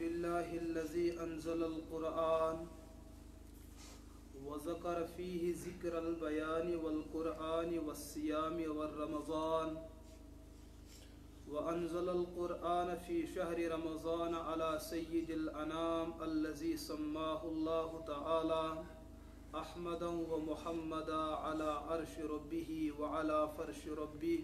لله الذي أنزل القرآن وذكر فيه ذكر البيان والقرآن والصيام والرمضان وأنزل القرآن في شهر رمضان على سيد الأنام الذي سماه الله تعالى أحمدا ومحمدا على عرش ربه وعلى فرش ربه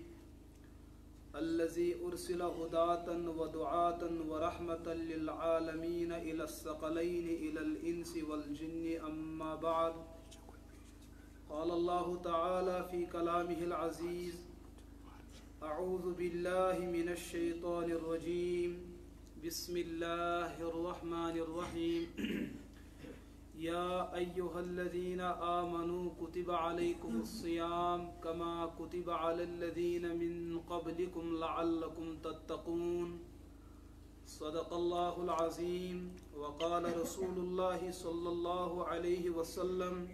الذي أرسل هداة ودعاة ورحمة للعالمين إلى الثقلين إلى الإنس والجن أما بعد قال الله تعالى في كلامه العزيز أعوذ بالله من الشيطان الرجيم بسم الله الرحمن الرحيم يا أيها الذين آمنوا كتب عليكم الصيام كما كتب على الذين من قبلكم لعلكم تتقون صدق الله العظيم وقال رسول الله صلى الله عليه وسلم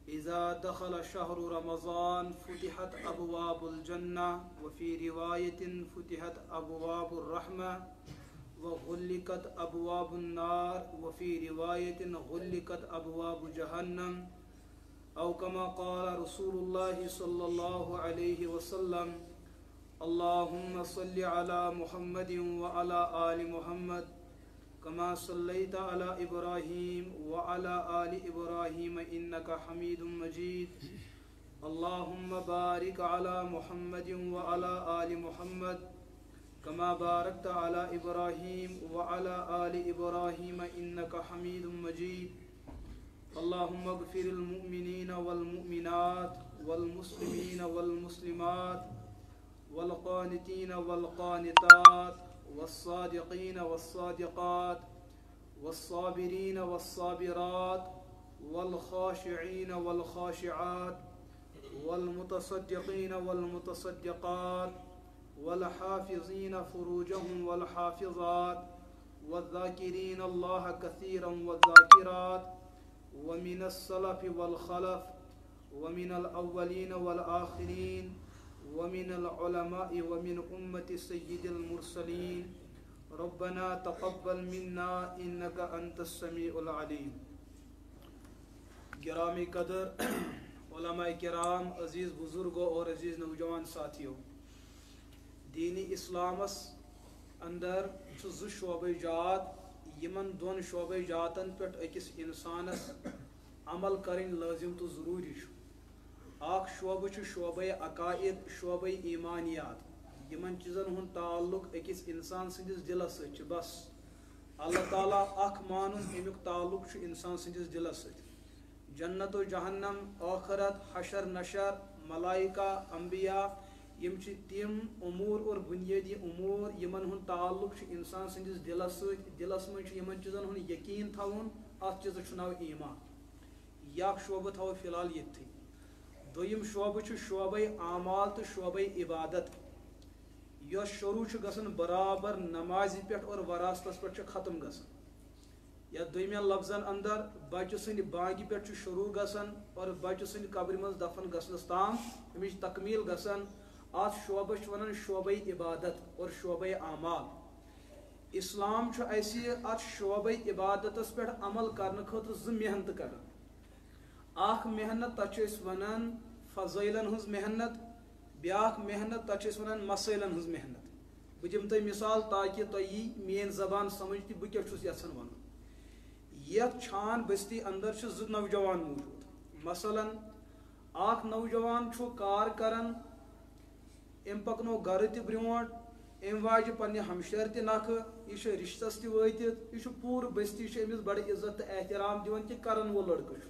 إذا دخل شهر رمضان فتحت أبواب الجنة وفي رواية فتحت أبواب الرحمة وغلقت أبواب النار وفي رواية غلقت أبواب جهنم أو كما قال رسول الله صلى الله عليه وسلم اللهم صل على محمد وعلى آل محمد كما صليت على إبراهيم وعلى آل إبراهيم إنك حميد مجيد اللهم بارك على محمد وعلى آل محمد كما باركت على إبراهيم وعلى آل إبراهيم إنك حميد مجيد اللهم اغفر المؤمنين والمؤمنات والمسلمين والمسلمات والقانتين والقانتات والصادقين والصادقات والصابرين والصابرات والخاشعين والخاشعات والمتصدقين والمتصدقات والحافظين فروجهم والحافظات والذاكرين الله كثيرا والذاكرات ومن السلف والخلف ومن الأولين والآخرين ومن العلماء ومن أمة سيد المرسلين ربنا تقبل منا إنك أنت السميع العليم. گرامی قدر علماء کرام، عزیز بزرگوں اور عزیز نوجوان ساتھیوں، دینی اسلامس اندر زٕ شعبہ جات، یمن دون شعبہ جاتن پہ اکس انسانس عمل کرن لازم تو ضروری اخ شعبہ شعبہ عقائد، شعبہ ایمانیات، یمن چیزن ہند تعلق اکس انسان سندس دلس ست بس اللہ تعالیٰ اخ مانن امیک تعلق انسان سندس دلس ست. جنت و جہنم، آخرت، حشر نشر، ملائکہ، انبیاء، یم تم امور اور بنیادی امور یمن ہند تعلق انسان سندس دلس ست. دلس من یمن چیزن ہند یقین تھون، ات چیز ناو ایمان. یک شعبہ تھو فی الحال یتھی. دویم شعبہ شعبہ اعمال تو شعبہ عبادت، یس شروع گژھان برابر نماز پہ اور وراثتس پہ ختم گژھان. یا دویمین لفظن اندر بچہ سند بانگہ پہ شروع گژھان اور بچہ سند قبر من دفن گژھنس تام امچ تکمیل گژھان. ات شعبہ ونان شعبہ عبادت اور شعبہ اعمال. اسلام اسی ات شعبہ عبادتس پہ عمل کرنے خاطر زٕ محنت کران. اخ محنت تتھ ونان فضائلن ہز محنت، بیاکھ محنت تتھ ونان مسائلن ہز محنت. بہ دم تہ مثال تاکہ تہ مین زبان سمجھ تہ بہ کیا چھس یژھان ون. یتھ چھان بستی اندر زٕ نوجوان موجود. مثلاً اخ نوجوان کار کران، ام پکنو گھر تہ برونٹ، ام واجہ پنہ ہمشیر تہ نکھ، یہ رشتس تہ وٲتِتھ، یہ پور بستی امس بڑ عزت تہ احترام دِوان کہ کرن وول لڑکہ.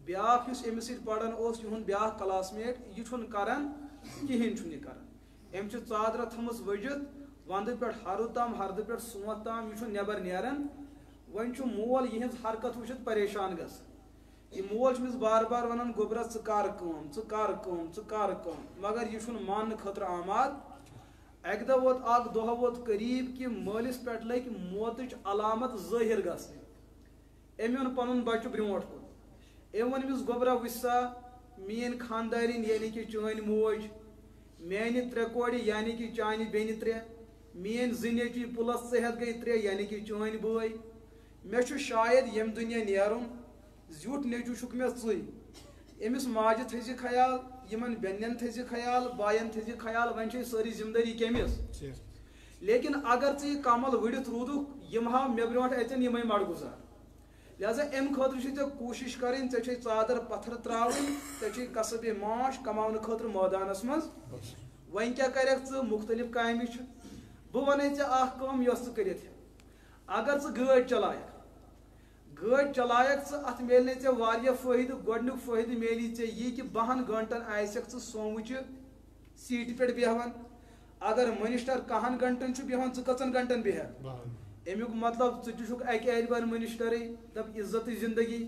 بیاکھ یس امس سۭتۍ پران اوس یہُنٛد بیاکھ کلاس میٹ، یہ چھُنہٕ کران کہین چھُنہٕ یہ کران. ام چھ ژادرا تھمٕژ ؤجِتھ وندٕ پٮ۪ٹھ ہرُد تام، ہردٕ پٮ۪ٹھ سونٛتھ تام یہ چھُنہٕ نٮ۪بر نیران. وۄنۍ چھُ مول یِہنٛز حرکت وٕچھِتھ پریشان گژھان. یہ مول چھُ أمِس بار بار ونان گوٚبرا ژٕ کر کٲم، ژٕ کر کٲم، ژٕ کر کٲم، مگر یہ چھُنہٕ ماننہٕ خٲطرٕ آماد. اکہِ دۄہ ووت اکھ دۄہ ووت قریب کہ مٲلِس پٮ۪ٹھ لٔگۍ موتٕچ علامت ظٲہر گژھنہِ. أمۍ اوٚن پنُن بچہِ برونٛٹھ کُن. أمۍ ووٚن أمِس گوٚبرا وٕچھ سا میٲنۍ خاندارِنۍ یعنی کہ چٲنۍ موج میانہ 3 کورِ یعنی کہ چانہ بینہ 3 مین 2 نیچی پلس صحت گئی 3 یعنی کہ چون بٲے مے چھُ شاید یم دنیا نیرُن زیُٹھ نیچو چھُکھ مے ژٕے أمِس ماجہِ تھٲیزِ خیال یمن بیٚنٮ۪ن تھٲیزِ خیال بایَن تھٲیزِ خیال وۄنۍ چھے سٲری ذمہٕ دٲری کٔمِس لیکن اگر ژٕ یہِ کمل وٕڑِتھ روٗدُکھ یِم ہاو مےٚ برونٛٹھ اَژن یِمے مڑگُزار لہذا امہِ خٲطرٕ چھِ ژےٚ کوٗشِش کَرٕنۍ ژےٚ چھے ژادر پتھر ترٛاوٕنۍ ژےٚ چھے قصب معاش کماونہٕ خٲطرٕ مٲدانس منٛز وۄنۍ کیٛاہ کَرکھ ژٕ مختلف کامہِ چھِ بہٕ وَنَے ژےٚ اکھ کٲم یۄس ژٕ کٔرِتھ ہٮ۪کھ اگر ژٕ گٲڑۍ چلایکھ ژٕ اتھ میلنے ژےٚ واریاہ فٲیدٕ گۄڈنیُک فٲیدٕ میلی ژےٚ یی کہ 12 گٲنٛٹن آسکھ ژٕ سوموچہِ سیٖٹہِ پٮ۪ٹھ بیٚہوان اگر منسٹر 10 گھنٹن چھُ بیٚہوان ژٕ کٔژن گھنٹن بیٚہکھ امیُک مطلب ژٕ تہِ چھُکھ اکہِ اعتبار منسٹرٕے دپ عزتٕچ زندگی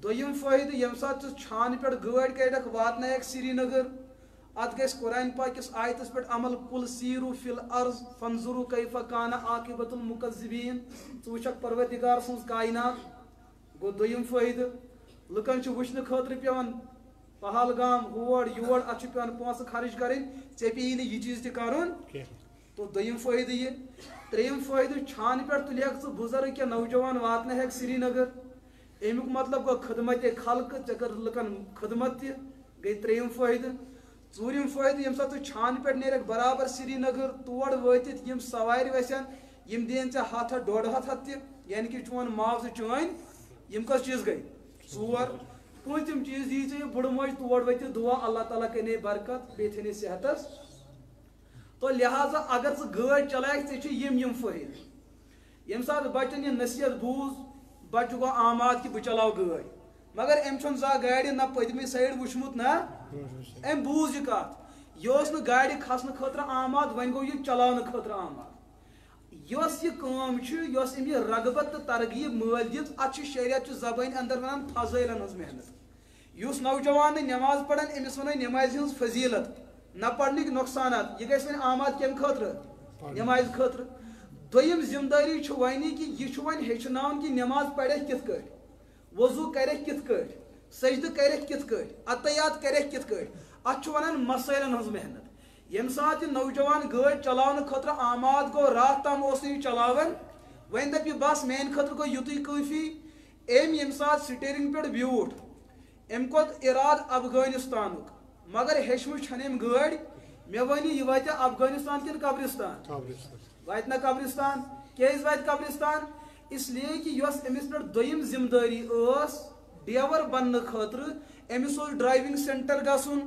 دوٚیِم فٲیدٕ ییٚمہِ ساتہٕ ژٕ چھانہٕ پٮ۪ٹھ گٲڑۍ کڑکھ واتنایکھ سرینگر اتھ گژھِ قرآن پاکِس آیتس پٮ۪ٹھ عمل قُل سیٖرو فی الارض فانظروا کیف کان عاقبۃ المکذبین ژٕ وٕچھکھ پروردگار سٕنٛز کائنات گوٚو دوٚیِم فٲیدٕ لُکن چھُ وٕچھنہٕ خٲطرٕ پیٚوان پہلگام ہور یور اتھ چھُ پیٚوان پونٛسہٕ خرٕچ کَرٕنۍ ژےٚ پیٚیی نہٕ یہِ چیٖز تہِ کَرُن تو دوٚیِم فٲیدٕ یہِ ترٛیٚیِم فٲیدٕ چھانہٕ پٮ۪ٹھ تُلہکھ ژٕ بُزرگ کینٛہہ نوجوان واتنٲیکھ سرینگر امیُک مطلب گوٚو خدمت خلقہٕ ژےٚ کٔر لُکن خدمت تہِ گٔے ترٛیٚیِم فٲیدٕ ژوٗرِم فٲیدٕ ییٚمہِ ساتہٕ ژٕ چھانہٕ پٮ۪ٹھ نیرکھ برابر سرینگر تور وٲتِتھ یِم سوارِ وسن یِم دِیَن ژےٚ 100 ہتھ 150 ہتھ تہِ یعنی کہ چون معاوضہٕ چٲنۍ یِم کٔژ چیٖز گٔے 4 پوٗنٛژِم چیٖز یی ژےٚ یہِ بٕڑٕ موج تور ؤتِتھ دُعا اللہ تعالیٰ کَرنے برکت بیٚیہِ تھٲینے صحتس تو لہٰذا اگر ژٕ گٲڑۍ چلایکھ ژےٚ چھِ یِم فٲیدٕ ییٚمہِ ساتہٕ بچن یہِ نصیحت بوٗز بچہِ گوٚو آماد کہ بہٕ چلاو گٲڑۍ مگر أمۍ چھُنہٕ زانٛہہ گاڑِ نہ پٔتمہِ سایڈ وٕچھمُت نہ أمۍ بوٗز یہِ کتھ یہِ اوس نہٕ گاڑِ کھسنہٕ خٲطرٕ آماد وۄنۍ گوٚو یہِ چلاونہٕ خٲطرٕ آماد یۄس یہِ کٲم چھِ یۄس أمۍ یہِ رغبت تہٕ ترغیٖب مٲلۍ دِژ اتھ چھِ شریعت چہِ زبٲنۍ اندر ونان فضٲیلن ہٕنٛز محنت یُس نوجوان نہٕ نٮ۪ماز پران أمِس ونو نٮ۪مازِ ہٕنٛز فضیٖلت نہ پرنٕکۍ نۄقصانات یہِ گژھِ وۄنۍ آماد کمہِ خٲطرٕ نٮ۪مازِ خٲطرٕ دوٚیِم ذمہٕ دٲری چھِ وۄنۍ کہ یہِ چھُ وۄنۍ ہیٚچھناوُن کہ نٮ۪ماز پرکھ کِتھ کٲٹھۍ وضوٗ کرکھ کِتھ کٲٹھۍ سجدٕ کرکھ کِتھ کٲٹھۍ عطیات کرکھ کِتھ کٲٹھۍ اتھ چھُ ونان مسٲیلن ہٕنٛز محنت ییٚمہِ ساتہٕ یہِ نوجوان گٲڑۍ چلاونہٕ خٲطرٕ آماد گوٚو راتھ تام اوس نہٕ یہِ چلاوان وۄنۍ دپہِ بس میانہِ خٲطرٕ گوٚو یُتُے کٲفی أمۍ ییٚمہِ ساتہٕ سٹیرنگ پٮ۪ٹھ بیوٗٹھ أمۍ کوٚر ارادٕ افغٲنستانُک مگر ہیٚچھمٕژ چھنہٕ أمۍ گٲڑۍ مےٚ ؤنِو یہِ واتیا افغٲنستان کِنہٕ قبرستان واتہِ نہ قبرستان کیازِ واتہِ قبرستان اس لیے کہ یۄس أمِس پٮ۪ٹھ دوٚیِم ذمہٕ دٲری ٲس ڈیور بننہٕ خٲطرٕ أمِس اوس ڈرایوِنگ سینٹر گژھُن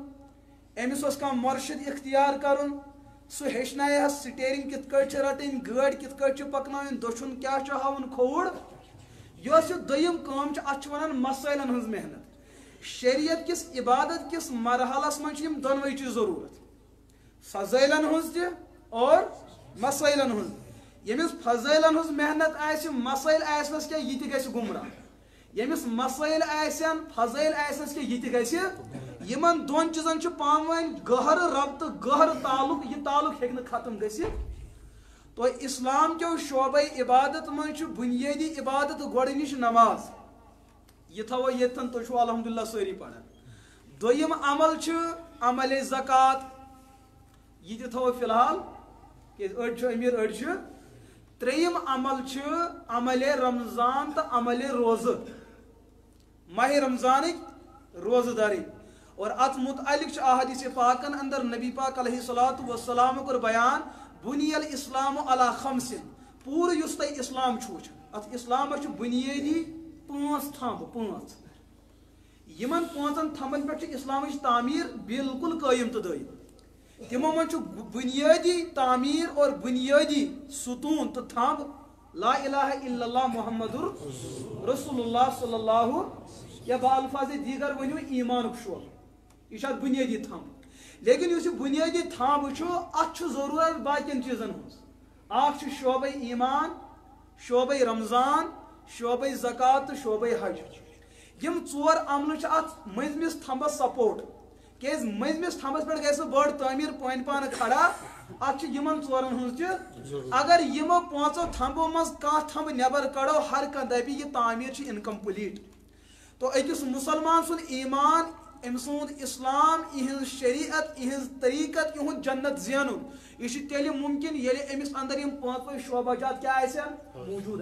أمِس اوس کانٛہہ مرشد اختیار کرُن سُہ ہیٚچھنایہس سٹیرنگ کِتھ کٲٹھۍ چھِ رٹٕنۍ گٲڑۍ کِتھ کٲٹھۍ چھِ پکناوٕنۍ دٔچھُن کیٛاہ چھُ ہاوُن کھووُر یۄس یہِ دوٚیِم کٲم چھِ اتھ چھِ ونان مسٲیلن ہٕنٛز محنت شریعت کِس عبادت کِس مرحلس منٛز چھِ یِم دۄنوَے چیٖز ضروٗرت فضٲیلن ہٕنٛز تہِ اور مسٲیلن ہٕنٛز ییٚمِس فضٲیلن ہٕنٛز محنت آسہِ مسٲیل آسنس کیٛاہ یہِ تہِ گژھِ گمراہ ییٚمِس مسٲیل آسن فضٲیل آسنس کیٛاہ یہِ تہِ گژھِ یِمن دۄن چیٖزن چھُ پانہٕ ؤنۍ گہرٕ ربطہٕ گہرٕ تعلق یہِ تعلق ہیٚکہِ نہٕ ختم گٔژھِتھ تو اسلام کیو شعبے عبادت منٛز چھُ بُنیٲدی عبادت گۄڈٕنِچ نماز یہِ تھاوو ییٚتٮ۪ن تُہۍ چھِو الحمدُاللہ سٲری پران دوٚیِم عمل چھُ عملے زکات یہِ تہِ تھاوو فی الحال کیازِ أڑۍ چھِ أمیٖر أڑۍ چھِ ترٛیٚیِم عمل چھُ عملے رمضان تہٕ عملے روزٕ ماہِ رمضانٕکۍ روزٕ دَرٕنۍ اور اتھ متعلق چھُ احادیث پاکن اندر نبی پاک علیہ الصلوۃ والسلام کوٚر بیان بُنی الاسلام علی خمسن پوٗرٕ یُس تۄہہِ اسلام چھُ وٕچھان اتھ اسلامس چھُ بُنیٲدی 5 تھمبہٕ 5 یِمن 5 تھمبن پٮ۪ٹھ چھِ اسلامٕچ تعمیٖر بالکل قٲیِم تہٕ دٲیِم تِمو منٛز چھُ بُنیٲدی تعمیٖر اور بُنیٲدی ستوٗن تہٕ تھمب لا الہ الا اللہ محمد رسول اللہ صلی اللہ یا بالفاظ دیگر ؤنِو ایمانُک شعبہٕ یہِ چھُ اتھ بُنیٲدی تھمب لیکن یُس یہِ بُنیٲدی تھمب چھُ اتھ چھُ ضروٗرت باقین چیٖزن ہٕنٛز اکھ چھُ شعبے ایمان شعبے رمضان شعبے زکات تہٕ شعبے حج یِم 4 عملہٕ چھِ اتھ مٔنٛزمِس تھمبس سپورٹ کیازِ مٔنٛزمِس تھمبس پٮ۪ٹھ گژھِ نہٕ بٔڑ تعمیٖر پانہٕ پانہٕ کھڑا اتھ چھِ یِمن 4 ہٕنٛز تہِ اگر یِمو 5 تھمبو منٛز کانٛہہ تھمب نٮ۪بر کڑو ہر کانٛہہ دپہِ یہِ تعمیٖر چھِ اِنکمپلیٖٹ تو أکِس مُسلمان سُنٛد ایمان ام سند اسلام اہن شریعت اہن طریقت یہن جنت زین یہ تیل ممکن یل امس اندر یم پانچوے شعبہ کیا موجود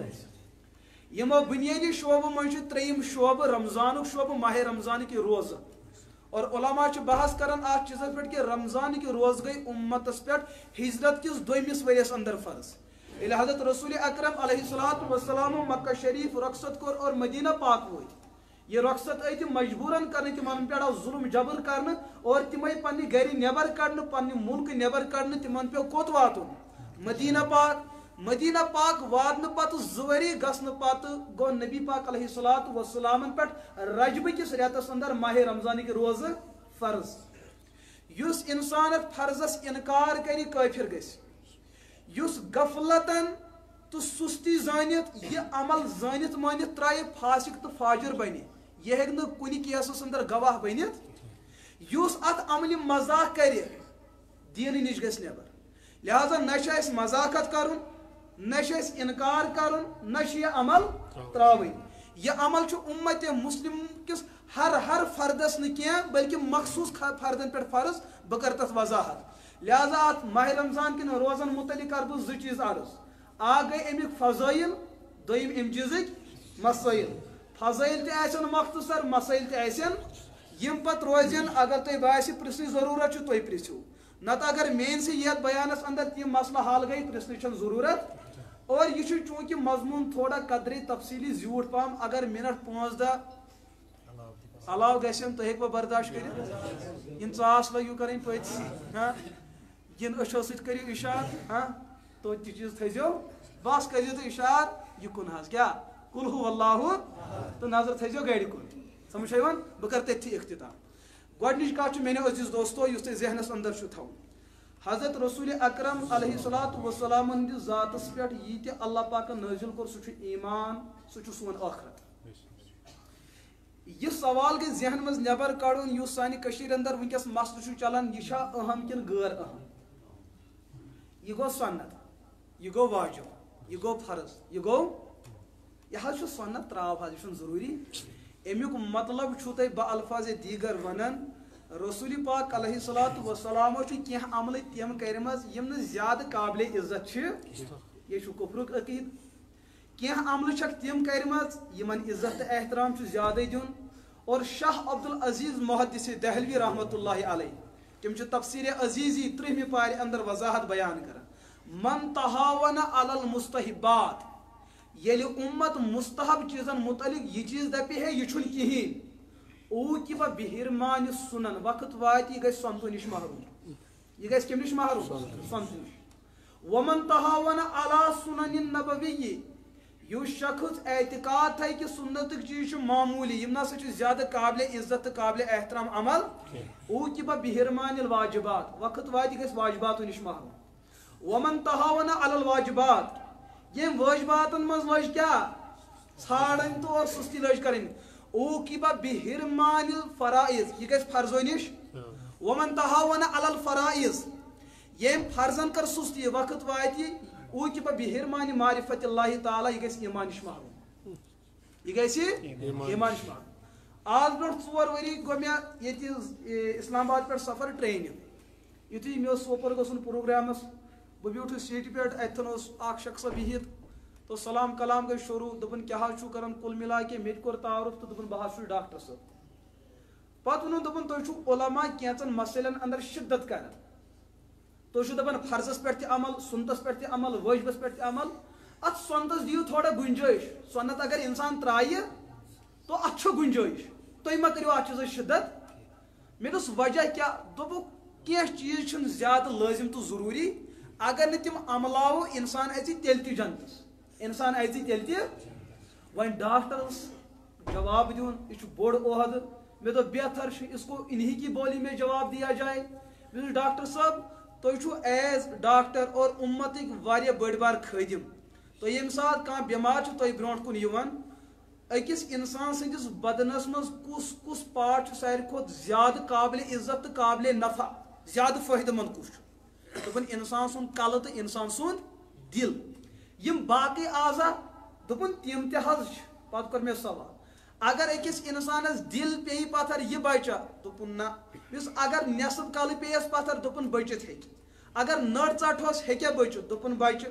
یمو بنیادی شعبہ من تریم شعبہ رمضان شعبہ ماہ رمضان کی روزہ اور علماء بحث کران ات چیزس پہ کہ رمضان کی روز گئی امتس پہ ہجرت کس دویمس ورس اندر فرض یل حضرت رسول اکرم علیہ الصلوۃ والسلام مکہ شریف رخصت کور اور مدینہ پاک ووت یہ رخصت آئی تم مجبوراً کرنے تمن پہ آو ظلم جبر کرنے اور تم آئی پنہ گھر نیبر کڑنے پنہ ملک نیبر کڑنے تمن پہ کوت واتن مدینہ پاک واتن پتہ زوری گھن پتہ گو نبی پاک علیہ الصلوۃ والسلام پہ رجب کس ریتس اندر ماہ رمضان کی روز فرض یس انسان فرضس انکار کری کافر گس یس غفلتن تو سستی زانت یہ عمل زانت مانت ترائے فاسق تو فاجر بنی یہ ہیک نہ کن کیسس اندر گواہ بنت یس ات عمل مزاح کر دین نش گھس نبر لہذا نہ مزاقت کرن نہ انکار کرن نہ یہ عمل تراون یہ عمل امت مسلم کس ہر فردس نی بلکہ مخصوص فردن پہ فرض بہ کر تر وضاحت لہذا ات ماہ رمضان کن روزن متعلق کر بہ زٕ چیز عرض آ گئی امیک فضائل دویم ام چیزک مسائل فضائل تہ مختصر مسائل تہ یم پت روزن اگر تہ باسی پرسن ضرورت تھی پرسو نت اگر مین سے یت بیانس اندر تم مسئلہ حل گئی پرسن ضرورت اور یہ چونکہ مضمون تھوڑا قدری تفصیلی زیوٹ پہم اگر منٹ 5-10 علاو گھن تہ ہیکو برداشت کر ان ژاس لگو کریں پت ین اچھو ست کرو اشار تو تہ چیز تھو بس کرو تو اشار یہ کن حظ کیا قل هو اللہ تو نظر تھو گاڑی کن سمجھ یوان بہ کر تھی اختتام گۄڈنِچ کتھ میانیو عزیز دوستو یُس تۄہہِ ذہنس اندر چھُ تھاوُن حضرت رسول اکرم علیہ الصلوۃ والسلام ہندس ذاتس پہ یہ تہ اللہ پاکن نازل کور سہ ایمان سہ سون آخرت یہ سوال گئی ذہن مز نبر کڑن اس سانہ کشیر اندر ونکس مسئلہ چلان یہ اہم کن غیر اہم یہ گو سنت یہ گو واجب یہ گو فرض یہ حظ سنت تراو حظ یہ ضروری امیک مطلب چھو تہ بہ الفاظ دیگر ونان رسول پاک علیہ الصلوۃ والسلام کی عمل تم کرم یم زیادہ قابل عزت یہ کفرک عقید کی عمل چھک تم کرم یمن عزت احترام زیادہ دن اور شاہ عبدالعزیز محدث دہلوی رحمۃ اللہ علیہ تم تفسیر عزیزی 3 پارِ اندر وضاحت بیان کران من تہاون علی المستحبات یل امت مستحب چیزن متعلق یہ چیز دپی ہے یہ چھن کہین او کہ بہ بہرمان سنن وقت وات یہ گژھِ سنتو نش محروم یہ گژھِ کم نش محروم سنتو نش ومن تہاون علی سنن النبوی یو شخص اعتقاد تھا کہ سنت چیز معمولی یم نسا زیادہ قابل عزت قابل احترام عمل او کہ بہ بہرمان الواجبات وقت وات یہ گژھِ واجباتو نش محروم ومن تہاون علی الواجبات یم واجباتن مز لج کیا ژھانڈن تو اور سستی لج کرن او کی بہ بہرمان الفرائض یہ گژھِ فرضو نش ومن تہاون علی الفرائض یم فرضن کر سستی وقت وات او کی بہ بہرمان معرفت اللہ تعالی یہ گژھِ ایمان نش محروم یہ گژھِ ایمان نش محروم آز برونٛٹھ 4 ؤری گو مےٚ ییٚتہِ اسلام آباد پٮ۪ٹھ سفر ٹرینہِ یُتھُے مےٚ اوس سوپور گژھُن پروگرامس بہ بیوٗٹھُس سیٹہِ پٮ۪ٹھ اتھن اوس اکھ شخصا بِہِتھ تو سلام کلام گئی شروع دپن کیا حظ چھُو کران کُل ملا کے مےٚ تہِ کوٚر تعارُف تہٕ دوٚپُن بہٕ حظ چھُس ڈاکٹر صٲب پتہٕ ووٚنُن دوٚپُن تُہۍ چھُو علما کینٛژن مسٲیلن اندر شدت کران تُہۍ چھُو دپان فرضس پٮ۪ٹھ تہِ عمل سنتس پٮ۪ٹھ تہِ عمل وٲجبس پٮ۪ٹھ تہِ عمل اتھ سنتس دِیِو تھوڑا گُنجٲیش سنت اگر انسان ترایہِ تو اتھ چھُ گُنجٲیش تُہۍ ما کٔرِو اتھ چیٖزس شدت مےٚ دوٚپُس وجہ کیٛاہ دوٚپُکھ کینٛہہ چیٖز چھِنہٕ زیادٕ لٲزم تہٕ ضروٗری اگر نہٕ تِم عملاوو انسان اژِ تیٚلہِ تہِ جنتس انسان اژِ تیٚلہِ تہِ وۄنۍ ڈاکٹرس جواب دیُن یہ چھُ بوٚڑ عہدٕ مےٚ دوٚپ بہتر چھُ اس کو انہی کی بولی میں جواب دیا جائے مےٚ دوٚپُس ڈاکٹر صٲب تُہۍ چھُو ایز ڈاکٹر اور اُمتٕکۍ واریاہ بٔڑۍ بار خٲدِم تُہۍ ییٚمہِ ساتہٕ کانٛہہ بٮ۪مار چھُ تۄہہِ برونٛٹھ کُن یِوان أکِس انسان سٕنٛدِس بدنس منٛز کُس پارٹ چھُ ساروی کھۄتہٕ زیادٕ قابل عزت تہٕ قابل نفع زیادٕ فٲیدٕ منٛد کُس چھُ دوٚپُن انسان سُنٛد کلہٕ تہٕ انسان سُنٛد دل یم باقی اعضا دوٚپُن تِم تہِ حظ چھِ پتہٕ کوٚر مےٚ سوال اگر أکِس اِنسانس دل پیٚیہِ پتھر یہِ بچا دوٚپُن نہ یُس اگر نٮ۪صف کلہٕ پیٚیس پتھر دوٚپُن بٔچِتھ ہیٚکہِ اگر نٔر ژٹہوس ہیٚکیٛاہ بٔچِتھ دوٚپُن بچہِ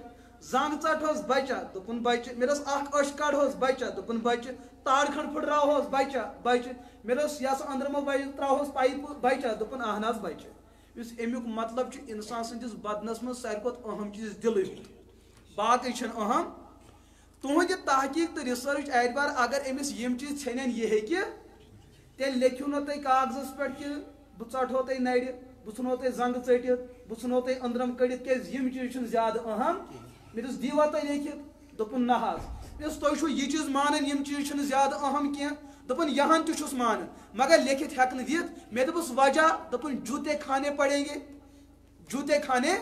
زنٛگ ژٹہوس بچا دوٚپُن بچہِ مےٚ دوٚپُس اکھ أچھ کڑہوس بچا دوٚپُن بچہِ تاڑ کھنٛڈ پھٕٹراوہوس بچا بچہِ مےٚ دوٚپُس یۄس أنٛدرمہٕ بچہِ تراوہوس پایپہٕ بچا دوٚپُن اہن حظ بچہِ یُس امیُک مطلب چھُ انسان سٕنٛدِس بدنس منٛز ساروی کھۄتہٕ أہم چیٖز دِلٕے باقٕے چھِنہٕ أہم تُہنٛدِ تحقیٖق تہٕ رِسٲرٕچ اعتبار اگر أمِس یِم چیٖز ژھیٚنن یہِ ہیٚکہِ تیٚلہِ لیکھِو نہٕ تُہۍ کاغذس پٮ۪ٹھ کہِ بہٕ ژٹہو تۄہہِ نرِ بہٕ ژھٕنو تۄہہِ زنٛگہٕ ژٔٹِتھ بہٕ ژھٕنو تۄہہِ أنٛدرم کٔڑِتھ کیٛازِ یِم چیٖز چھِنہٕ زیادٕ أہم مےٚ دوٚپُس دیٖوا تُہۍ لیکھِتھ دوٚپُن نہ حظ مےٚ دوٚپُس تُہۍ چھُو یہِ چیٖز مانان یِم چیٖز چھِنہٕ زیادٕ أہم کینٛہہ دوٚپُن یہن تہِ چھُس مانان مگر لیکھِتھ ہٮ۪کہٕ نہٕ دِتھ مےٚ دوٚپُس وجہ دوٚپُن جوٗتے کھانے پڑیں گے جوٗتے کھانے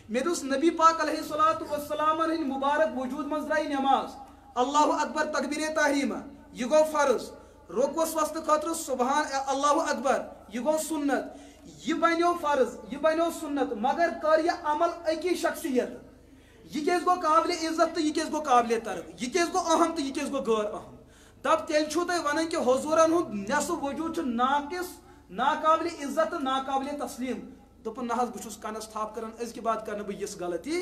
مےٚ دوٚپُس نبی پاک علیہ الصلوۃ والسلامن ہٕنٛدِ مُبارک وجوٗد منٛز درٛایہِ نٮ۪ماز اللہ اکبر تکبیرے تحریٖمہ یہِ گوٚو فرض رۄکوس وستہٕ خٲطرٕ سبحان اللہ اکبر یہِ گوٚو سُنت یہِ بنیو فرض یہِ بنیو سُنت مگر کر یہِ عمل أکی شخصیت یہِ کیٛازِ گوٚو قابلِ عزت تہٕ یہِ کیٛازِ گوٚو قابلِ طرف یہِ کیٛازِ گوٚو اہم تہٕ یہِ کیٛازِ گوٚو غٲر اہم دپ تیٚلہِ چھُو تُہۍ ونان کہِ حضوٗرن ہُنٛد نٮ۪صف وجوٗد چھُ ناقص ناقابلِ عزت تہٕ ناقابلِ تسلیٖم دوٚپُن نہ حظ بہٕ چھُس کنس تھپھ کران أزکہِ بعد کرنہٕ بہٕ یِژھ غلطی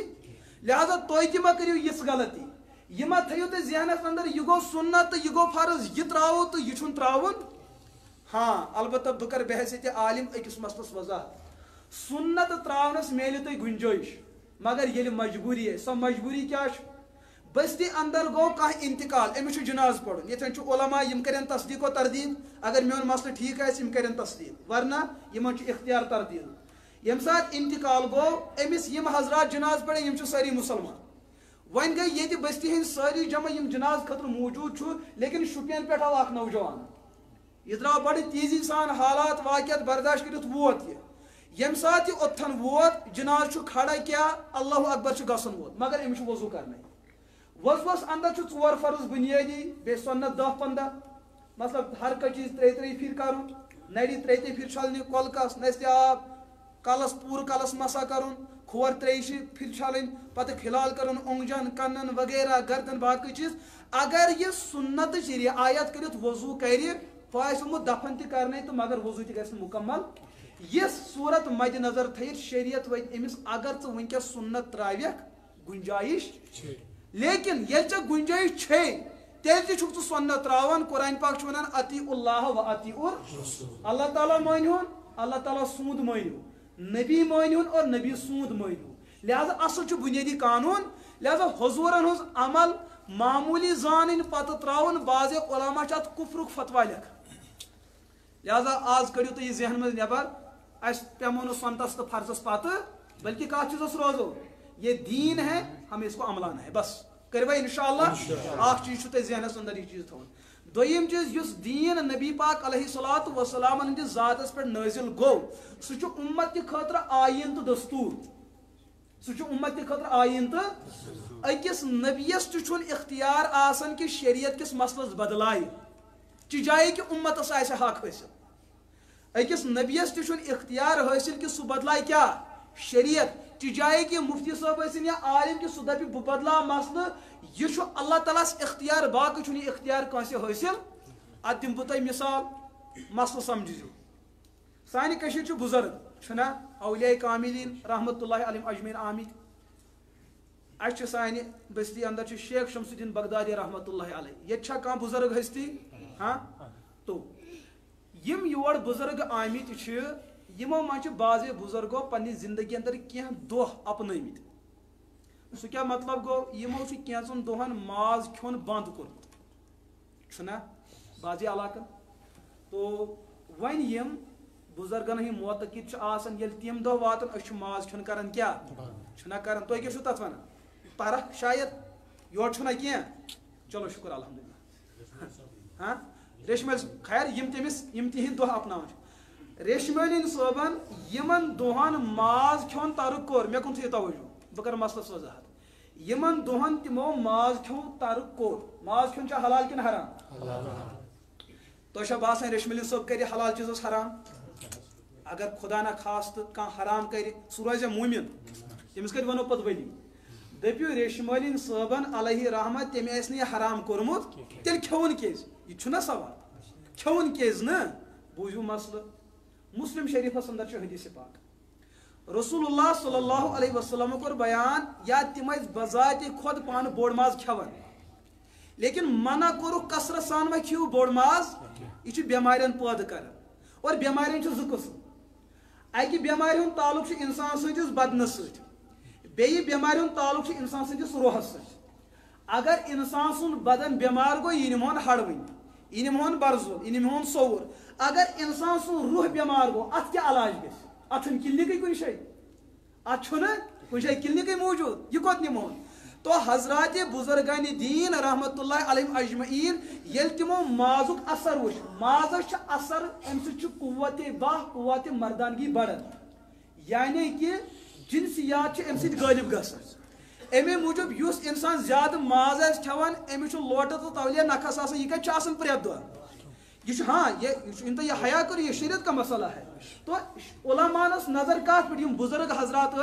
لہذا تُہۍ تہِ ما کٔرِو یِژھ غلطی یہِ ما تھٲیِو تُہۍ ذہنس انٛدر یہِ گوٚو سُنت تہٕ یہِ گوٚو فرض یہِ تراوو تہٕ یہِ چھُنہٕ تراوُن ہاں البتہ بہٕ کرٕ بحثیتہِ عالم أکِس مسلس وضاحت سُنت تراونس میلہِ تۄہہِ گُنجٲیش مگر ییٚلہِ مجبوٗری آسہِ سۄ مجبوٗری کیٛاہ چھُ بستی اندر گوٚو کانٛہہ انتقال أمِس چھُ جناز پرُن ییٚتٮ۪ن چھُ علما یِم کرن تصدیٖق و تردیٖد اگر میون مسلہٕ ٹھیٖک آسہِ یِم کرن تصدیٖق ورنہ یِمن چھُ اختیار تردیٖد ییٚمہِ ساتہٕ انتقال گوٚو أمِس یِم حضرات جناز پرن یِم چھِ سٲری مُسلمان وۄنۍ گٔے ییٚتہِ بستی ہٕنٛدۍ سٲری جمع یِم جناز خٲطرٕ موٗجوٗد چھُ لیکن شُپین پٮ۪ٹھ آو اکھ نوجوان یہِ درٛاو بڑٕ تیزی سان حالات واقعات برداشت کٔرِتھ ووت یہِ ییٚمہِ ساتہٕ یہِ اوٚتتھن ووت جناز چھُ کھڑا کیٛاہ اللہ اکبر چھُ گژھُن ووت مگر أمِس چھُ وضوٗ کرنے وضوٗوس اندر چھُ ژور فرض بُنیٲدی بیٚیہِ سۄنت 10-15 مطلب ہر کانٛہہ چیٖز 3 پھِرِ کرُن نرِ 3 پھِرِ چھلنہِ کۄلکس نستہِ آب کلس پوٗرٕ کلس مسا کرُن کھور 3 پھِرِ چھلٕنۍ پتہٕ فِلحال کرُن اوٚنٛگجن کنن وغیرہ گردن باقٕے چیٖز اگر یہِ سُنتٕچ رعایت کٔرِتھ وضوٗ کرِ ہُہ آسہِ آمُت دفن تہِ کرنے تہٕ مگر وضوٗ تہِ گژھِ نہٕ مُکمل یِژھ صوٗرت مدِ نظر تھٲیِتھ شریعت وۄنۍ أمِس اگر ژٕ وٕنکیٚس سُنت تراوکھ گُنجٲیش لیکن ییٚلہِ ژےٚ گُنجٲیش چھے تیٚلہِ تہِ چھُکھ ژٕ سُنت تراوان قرآن پاک چھُ ونان اطیع اللہ و اطیع اللہ تعالیٰ مٲنۍہُن اللہ تعالیٰ سُنٛد مٲنِو نبی مٲنۍہُن اور نبی سُنٛد مٲنِو لہذا اصل چھُ بُنیٲدی قانوٗن لہذا حضوٗرن ہٕنٛز عمل معموٗلی زانٕنۍ پتہٕ تراوُن بعضے علما چھِ اتھ کُفرُک فتوا لیکھان لہذا آز کٔڑِو تُہۍ یہِ ذہن منٛز نٮ۪بر اَسہِ پیٚمو نہٕ سۄنتس تہٕ فرضس پتہٕ بلکہِ کتھ چیٖزس روزو یہ دین ہے ہمیں اس کو عملانا ہے بس کروا انشاءاللہ اکھ چیٖز چھُ تۄہہِ ذہنس انٛدر یہِ چیٖز تھاوُن دوٚیِم چیٖز یُس دیٖن نبی پاک علیہ الصلوۃ والسلام ہٕنٛدِس ذاتس پٮ۪ٹھ نٲزِل گوٚو سُہ چھُ اُمت کہِ خٲطرٕ آیٖن تہٕ دستوٗر سُہ چھُ اُمت کہِ خٲطرٕ آیٖن تہٕ أکِس نبیَس تہِ چھُنہٕ اختیار آسان کہِ شریعت کِس مسلس بدلایہِ چہِ جایہِ کہِ اُمتس آسہِ حق حٲصِل أکِس نبیَس تہِ چھُنہٕ اختیار حٲصِل کہِ سُہ بدلایہِ کیٛاہ شریعت چہِ جایہِ کہِ مفتی صٲب ٲسِنۍ یا عالم کہِ سُہ دپہِ بہٕ بدلاو مسلہٕ یہِ چھُ اللہ تعالیٰ ہس اختیار باقٕے چھُنہٕ یہِ اختیار کٲنٛسہِ حٲصِل اتھ دِمہٕ بہٕ تۄہہِ مثال مسلہٕ سمجھزیو سانہِ کٔشیٖرِ چھِ بُزرگ چھُنہ اولیاء کاملین رحمتہ اللہ علیہم اجمعین آمٕتۍ اَسہِ چھِ سانہِ بستی اندر چھُ شیخ شمس الدین بغدادی رحمتہ اللہ علیہ ییٚتہِ چھا کانٛہہ بُزرگ ہستی ہاں تو یِم یور بُزرگ آمٕتۍ چھِ یِمو منٛز چھِ بعضے بُزرگو پننہِ زندگی اندر کینٛہہ دۄہ اپنٲومٕتۍ سُہ کیٛاہ مطلب گوٚو یِمو چھُ کینٛژن دۄہن ماز کھیوٚن بنٛد کوٚرمُت چھُنہ بعضے علاقن تو وۄنۍ یِم بُزرگن ہٕنٛدۍ موتقد چھِ آسان ییٚلہِ تِم دۄہ واتان أسۍ چھِ ماز کھیوٚن کران کیٛاہ چھُنہ کران تُہۍ کیٛاہ چھُو تتھ ونان پرکھ شاید یورٕ چھُنہ کینٛہہ چلو شُکر الحمدُاللہ ہاں ریشمٲلۍ خیر یِم تِہنٛدۍ دۄہ اپناوان چھِ ریشمٲلۍ صٲبن یِمن دۄہن ماز کھیوٚن ترک کوٚر مےٚ کُن تھٲیِو توجہ بہٕ کرٕ مسلس وضاحت یِمن دۄہن تِمو ماز کھیوٚو ترک کوٚر ماز کھیوٚن چھا حلال کِنہٕ حرام تۄہہِ چھا باسان ریشمٲلۍ صٲب کرِ حلال چیٖزس حرام اگر خدا نہ خاستہٕ کانٛہہ حرام کرِ سُہ روزیا موٗمِن تٔمِس کتہِ ونو پتہٕ ؤلی دپیو ریشمالین صٲبن علیہ رحمت تمہِ ٲسۍ نہٕ یہِ حرام کوٚرمُت تیٚلہِ کھیوٚن کیٛازِ یہِ چھُنہ سوال کھیوٚن کیٛازِ نہٕ بوٗزِو مسلہٕ مسلم شریفس اندر چھُ حدیث پاک رسول اللہ صلی اللہ علیہ وسلم کوٚر بیان یا تِم ٲسۍ بذاتِ خۄد پانہٕ بوٚڑ ماز کھٮ۪وان لیکن منع کوٚرُکھ کثرت سان ما کھیٚیِو بوٚڑ ماز یہِ چھُ بٮ۪مارٮ۪ن پٲدٕ کران اور بٮ۪مارٮ۪ن چھِ زٕ قٕسٕم اکہِ بٮ۪مارِ ہُنٛد تعلق چھُ انسان سٕنٛدِس بدنس سۭتۍ بیٚیہِ بٮ۪مارِ ہُنٛد تعلق چھُ انسان سٕنٛدِس روحس سۭتۍ اگر انسان سُنٛد بدن بٮ۪مار گوٚو یہِ نِمہون ہڑوٕنۍ یہِ نِمہون برزُل یہِ نِمہون صوُر اگر انسان سُنٛد روح بٮ۪مار گوٚو اتھ کیٛاہ علاج گژھِ اتھ چھُنہٕ کلنِکٕے کُنہِ جایہِ اتھ چھُنہٕ کُنہِ جایہِ کلنِکٕے موٗجوٗد یہِ کوٚت نِمہون تو حضرات بزرگان دین رحمت اللہ علیہم اجمعین ییٚلہِ تِمو مازُک اثر وٕچھ مازس چھُ اثر امہِ سۭتۍ چھُ قوتِ باہ قوتِ مردانگی بڑان یعنی کہ جنسیات چھِ امہِ سۭتۍ غٲلب گژھان امی موٗجوٗب یُس انسان زیادٕ ماز آسہِ کھٮ۪وان أمِس چھُ لوٹہٕ تہٕ تولیہ نکھس آسان یہِ کتہِ چھُ آسان پرٛٮ۪تھ دۄہ یہ ہاں یہ حیا کرو یہ شریعت کا مسئلہ ہے تو علماءس نظر کت پہ بزرگ حضرات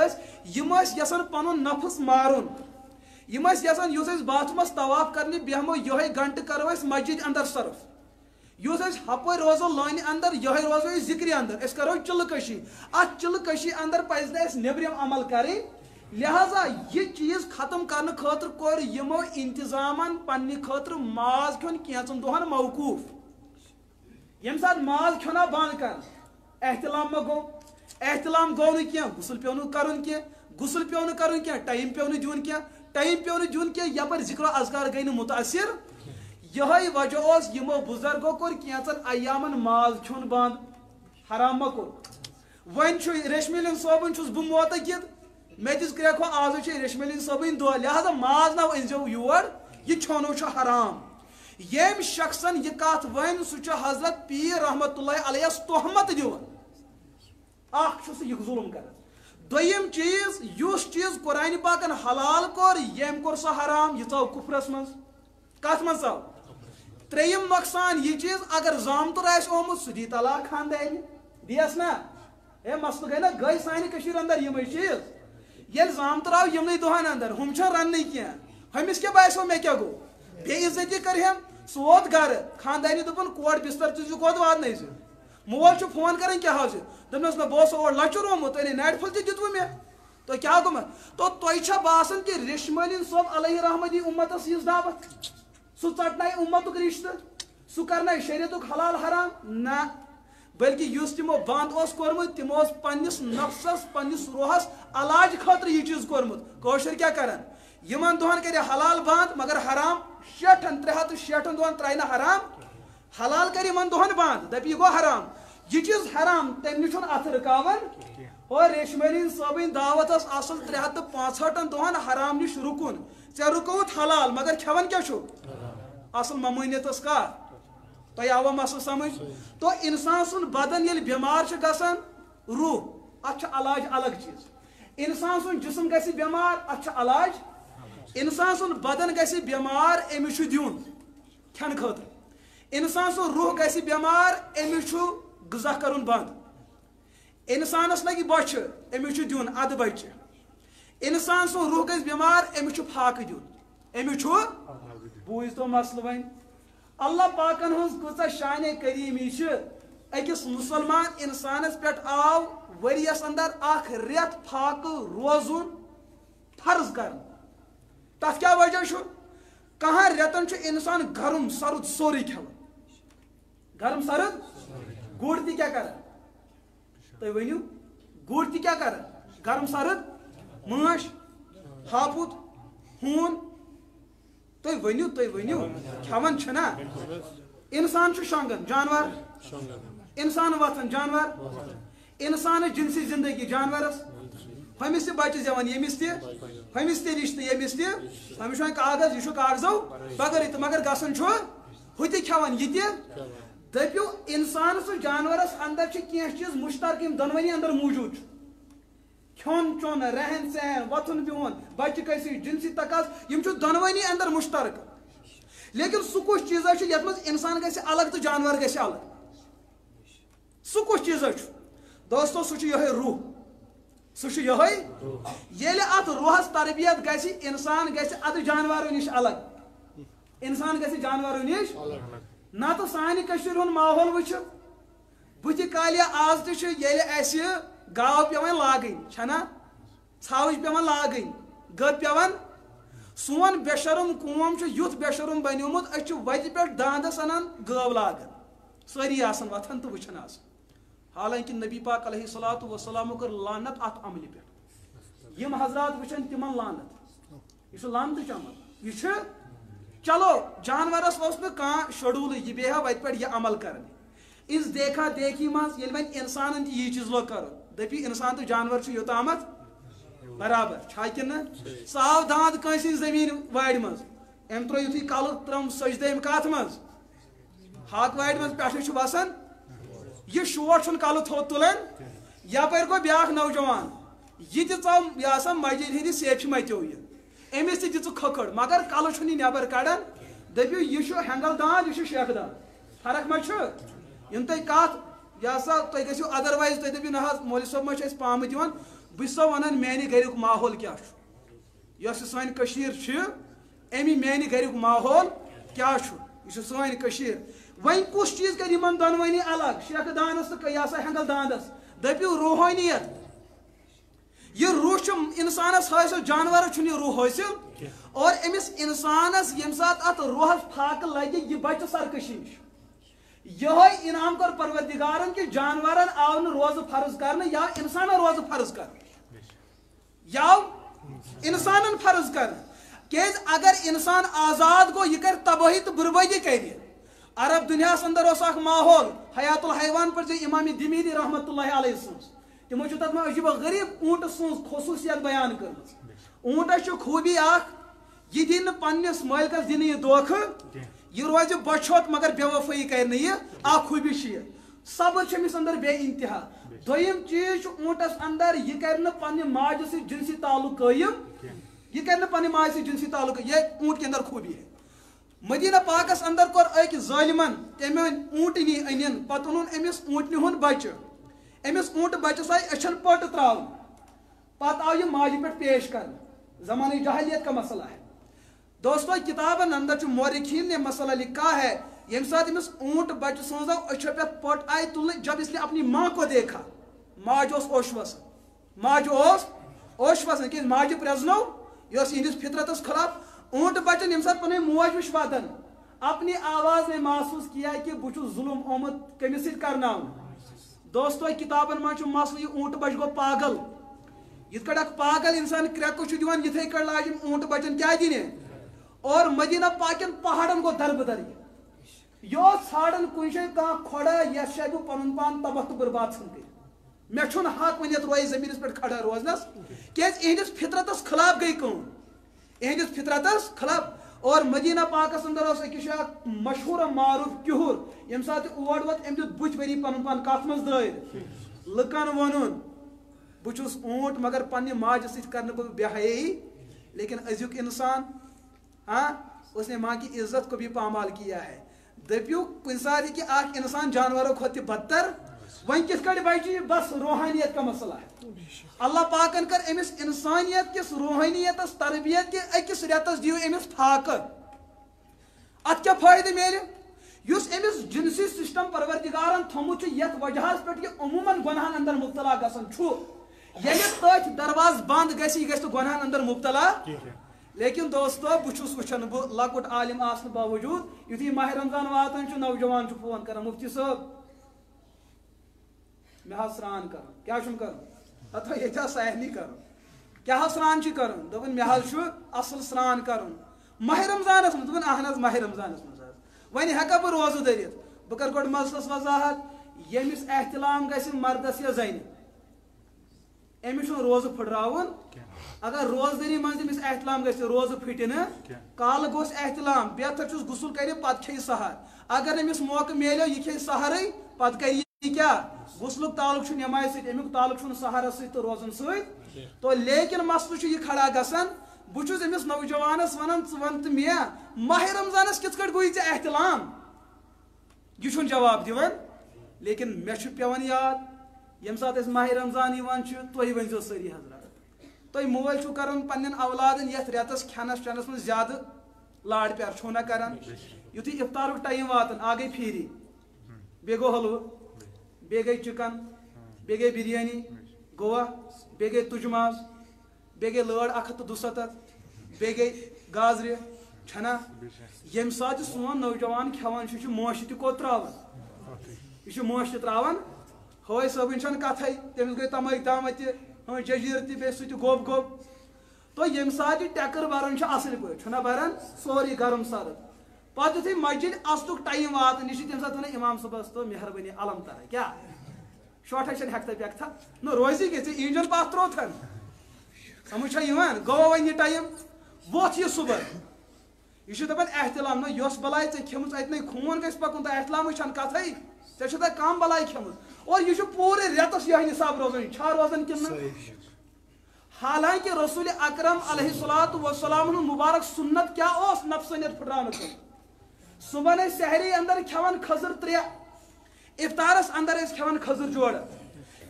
یسان پن نفس مارن یسان اس باتھ رومس طواف کرنے بیہمو یہ گھنٹہ کرو مسجد اندر صرف اس ہپر روزو لانہ اندر یہ روزو ذکر اندر اس کرو چلہ کشی ات چلہ کشی اندر پز نا نبرم عمل کریں لہذا یہ چیز ختم کرنے خاطر کور یمو انتظامن پنہ خاطر ماز کھیون کینچن دہن موقوف یم سات ماز کھیونا بند کر احتلام ما گو احتلام گو نہ کیا غسل پیو نہ کرن کیا غسل پیو نہ کرن کیا ٹائم پیو نہ دیون کیا ٹائم پیو نہ دیون کیا یپر ذکر و اذکار گئی نہ متاثر یہ وجہ اس یمو بزرگو کور کینچن ایامن ماز کھیون بند حرام ما کور ون چھ ریشملین صوبن چھس بہ موتقد مے دس کریکھو آز چھ ریشملین صوبن دو لہذا ماز نہ انزو یور یہ چھونو چھ حرام یم شخصن یہ کت ون سہ حضرت پیر رحمت اللہ علیہ تہمت دون اخ یہ ظلم کر دویم چیز اس چیز قرآن پاکن حلال کور یم کور سہ حرام یہ ژاو کفرس من کت من ژاو تریم نقصان یہ چیز اگر زامتر آمت سہ دی طلاق خاندان دیس نا اے مسئلہ گئی نا گئی سانہ اندر یم چیز یل زامتر آو یمن دہن اندر ہم رن کی ہمس کیا باسو مے کیا گو بے عزتی کر سہ ووت گھر خاندانی دپن کور بستر تھی کود وات نہیں مول فون کران کیا حاضر دپنس نا بہت اور لچر آمت نیٹ پھل تھی دتو مے تو کیا گو تو تہ باسان کہ ریشمالین صٲب علیہ رحمتی امتس یس دعوت سہ ژٹنائے امتک رشتہ سہ کرنائے شریعتک حلال حرام نہ بلکہ اس تمو بند اس کورمت تمو پنس نفسس پنس روحس علاج خاطر یہ چیز کورمت کوشر کیا کران یمن دہن کرے حلال بند مگر حرام 360 دہن ترائنہ حرام حلال کر یمن دہن بند دپ یہ گو حرام یہ چیز حرام تم نش ات رکاون اور ریشمالین صٲبن دعوت اصل 365 دہن حرام نش رکن ے رکوت حلال مگر کھیون کیا چھو اصل ممانیت کت تہ آوا مسل سمجھ تو انسان سن بدن یل بیمار گسان روح ات علاج الگ چیز انسان سن جسم گژھِ بیمار ات علاج انسان سن بدن گژھِ بیمار امس چھُ دیُن کھٮ۪نہٕ خٲطرٕ انسان سن روح گژھِ بیمار امس چھُ غذا کرُن بند انسانس لگہِ بۄچھِ امس چھُ دیُن ادٕ بچہِ انسان سن روح گژھِ بیمار امس چھُ پھاکہٕ دیُن امس چھُ بوٗزۍ تو مسلہٕ وۄنۍ اللہ پاکن ہٕنٛز کۭژاہ شانہِ کریٖمی چھِ أکِس مُسلمان انسانس پٮ۪ٹھ آو ؤرِیس اندر اکھ رٮ۪تھ پھاکہٕ روزُن فرض کرنہٕ تتھ کیا وجہ چھُ کانٛہہ رٮ۪تن چھُ انسان گرم سرد سورُے کھٮ۪وان گرم سرد گُر تہِ کیٛاہ کران تُہۍ ؤنِو گُر تہِ کیٛاہ کران گرم سرد ماچھ ہاپُت ہوٗن تُہۍ ؤنِو کھٮ۪وان چھِنا انسان چھُ شۄنٛگان جانور انسان وۄتھان جانور انسانس جنسی زندگی جانورس ہمس تہ بچہ زیوان یمس تہ ہمس تہ رشتہ یمس تہ ہمس کاغذ یہ کاغذو بغیر مگر گسان ہُہ تہ کھٮ۪وان یہ تہ دپیو انسان سہ جانورس اندر کینٛہہ چیز مشترک یم دۄنوٕنی اندر موجود کھیون چون رہن سہن وتھن بہن بچہ کسی جنسی تقاض یم دۄنوٕنی اندر مشترک لیکن سہ کُس چیزا یتھ منٛز انسان گژھِ الگ تو جانور گژھِ الگ سہ کُس چیزا دوستو سہ یہ روح سہ یہ ات روحس تربیت گژھِ انسان گژھِ ادٕ جانورو نش الگ انسان گژھِ جانورو نش نہ تو سانہِ کٔشیٖرِ ہُنٛد ماحول وٕچھِ بٕتھِ کالہِ آز تہِ چھُ ییٚلہِ اَسہِ گاو پیوان لاگٕنۍ چھنا ژھاوٕج پیوان لاگٕنۍ گٔب پیوان سون بے شرم قوم چھُ یُتھ بے شرم بنیومُت أسۍ چھِ وتہِ پٮ۪ٹھ داندس انان گٲو لاگان سٲری آسان وتھان تہٕ وٕچھان آسان حالانکہ نبی پاک علیہ الصلوۃ والسلام کٔر لعنت اتھ عملہِ پٮ۪ٹھ یِم حضرات وٕچھن تِمن لعنت یہ چھُ لعنتٕچ عمل یہ چھُ چلو جانورس اوس نہٕ کانٛہہ شڈوٗل یہِ بیٚہہِ ہا وتہِ پٮ۪ٹھ یہِ عمل کرنہِ اس دیکھا دیکھی منٛز ییٚلہِ وۄنۍ انسانن تہِ یی چیٖز لوگ کرُن دٔپی انسان تہٕ جانور چھُ یوٚتامتھ برابر چھا کِنہٕ سُہ آو داند کٲنٛسہِ ہِنٛزِ زٔمیٖن وارِ منٛز أمۍ ترٛوو یُتھُے کلہٕ ترٛٲوٕم سجدٕ أمۍ کتھ منٛز ہاکہٕ وارِ منٛز پٮ۪ٹھٕ چھُ باسان یہ شور چھُنہٕ کلہٕ تھوٚد تُلان یپٲرۍ گوٚو بیٛاکھ نوجوان یہِ تہِ ژاو یہِ ہسا مسجد ہِنٛدِ سیفہِ متیو یہِ أمِس تہِ دِژٕ کھٔکھٕڑ مگر کلہٕ چھُنہٕ یہِ نٮ۪بر کڑان دٔپِو یہِ چھُ ہٮ۪نگل داند یہِ چھُ شیخ داند فرق ما چھُ یِم تۄہہِ کتھ یہِ ہسا تُہۍ گٔژھِو ادروایز تُہۍ دٔپِو نہ حظ مولوی صٲب ما چھُ اَسہِ پامہٕ دِوان بہٕ چھُسو ونان میانہِ گریُک ماحول کیٛاہ چھُ یۄس یہِ سٲنۍ کٔشیٖر چھِ اَمہِ میانہِ گریُک ماحول کیٛاہ چھُ یہِ چھُ سٲنۍ کٔشیٖر وۄنۍ کُس چیٖز کرِ یِمن دۄنوٕنی الگ شیخ دانس تہٕ یہِ ہسا ہٮ۪نگل داندس دٔپِو روحٲنیت یہ روح چھُ انسانس حٲصِل جانورس چھُنہٕ یہِ روح حٲصِل اور أمِس انسانس ییٚمہِ ساتہٕ اتھ روحس پھاکہٕ لگہِ یہِ بچہِ سرکشی نِش یِہوے انعام کوٚر پروردگارن کہ جانورن آو نہٕ روزٕ فرض کرنہٕ یا انسانن روزٕ فرض کرنہٕ یہِ آو انسانن فرض کرنہٕ کیازِ اگر انسان آزاد گوٚو یہِ کرِ تبٲہی تہٕ بربٲدی کرِ عرب دُنیاہس اندر اوس اکھ ماحول حیات الحیوان پر جو امام دمیری رحمۃ اللہ علیہ سٕنٛز تمو چھُ تتھ منٛز عجیب و غریٖب اونٹہٕ سٕنٛز خصوٗصیت بیان کٔرمٕژ اونٹس چھُ خوٗبی اکھ یہِ دِی نہٕ پننِس مٲلکس دِی نہٕ یہِ دھوکہٕ یہ روزِ بچھوت مگر بے وفٲیی کرِ نہٕ یہِ اکھ خوٗبی چھِ یہِ صبر چھُ أمِس اندر بے انتہا دوٚیِم چیٖز چھُ اونٹس اندر یہِ کرِ نہٕ پننہِ ماجہِ سۭتۍ جنسی تعلق قٲیِم یہِ کرِ نہٕ پننہِ ماجہِ سۭتۍ جنسی تعلق یہ اونٹ کے اندر خوٗبی ہے مدینہ پاکس اندر کوٚر أکۍ ظٲلمن تٔمۍ أنۍ اونٹنی أنِن پتہٕ اوٚنُن أمِس اونٹنہِ ہُنٛد بچہِ أمِس اونٹہٕ بچس آیہِ أچھن پٔٹ تراونہٕ پتہٕ آو یہِ ماجہِ پٮ۪ٹھ پیش کرنہٕ زمانہ جاہلیت کا مسئلہ ہے دوستو کتابن اندر جو مورخین نے مسئلہ لکھا ہے یم ساتھ امس اونٹ بچہ سنزو اچھو پہ پٹ آئی تلنے جب اس نے اپنی ماں کو دیکھا ماج اوس اوشوسن کہ ماجہ پرزنو یہ اندس فطرتس خلاف اونٹ بچن یم ساتھ پنن موج وش واتن اپنی آواز نے محسوس کیا کہ بہ چھُس ظلم آمت کمس سۭتۍ کرناونہٕ دوستو کتابن منٛز چھُ مسلہٕ یہِ اونٹ بچہ گوٚو پاگل یِتھ کٔٹھۍ اکھ پاگل انسان کرٛٮ۪کہٕ چھُ دِوان یِتھے کٔٹھۍ لاج یِم اونٹ بچن کیٛاہ دِنہِ اور مدینہ پاکن پہاڑن کو دربدر یہ ژھانڈان کن جائے کھانا کھڑا یس جائے بہ پن پان تباہ تو برباد ژھن کر مے چھُن حق ونِتھ روزِ زمینس پہ کھڑا روزنس کیاز اہندس فطرتس خلاف گئی کٲم اہندس فطرتس خلاف اور مدینہ پاکس اندر اس أکِس چھُ اکھ مشہور معروف کیُہُر ییٚمہِ ساتہٕ اور ووت أمۍ دیُت بُتھِ ؤری پنُن پان کتھ منٛز دٲرِتھ لُکن ووٚنُن بہٕ چھُس اونٹ مگر پننہِ ماجہِ سۭتۍ کرنہٕ بہٕ بے حیٲیی لیکن أزیُک انسان ہاں اس نے ماں کی عزت کو بھی پامال کیا ہے دپیو کن ساتھ کہ اخ انسان جانوروں کھۄتہٕ بدتر وۄنۍ کِتھ کٔٹھۍ بچہِ بس روحانیت کا مسئلہ ہے اللہ پاکن کر أمِس انسانیت کس روحانیتس تربیت کہ أکِس رٮ۪تس دِیو أمِس فاقہٕ اتھ کیٛاہ فٲیدٕ میلہِ یُس أمِس جنسی سسٹم پروردگارن تھوٚمُت چھُ یتھ وجہس پٮ۪ٹھ یہِ عموٗمن گۄنہن اندر مبتلا گژھان چھُ ییٚلہِ تٔتھۍ دروازٕ بنٛد گژھِ یہِ گژھِ نہٕ گۄنہن اندر مبتلا لیکن دوستو بہٕ وٕچھان بہٕ لۄکُٹ عالم آسنہٕ باوجوٗد یُتھُے ماہ رمضان واتان چھُ نوجوان چھُ فون کران مفتی صٲب مےٚ حظ سرٛان کرُن کیٛاہ چھُم کرُن ہتھو ییٚتہِ حظ سارنٕے کرُن کیٛاہ حظ سرٛان چھُے کرُن دوٚپُن مےٚ حظ چھُ اصل سرٛان کرُن ماہ رمضانس منٛز دوٚپُن اہن حظ ماہ رمضانس منٛز حظ وۄنۍ ہٮ۪کا بہٕ روزٕ دٔرِتھ بہٕ کرٕ گۄڈٕ مسلس وضاحت ییٚمِس احتلام گژھِ مردس یا زنہِ أمِس چھُنہٕ روزٕ پھٕٹراوُن اگر روزدٔری منٛز أمِس احتلام گژھِ روزٕ پھٕٹہِ نہٕ کالہٕ گوٚژھ احتلام بہتر چھُس غسل کرِ پتہٕ کھیٚیہِ سحر اگر أمِس موقعہٕ میلیو یہِ کھیٚیہِ سحرٕے پتہٕ کرِ یہِ کیٛاہ غسلُک تعلق چھُ نٮ۪مازِ سۭتۍ امیُک تعلق چھُنہٕ سحرس سۭتۍ تہٕ روزن سۭتۍ تو لیکن مسلہٕ چھُ یہِ کھڑا گژھان بہٕ چھُس أمِس نوجوانس ونان ژٕ ون تہٕ مےٚ ماہ رمضانس کِتھ کٔٹھۍ گوٚوُے ژےٚ احتلام یہِ چھُنہٕ جواب دِوان لیکن مےٚ چھُ پیٚوان یاد یم سات اس ماہ رمضان یوان چھ تُہۍ ؤنزیو سٲری حضرات تُہۍ مول چھو کران پننٮ۪ن اولادن یتھ رٮ۪تس کھٮ۪نس چٮ۪نس منٛز زیادٕ لاڈ پیار چھو نہ کران یُتھُے افطارُک ٹایم واتان آ گٔے پھیٖری بیٚیہِ گوٚو حلوٕ بیٚیہِ گٔے چِکن بیٚیہِ گٔے بریانی گوٚوا بیٚیہِ گٔے تُجہِ ماز بیٚیہِ گٔے لٲر 172 بیٚیہِ گٔے گازرِ چھنا ییٚمہِ ساتہٕ سون نوجوان کھٮ۪وان چھُ یہِ چھُ موشہِ تہِ کوٚت تراوان یہِ چھُ موشہِ تہِ تراوان ہٲے صٲبٕنۍ چھنہٕ کتھے تٔمِس گٔے تمٲکۍ دامہٕ تہِ ہٲں ججیٖر تہِ بیٚیہِ سُہ تہِ گوٚب گوٚب تو ییٚمہِ ساتہٕ یہِ ٹٮ۪کٕر بران چھُ اصٕل پٲٹھۍ چھُنہ بران سورُے گرم سرد پتہٕ یُتھُے مسجد اَژنُک ٹایم واتان یہِ چھُ تمہِ ساتہٕ ونان امام صٲبس تو مہربٲنی علم ترا کیٛاہ شوٹھا چھنہٕ ہٮ۪کتھا وٮ۪کتھا نہ روزی کیٛاہ ژےٚ ایٖنجن پتھ تروتھن سمجھ چھا یِوان گوٚو وۄنۍ یہِ ٹایم ووٚتھ یہِ صبحن یہ دپان احتلام نہ یس بلائی ے کھمٕژ اتنے خوٗن گژھِ پکُن تہٕ احتلامٕچ چھنہٕ کتھٕے ژےٚ چھُتھ کم بلائی کھمٕژ اور یہ پوٗرٕ رٮ۪تس یِہے نصاب روزان چھا روزان کِنہٕ نہ حالانکہ رسول اکرم علیہ الصلوۃ والسلام ہُنٛد مبارک سنت کیا اوس نفسانیت پھٹراونہٕ خٲطرٕ صبحن ٲسۍ سحری اندر کھٮ۪وان کھٔزٕر 3 افطارس اندر ٲسۍ کھٮ۪وان کھٔزٕر جوڑٕ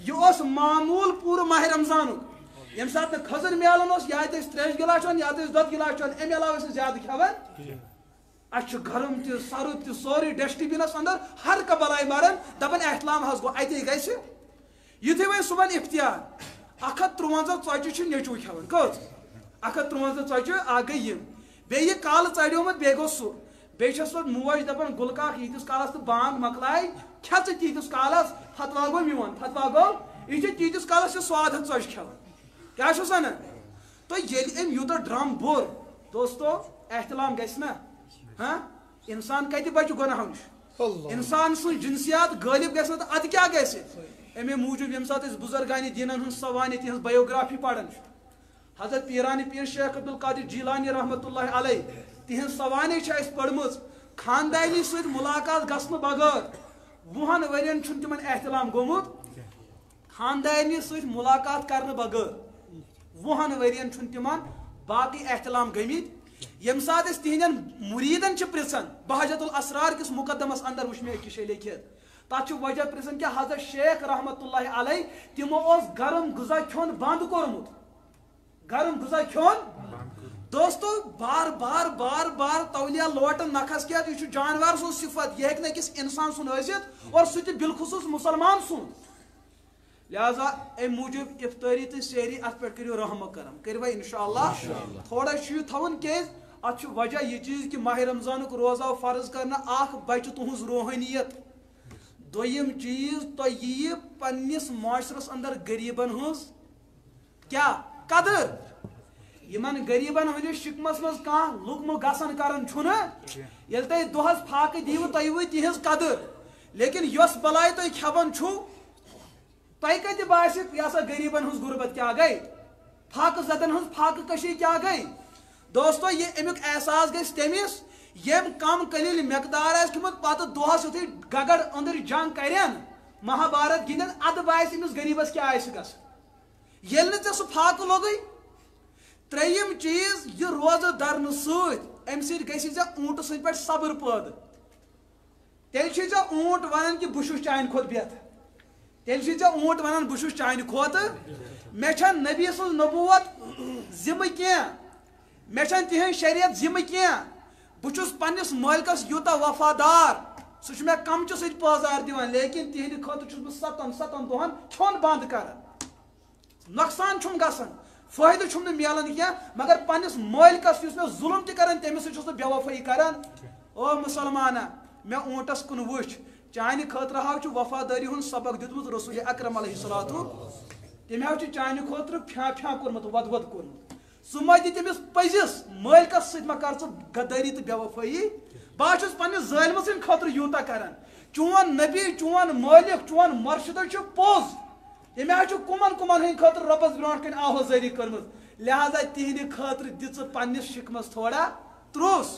یہ اوس معموٗل پوٗرٕ ماہ رمضانُک ییٚمہِ ساتہٕ نہٕ کھٔزٕر میلان اوس یا ٲسۍ تریش گِلاس چٮ۪وان یا ٲسۍ دۄد گِلاس چٮ۪وان امہِ علاوٕ ٲسۍ زیادٕ کھٮ۪وان اَسہِ چھُ گرم تہِ سرد تہِ سورُے ڈسٹ بِنس اندر ہر کانٛہہ بلاے ماران دپان احتلام حظ گوٚو اتے گژھِ یُتھُے وۄنۍ صبحن افطار 153 ژۄچہِ چھُ نیٚچوٗ کھٮ۪وان کٔژ 153 ژۄچہِ اکھ گٔے یِم بیٚیہِ یہِ کالہٕ ژَریومُت بیٚیہِ گوٚو سُہ بیٚیہِ چھَس پتہٕ موج دپان گُلہٕ کاک ییٖتِس کالس تہٕ بانگ مۄکلاے کھٮ۪ژٕ تیٖتِس کالس فتوا گوٚو میون فتوا گوٚو یہِ چھُ تیٖتِس کالس چھِ سوادٕ ژۄچہِ کھٮ۪وان کیٛاہ چھُس ونان تہٕ ییٚلہِ أمۍ یوٗتاہ ڈرٛم بوٚر دوستو احتلام گژھِ نا ہاں انسان کتہِ بچہِ گۄناہو نِش انسان سٕنٛز جنسیات غٲلب گژھِ نہٕ تہٕ ادٕ کیٛاہ گژھِ امے موٗجوٗب ییٚمہِ ساتہٕ أسۍ بُزرگانہِ دیٖنن ہٕنٛز سوانہِ تِہنٛز بایوگرافی پران چھِ حضرت پیٖرانہِ پیٖر شیخ عبدالقادر جیٖلانی رحمتہ اللہ علیہ تِہنٛز سوانہِ چھِ اَسہِ پٔرمٕژ خاندانی سۭتۍ مُلاقات گژھنہٕ بغٲر 20 ؤرین چھُنہٕ تِمن احتلام گوٚمُت خاندانی سۭتۍ مُلاقات کرنہٕ بغٲر 20 ؤرین چھُنہٕ تِمن باقٕے احتلام گٔمٕتۍ ییٚمہِ ساتہٕ أسۍ تِہنٛدٮ۪ن مُریٖدن چھِ پرژھان بہجت الاسرار کِس مُقدمس اندر وٕچھ مےٚ أکِس جایہِ لیکھِتھ تتھ چھُ وجہ پرژھان کہِ حضرت شیخ رحمتہ اللہ علیہ تِمو اوس گرم غذا کھیوٚن بنٛد کوٚرمُت گرم غذا کھیوٚن دوستو بار بار بار بار تولیہ لوٹن نکھس کیٛاہ یہِ چھُ جانور سُنٛد صفت یہِ ہیٚکہِ نہٕ أکِس انسان سُنٛد ٲسِتھ اور سُہ تہِ بالخصوٗص مُسلمان سُنٛد لہذا امہِ موٗجوٗب افطٲری تہٕ سحری اتھ پٮ۪ٹھ کٔرِو رحم کرم کٔروا انشاءاللہ تھوڑا چھُ یہِ تھاوُن کیٛازِ اتھ چھُ وجہ یہِ چیٖز کہِ ماہ رمضانُک روزٕ آو فرض کرنہٕ اکھ بچہِ تُہنٛز روحٲنیت دوٚیِم چیٖز تۄہہِ یِیہِ پننِس معاشرس اندر غریٖبن ہٕنٛز کیٛاہ قدٕر یِمن غریٖبن ہٕنٛدِس شِکمس منٛز کانٛہہ لُکمہٕ گژھان کران چھُنہٕ ییٚلہِ تۄہہِ دۄہس فاقہٕ دِیِو تۄہہِ یِیوٕ تِہنٛز قدٕر لیکن یۄس بلاے تُہۍ کھٮ۪وان چھُو تۄہہِ کتہِ باسہِ یہِ ہسا غریٖبن ہٕنٛز غُربت کیٛاہ گٔے فاقہٕ زدن ہٕنٛز فاقہٕ کٔشی کیٛاہ گٔے دوستو یہِ امیُک احساس گژھِ تٔمِس ییٚمۍ کم قلیٖل مٮ۪قدار آسہِ کھیوٚمُت پتہٕ دۄہس یُتھُے گگر أنٛدٕرۍ جنگ کرن مہابھارت گِنٛدن ادٕ باسہِ أمِس غریٖبس کیٛاہ آسہِ گژھان ییٚلہِ نہٕ ژےٚ سُہ فاقہٕ لوگُے ترٛیٚیِم چیٖز یہِ روزٕ درنہٕ سۭتۍ امہِ سۭتۍ گژھِ ژےٚ اوٗنٛٹہٕ سٕنٛدِ پٮ۪ٹھ صبر پٲدٕ تیٚلہِ چھُے ژےٚ اوٗنٛٹ ونان کہِ بہٕ چھُس چانہِ کھۄتہٕ بہتر تیٚلہِ چھُے ژےٚ اوٗنٛٹ ونان بہٕ چھُس چانہِ کھۄتہٕ مےٚ چھنہٕ نبی سٕنٛز نبوت ذِمہٕ کینٛہہ مےٚ چھنہٕ تِہنٛز شریعت ذِمہٕ کینٛہہ بہٕ چھُس پننِس مٲلکس یوٗتاہ وفادار سُہ چھُ مےٚ کمچہِ سۭتۍ پٲزار دِوان لیکن تِہنٛدِ خٲطرٕ چھُس بہٕ 7 دۄہن کھیوٚن بنٛد کران نۄقصان چھُم گژھان فٲیدٕ چھُم نہٕ مِلان کینٛہہ مگر پننِس مٲلکس یُس مےٚ ظُلم تہِ کران تٔمِس سۭتۍ چھُس بہٕ بے وفٲیی کران او مُسلمانا مےٚ اوٗنٛٹس کُن وٕچھ چانہِ خٲطرٕ حظ چھُ وفادٲری ہُنٛد سبق دیُتمُت رسول اکرم علیہ الصلوۃ تٔمۍ حظ چھُ چانہِ خٲطرٕ پھیٛا کوٚرمُت ود کوٚرمُت ژٕ ما دِ تٔمِس پٔزِس مٲلکس سۭتۍ ما کر ژٕ غدٲری تہٕ بے وفٲیی بہٕ حظ چھُس پننِس ظٲلمہٕ سٕنٛدِ خٲطرٕ یوٗتاہ کران چون نبی چون مٲلک چون مرشد چھُ پوٚز تٔمۍ حظ چھُ کُمن ہٕنٛدِ خٲطرٕ رۄبس برونٛٹھ کَنۍ آوازٲری کٔرمٕژ لہذا تِہنٛدِ خٲطرٕ دِ ژٕ پننِس شِکمس تھوڑا ترٛوس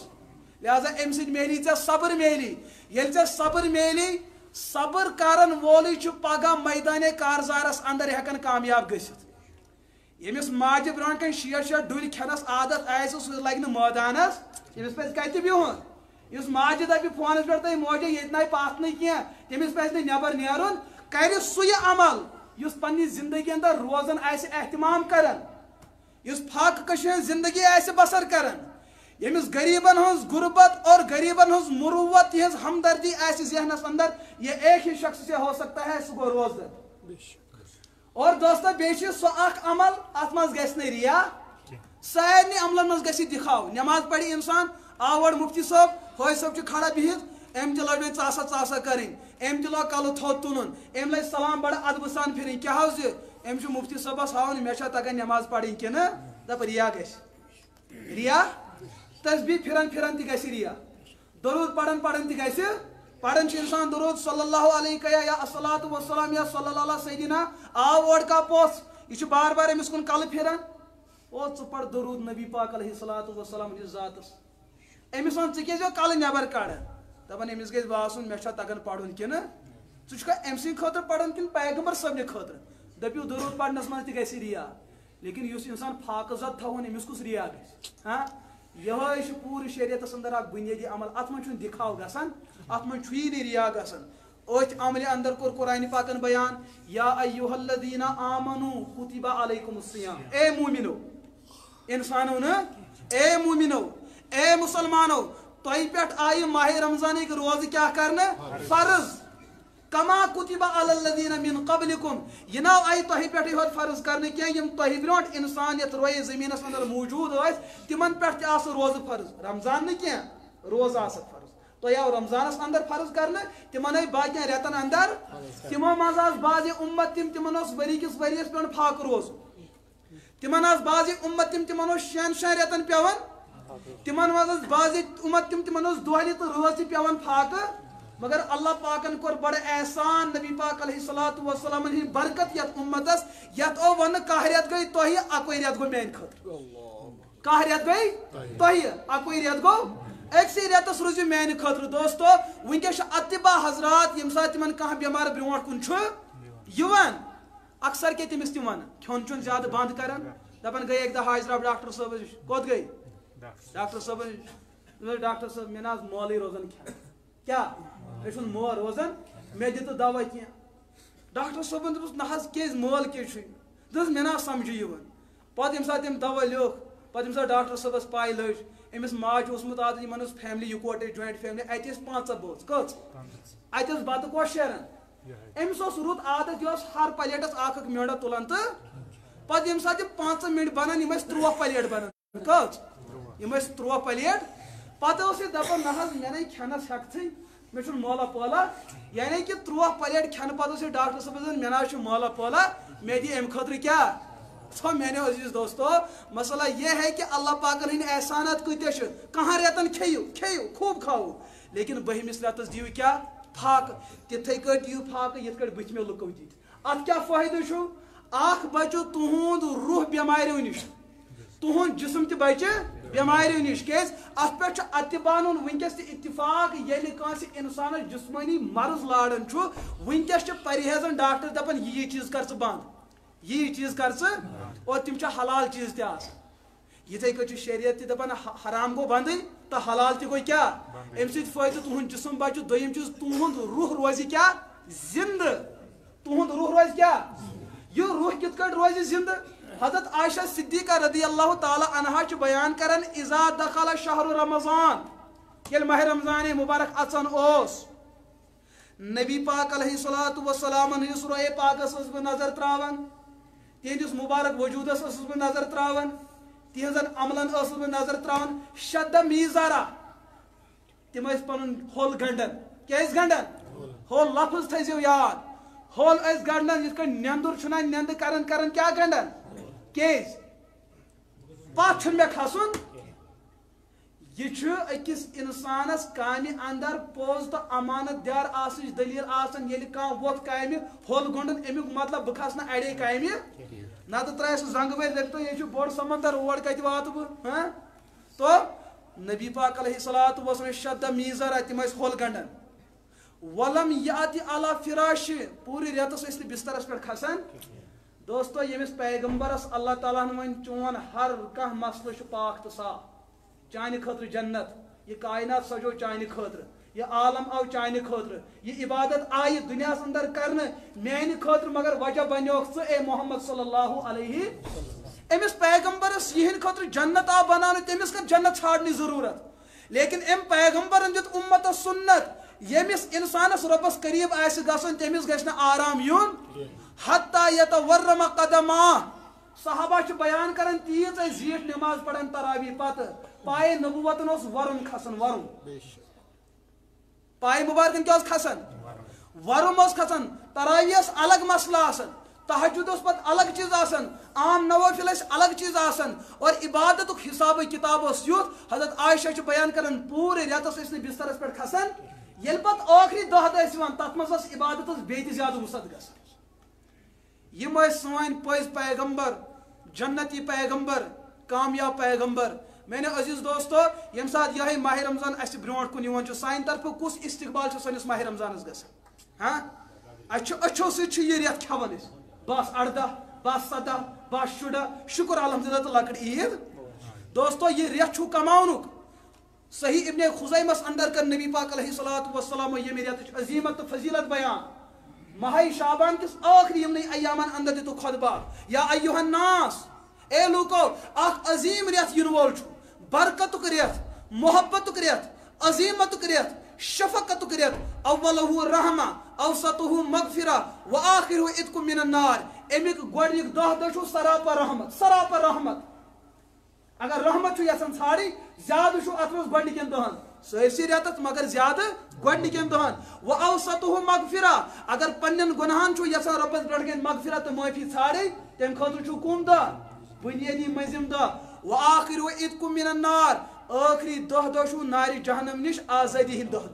لہذا امہِ سۭتۍ میلی ژےٚ صبر میلی ییٚلہِ ژےٚ صبر میلی صبر کرن وولٕے چھُ پگاہ میدانِ کارزارس اندر ہٮ۪کان کامیاب گٔژھِتھ ییٚمِس ماجہِ برونٛٹھ کَنۍ 6 ڈُلۍ کھٮ۪نس عادت آسہِ سُہ لگہِ نہٕ مٲدانس تٔمِس پزِ کتہِ بِہُن یُس ماجہِ دپہِ فونس پٮ۪ٹھ تۄہہِ موجے ییٚتہِ ناے پاتھ نہٕ کینٛہہ تٔمِس پزِ نہٕ نٮ۪بر نیرُن کرِ سُہ یہِ عمل یس پنی زندگی اندر روزن آسہِ احتمام کرن یس فاقہ کشین زندگی آسہِ بسر کرن یمس غریبن ہز غربت اور غریبن ہز مروت ہز ہمدردی آسہِ ذہنس اندر یہ ایک ہی شخص سے ہو سکتا ہے سہ گو روزدر اور دوستو بیچ سو اخ عمل ات مز گژھِ نہٕ ریا سارنی عملن مز گژھِ دکھاو نماز پڑھی انسان آور مفتی صاحب ہوئے صاحب کھڑا بہت ام تہ لگ ژاسا ژاسا کریں ام تہ لوگ کل تھوٚد تُلُن ام لگ سلام بڑا ادبہٕ سان پھرٕنۍ کیٛاہ حظ یہِ ام چھُ مفتی صٲبس ہاوُن مےٚ چھا تگان نماز پڑھٕنۍ کِنہٕ دپ ریا گژھِ ریا تسبیح پھران پھران تہ گژھِ ریا درود پڑھان پڑھان تہ گژھِ پڑھان چھُ انسان درود صلی اللہ علیہ یا الصلاۃ والسلام یا صلی اللہ علیہ سیدنا آو اوڑ کا پوٚژھ یہ چھُ بار بار أمِس کُن کلہٕ پھران او ژٕ پڑھ درود نبی پاک علیہ الصلاۃ والسلام ہٕنٛدِس ذاتس أمِس وَن ژٕ کیٛازِ کلہٕ نٮ۪بر کڑان دپان أمِس گژھِ باسُن مےٚ چھا تگان پرُن کِنہٕ ژٕ چھُکھا أمۍ سٕنٛدِ خٲطرٕ پران کِنہٕ پیغمبر صٲبنہِ خٲطرٕ دٔپِو درود پرنس منٛز تہِ گژھِ ریا لیکن یُس انسان فاقہٕ زد تھاوُن أمِس کُس ریا گژھِ ہاں یہے چھُ پوٗرٕ شریعتس اندر اکھ بُنیٲدی عمل اتھ منٛز چھُنہٕ دکھاو گژھان اتھ منٛز چھُیی نہٕ ریا گژھان أتھۍ عملہِ اندر کوٚر قرآنِ پاکن بیان یا ایُہا الذیٖنَ آمنوٗ کُتِبَ علیکُم الصِیام اے مومنو انسانو نہٕ اے مومنو اے مسلمانو تۄہہِ پٮ۪ٹھ آیہِ ماہِ رمضانٕکۍ روزٕ کیٛاہ کرنہٕ فرض کما کُتِبَ علی الذیٖنَ من قبلکم یہ نہ آیہِ تۄہہِ پٮ۪ٹھٕے ہوت فرض کرنہٕ کینٛہہ یِم تۄہہِ برونٛٹھ انسان یتھ رویہِ زٔمیٖنس اندر موٗجوٗد ٲسۍ تِمن پٮ۪ٹھ تہِ آسہٕ روزٕ فرض رمضان نہٕ کینٛہہ روزٕ آسکھ فرض تۄہہِ آو رمضانس اندر فرض کرنہٕ تِمن آیہِ باقین رٮ۪تن اندر تِمو منٛز آسہٕ بعضِ اُمت تِمن اوس ؤری کِس ؤرِیس پٮ۪وان فاقہٕ روزُن تِمن آسہٕ بعضِ اُمت تِمن اوس شٮ۪ن رٮ۪تن پٮ۪وان تِمن منٛز ٲس بعضِ اُمت تِمن اوس دۄہلہِ تہٕ رٲژ تہِ پٮ۪وان فاقہٕ مگر اللہ پاکن کوٚر بڑٕ احسان نبی پاک علیہ الصلاۃ والسلامن ہٕنٛدۍ برکت یتھ اُمتس یتھ او وننہٕ کاہ رٮ۪تھ گٔے تۄہہِ اکوے رٮ۪تھ گوٚو میانہِ خٲطرٕ کاہ رٮ۪تھ گٔے تۄہہِ اکوے رٮ۪تھ گوٚو أکسٕے رٮ۪تس روٗزِو میانہِ خٲطرٕ دوستو وٕنکیٚس چھِ اتباع حضرات ییٚمہِ ساتہٕ تِمن کانٛہہ بٮ۪مار برونٛٹھ کُن چھُ یِوان اکثر کیٛاہ تٔمِس تہِ ونان کھیوٚن چیوٚن زیادٕ بنٛد کران دپان گٔے اکہِ دۄہ حاضرہ ڈاکٹر صٲبس نِش کوٚت گٔے ڈاکٹر صٲبس نِش ڈاکٹر صٲب مےٚ نہ حظ مولٕے روزان کھٮ۪ن کیٛاہ مےٚ چھُنہٕ مول روزان مےٚ دِ تہٕ دوا کینٛہہ ڈاکٹر صٲبن دوٚپُس نہ حظ کیٛازِ مول کیٛازِ چھُے دوٚپُس مےٚ نہ حظ سمجھے یِوان پتہٕ ییٚمہِ ساتہٕ تٔمۍ دوا لیوٚکھ پتہٕ ییٚمہِ ساتہٕ ڈاکٹر صٲبس پاے لٔج أمِس ماجہِ اوسمُت عادت یِمن ٲس فیملی یِکوٹے جویِنٹ فیملی اَتہِ ٲسۍ 5 بٲژ کٔژ اَتہِ ٲس بتہٕ کۄس شیران أمِس اوس رُت عادت یہِ اوس ہر پلیٹس اکھ میڈا تُلان تہٕ پتہٕ ییٚمہِ ساتہٕ یِم 5 مِنٹ بنان یِم ٲسۍ 13 پلیٹ بنان کٔژ یِم ٲسۍ 13 پلیٹ پتہٕ اوس یہِ دپان نہ حظ مےٚ نَے کھٮ۪نس ہٮ۪کتھٕے مےٚ چھُنہٕ مولا پولا یعنی کہِ 13 پلیٹ کھٮ۪نہٕ پتہٕ اوس یہِ ڈاکٹر صٲبس مےٚ نہ حظ چھُ مولا پولا مےٚ دِ امہِ خٲطرٕ کیٛاہ تو میانیو عزیز دوستو مسئلہ یہ ہے کہ اللہ پاکن ہند احسانات کۭتیاہ چھِ کانٛہہ رٮ۪تن کھیٚیِو خوٗب کھاوو لیکن بٔہمِس رٮ۪تس دِیِو کیٛاہ فاقہٕ تِتھٕے کٲٹھۍ دِیِو فاقہٕ یِتھ کٲٹھۍ بٕتھِ مےٚ لُکو دِتۍ اتھ کیٛاہ فٲیدٕ چھُ اکھ بچو تُہُنٛد روح بٮ۪ماریو نِش تُہُنٛد جسم تہِ بچہِ بٮ۪ماریو نِش کیٛازِ اتھ پٮ۪ٹھ چھُ اتباعن ونکیٚس تہِ اتفاق ییٚلہِ کٲنٛسہِ انسانس جسمٲنی مرض لاران چھُ ونکیٚس چھِ پرہیزن ڈاکٹر دپان یہِ چیٖز کر ژٕ بنٛد یہِ چیٖز کر ژٕ اور تِم چھِ حلال چیٖز تہِ آسان یِتھٕے کٲٹھۍ چھُ شریعت تہِ دپان حرام گوٚو بنٛدٕے تہٕ حلال تہِ گوٚو کیٛاہ امہِ سۭتۍ فٲیدٕ تُہُنٛد جسم بچہِ دوٚیِم چیٖز تُہُنٛد روح روزِ کیٛاہ زنٛدٕ تُہُنٛد روح روزِ کیٛاہ یہِ روح کِتھ کٲٹھۍ روزِ زنٛدٕ حضرت عائشہ صدیقہ رضی اللہ تعالیٰ عنہا چھِ بیان کران اذا دخل شہر رمضان ییٚلہِ ماہِ رمضانِ مُبارک اژان اوس نبی پاک علیہ الصلاۃ والسلامن ہٕنٛدِس رویے پاکس ٲسٕس بہٕ نظر تراوان تہنٛدِس مُبارک وجوٗدس ٲسٕس بہٕ نظر تراوان تہنٛزن عملن ٲسٕس بہٕ نظر تراوان شدہ میٖزارا تِم ٲسۍ پنُن ہول گنڈان کیٛاہ ٲسۍ گنڈان ہول لفظ تھٲیزیو یاد ہول ٲسۍ گنڈان یِتھ کٔنۍ نیندُر چھُنہ نیندٕ کران کران کیٛاہ گنڈان کیٛازِ پتھ چھُنہٕ مےٚ کھسُن یہ چھُ أکِس انسانس کامہِ اندر پوٚز تہٕ امانت دار آسنٕچ دلیٖل آسان ییٚلہِ کانٛہہ ووٚتھ کامہِ ہول گنڈُن امیُک مطلب بہٕ کھسنہٕ اڑے کامہِ نتہٕ ترٛایہِ سُہ زنٛگہٕ وٲلۍ دپہِ تو یے چھُ بوٚڑ سمندر اور کتہِ واتہٕ بہٕ ہاں تو نبی پاک علیہ الصلاۃ والسلام شدہ میٖزارا تِم ٲسۍ ہول گنڈان ولم یاتی علی فراشِ پوٗرٕ رٮ۪تس ٲسۍ نہٕ بسترس پٮ۪ٹھ کھسان دوستو ییٚمِس پیغمبرس اللہ تعالیٰ ہن وۄنۍ چون ہر کانٛہہ مسلہٕ چھُ پاک تہٕ صاف چانہِ خٲطرٕ جنت یہ کائنات سجو چانہِ خٲطرٕ یہ عالم آو چانہ خاطر یہ عبادت آئی دنیا اندر کرنے میانہ خاطر مگر وجہ بنیوک ژٕ اے محمد صلی اللہ علیہ امس پیغمبرس یہن خاطر جنت آو بنانے تمس کر جنت ژھانڈنی ضرورت لیکن ام پیغمبرن دیت امت سنت یمس انسانس ربس قریب آس گژھن تمس گژھِ نہٕ آرام یُن حتی یتورم قدما صحابہ چھ بیان کرن تیز زیٹھ نماز پڑھن تراویح پتہ پائے نبوتن اس ورم کھسن ورم پائے مبارکن کیا اس کھسن ورم اس کھسن تراویح اس الگ مسئلہ آسن تہجد اس پت الگ چیز آسن عام نوافل اس الگ چیز آسن اور عبادت حساب کتاب اس یوت حضرت عائشہ چھ بیان کرن پورے ریتس اس نے بستر اس پر کھسن یل پت آخری دہ دسوان تت مز عبادت اس بیت زیادہ وسعت گژھان یم سوائن پز پیغمبر جنتی پیغمبر کامیاب پیغمبر میرے عزیز دوستو یم سات یہ ماہ رمضان اس برونٹ کن یوان سان طرف کس استقبال سنس ماہ رمضانس گژھان ہاں اچھو سی یہ ریت کھوان بس 18 بس 17 بس 14 شکر الحمدللہ تو لکٹ عید دوستو یہ ریت چھو کماؤنک صحیح ابن خزیمس اندر کر نبی پاک علیہ الصلوۃ والسلام یہ ریت عظیمت و فضیلت بیان ماہ شعبان کس آخری یمنی ایامان اندر دیتو خطبہ یا ایوہ الناس اے لوکو اخ عظیم ریت ینوال چھو برکتک ریت محبتک ریت عظیمتک ریت شفقتک ریت اولہو رحمہ اوسطہو مغفرہ و آخرہو اتکو من النار امیک گوڑنک دہ چھو سراپا رحمت اگر رحمت چھو یسن ژھاری زیادہ چھو اتمس گوڑنکین دہن سرسی ریتت مگر زیادہ گوڑنکین دہن و اوسطہو مغفرہ اگر پنن گناہان چھو یسن ربس برگین مغفرت معافی ژھاری تم خاطر چھو کم دہ بنیادی مزم دہ و آخرہو اتکو من النار آخری دہ چھو نار جہنم نش آزادی ہند دہ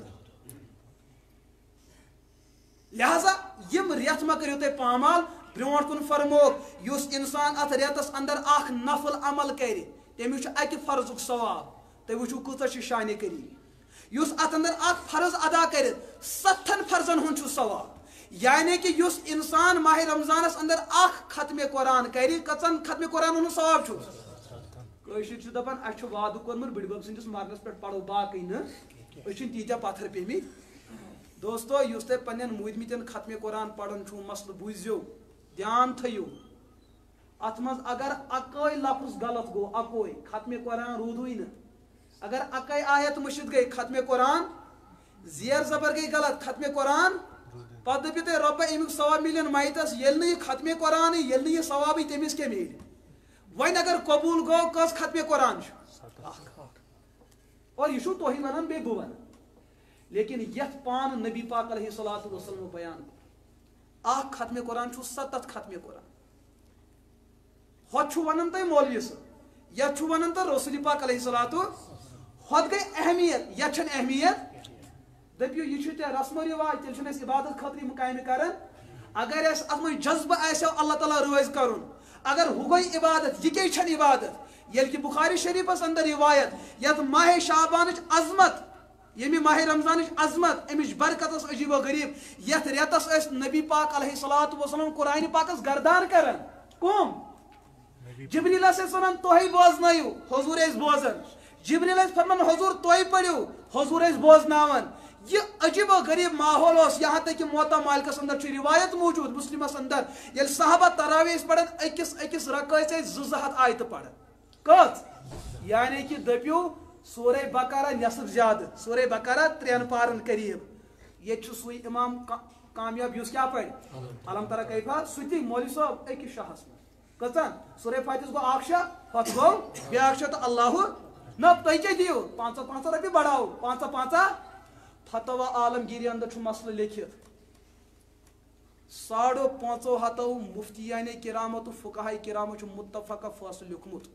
لہذا یم ریت ما کریو تے پامال برونٹ کن فرموک یس انسان ات ریتس اندر اخ نفل عمل کری تمیس چھ اکہ فرضک ثواب تہ وچھو کۭژاہ چھ شان کریمی یس ات اندر اخ فرض ادا کرت 7 فرضن ہن چھ ثواب یعنی کہ یس انسان ماہ رمضانس اندر اخ ختم قرآن کری کچن ختم قرآن ہن ثواب چھ کشر چھ دپان اچھ وعدہ کورمت بڑ بب سندس مرنس پہ پڑو باقی نا اچھن تیتیا پتھر پیمت دوستو یس تہ پنن مودمتن ختم قرآن پڑھن چھو مسل بوزیو دھیان تھیو ات مز اگر اکوئی لفظ غلط گو اکوئی ختم قرآن رودوی نا اگر اکوئی آیت مشد گئی ختم قرآن زیر زبر گئی غلط ختم قرآن پتہ دپتے رب امیک ثواب ملن مائتس یل نہ ختم قرآن یل نہ ثواب تمس کیا مل ون اگر قبول گو کس ختم قرآن اور یہ تھی ونان بی بہ ون لیکن یت پان نبی پاک علیہ الصلوۃ والسلام بیان اخ ختم قرآن 7 ختم قرآن ہوت ونان تہ مولوی صاحب یت ونان تہ رسول پاک علیہ الصلوۃ ہوت گئی اہمیت یت چھن اہمیت دپیو یہ چھ تے رسم و رواج تیل چھن اس عبادت خاطر مقام کرن اگر اس ات من جذبہ آسو اللہ تعالی روز کرن اگر ہو گئی عبادت یہ کی چھن عبادت یل کہ بخاری شریف اندر روایت یت ماہ شعبان عظمت یمی ماہ رمضان عظمت امچ برکت اس عجیب و غریب یت ریتس اس نبی پاک علیہ الصلوۃ والسلام قرآن پاکس گردان کرن کم جبریل اس سنن توہی بوزنایو حضور اس بوزن جبریل اس فرمان حضور توہی پڑھو حضور اس بوزناون یہ عجیب و غریب ماحول اس یہاں تک کہ موتا مالکس اندر چھ روایت موجود مسلمس اندر یل صحابہ تراویح پڑھن اکس رکعت سے 200 آیت پڑھن کت یعنی کہ دپیو سورہ بقرہ نصف زیادہ سورہ بقرہ 3 پارن قریب یہ چھ سوئی امام کامیاب یس کیا پڑھ علم ترى کیفا ستی مولوی صاحب اکس شاہس کتن سورہ فاتحہ گو اکھ شاہ پت گو بیاکھ شاہ تو اللہ نہ تھی کیا دیو 500 رۄپیہِ بڑھاو 500 فتوا عالمگیری اندر چھ مسئلہ لکھت 550 مفتیان کرامو تو فقہاء کرامو چھ متفقہ فاصل لکھمت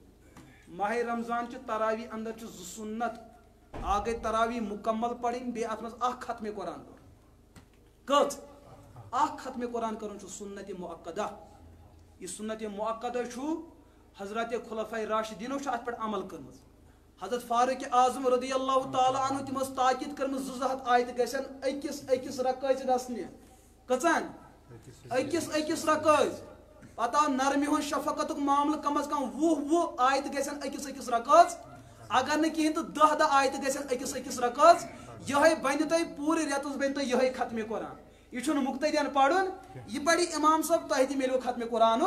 ماہ رمضان چھ تراویح اندر چھ سنت آگے تراویح مکمل پڑھیں بے ات مز اخ ختم قرآن کت اخ ختم قرآن کرن چھ سنت مؤکدہ یہ سنت مؤکدہ چھ حضرت خلفاء راشدینو چھ ات پہ عمل کرمز حضرت فاروق اعظم رضی اللہ تعالی عنہ تم تاکید کرمز 200 آیت گژھن اکس رکعت گژھنہ کژن اکس رکعت پتہ نرمی ہن شفقت معاملہ کم از کم 20 آیت گژھن اکس رکعت اگر نہ کہین تو 10 آیت گژھن اکس رکعت یہ بن تہ پورے ریتس بن تہ یہ ختم قرآن یہ مقتدین پڑھن یہ پڑھی امام صاحب تہ تہ ملو ختم قرآن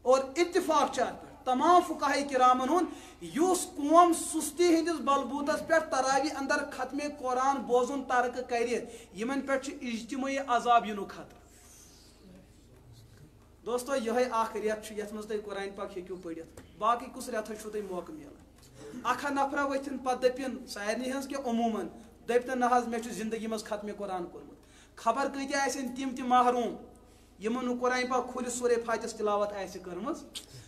اور اتفاق چاہتا تمام فقہاء کرامن اس قوم سستی ہندس بلبوتس پہ تراوی اندر ختم قرآن بوزن ترک کرمن پہ اجتماعی عذاب ینک خطرہ دوستو یہ اخ ریت یت مز تھی قرآن پاک ہیکو پڑھت باقی کس ریت تھی موقع ملان اکھا نفرا ورتن پتہ دپن سارنی ہز کہ عموماً دپتن نہ حظ مے زندگی مز ختم قرآن کورمت خبر کتیا آسن تم محروم یمن قرآن پاک کھل سورہ فاتحس تلاوت آسہ کرمز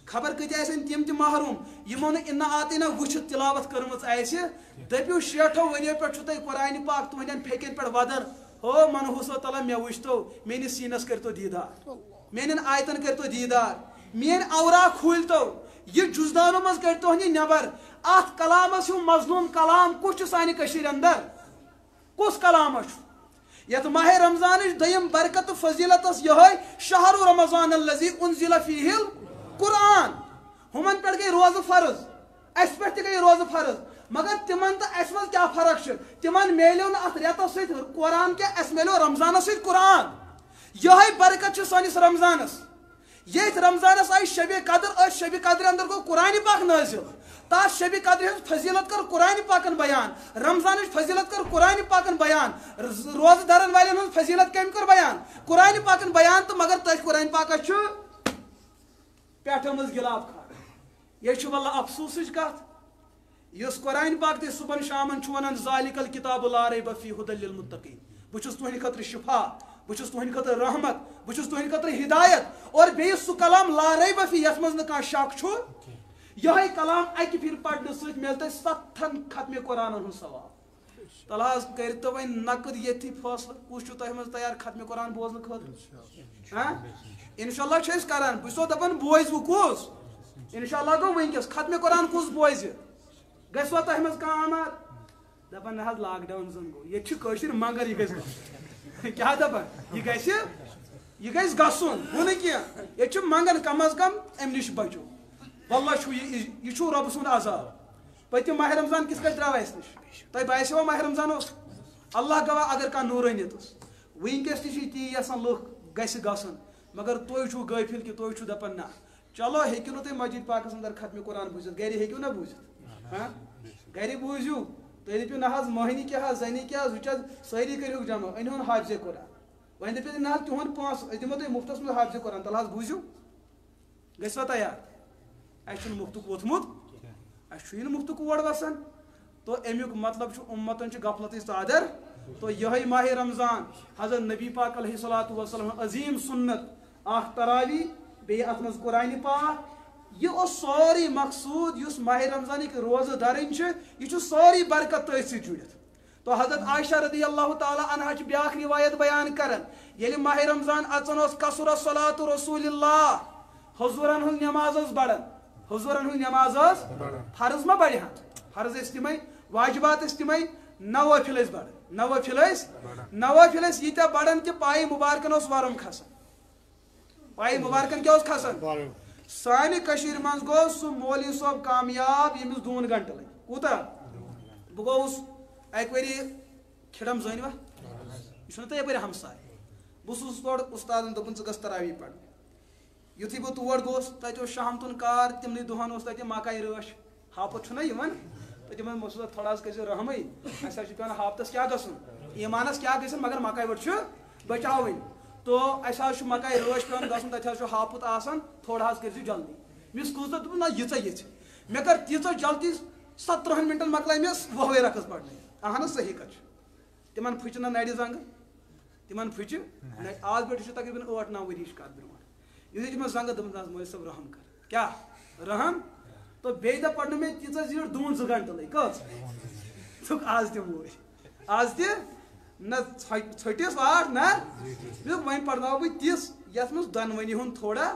خبر کتیا آسن تم محروم یمو انا آتینا وچھت تلاوت کرمز آسہ دپیو 60 ؤریو پہ تھی قرآن پاک تہندین پھیکن پہ ودر ہو منحوسو تعالیٰ مے وچھتو میانس سینس کرتو دیدار میان آیتن کرتو دیدار مین اوراق کھولتو یہ جزدانو مز کرتو نبر ات کلامس ہوں مظلوم کلام کس سانہ کشیر اندر کس کلام یت ماہ رمضان دیم برکت فضیلت یہ شہر رمضان الذی انزل فیہ القرآن ہمن پہ گئی روز فرض اس پہ گئی روز فرض مگر تمن تو اس مز کیا فرق تمن میلیو نا ات ریتس ست قرآن کی اس میلیو رمضانس ست قرآن یہ برکت سانس رمضانس یہ رمضانس آئی شب قدر شب قدر اندر گو قرآن پاک نازل تا شب قدر ہز فضیلت کر قرآن پاکن بیان رمضان فضیلت کر قرآن پاکن بیان روز دارن والن ہز فضیلت کم کر بیان قرآن پاکن بیان تو مگر تہ قرآن پاک پیٹھ مز گلاب کھار یہ واللہ افسوس کت اس قرآن پاک تہ صبح شامن ونان ذالک الکتاب لا ریب فیہ ھدی للمتقین بچس تہند خاطر شفا بچس تہند خاطر رحمت بچس تہند خاطر ہدایت اور بیس سہ کلام لا ریب فیہ یت مز نہ شک یہ کلام اکہ پھر پڑھنے ست ملتا 7 ختم قرآن ہند ثواب تلحظ کرتو وی نقد یہ فیصلہ کس تہ مز تیار ختم قرآن بوزن خاطر ہاں انشاءاللہ کران بس دپان بوز کس انشاءاللہ گو ونکس ختم قرآن کس بوز گھوا تہ مز آماد دپان نہ لاک ڈاؤن زن گو یہ مگر یہ گھس کیا دپان یہ گھس گھن ہو یہ منگن کم از کم ام نش بچو واللہ یہ رب سند عذاب پتم ماہ رمضان کس کچھ درو اس نش تہ باسیو ماہ رمضان اللہ گواہ اگر کھانا نورانیت ونکس تی یسان لوگ گھن مگر تھی غافل کہ تھی دپان نا چلو ہیکو نا تھی مسجد پاکس اندر ختم قرآن بوزت گھر ہیکو نا بوزت ہاں گھر بوزیو تھی دپیو نہ مہنی کیا زنی کیا ساری کرو جمع ان حافظ قرآن وی دپیو نا تہد پونس دمو تھی مفتس مز حافظ قرآن تل بوزیو گھوا تیار اچھا مفتک ووتمت اچھا مفتک اور وسان تو امیک مطلب امتن غفلت ژادر تو یہ ماہ رمضان حضرت نبی پاک علیہ الصلوۃ والسلام عظیم سنت اخ تراوی بی ات مز قرآن پاک یہ سوری مقصود اس ماہ رمضان روزہ دارن یہ سوری برکت تھی سی جڑت تو حضرت عائشہ رضی اللہ تعالی عنہ بیاکھ روایت بیان کرن یل ماہ رمضان اچن کثر صلاۃ رسول اللہ حضورن ہن نماز بڑن حضورن ہن نماز فرض ما بڑھ فرض اس تمے واجبات اس تمے نوافل اس بڑن نوافل اس یہ بڑن کہ پائے مبارکن اس ورم کھسن پائے مبارکن کیا اس کھسن سانہ کشیر من گو سہ مولوی صاحب کامیاب یمس 2 گھنٹہ لگ کوتا بہ گوس اک وری کھڑم زٲنوا یہ چھُنہ تۄہہِ یپٲرۍ ہمساے بہ چھُس تور استادن دوٚپُن ژٕ گژھ تراوی پڑھ یُتھُے بہ تور گوس تتہِ اوس شامتُن کار تمنٕے دۄہن اوس تتہِ مکاے رٲچھ ہاپت چھُنہ یِوان تہٕ تِمن موٚسوٗدا تھوڑا حظ کٔرزِ رحمٕے اَسہِ حظ چھُ پیٚوان ہاپتس کیٛاہ گژھُن ایٖمانس کیٛاہ گژھِ مگر مکاے وٹ چھُ بچاوٕنۍ تو اَسہِ حظ چھُ مکاے رٲچھ پیٚوان گژھُن تتہِ حظ چھُ ہاپت آسان تھوڑا حظ کٔرزِ جلدی مےٚ کۭژاہ دوٚپُن نہ ییٖژاہ ییٚژھِ مےٚ کٔر تیٖژاہ جلدی 17 منٹن مکلاے مےٚ 2 رکس پرنٲیِتھ اہن حظ صحیح کتھ چھِ تمن پھٕچہِ نہ نرِ زنگہٕ تمن پھٕچہِ آز پٮ۪ٹھ چھُ تقریٖباً 8-9 ؤریِچ کتھ برونٛٹھ یُتھُے تمن زنگہٕ دوٚپُن حظ مولوی صٲب رحم کر کیٛاہ رحم تو بیٚیہِ دۄہ پرنٲو مےٚ تیٖژاہ زیٖٹھ 2 گھنٹہٕ لٔگۍ کٔژ دوٚپُکھ آز تہِ موٗدۍ آز تہِ نہ ژھٔٹِس واٹھ نہ مےٚ دوٚپ وۄنۍ پرناوٕ بہٕ تِژھ یتھ منٛز دۄنوٕنی ہُنٛد تھوڑا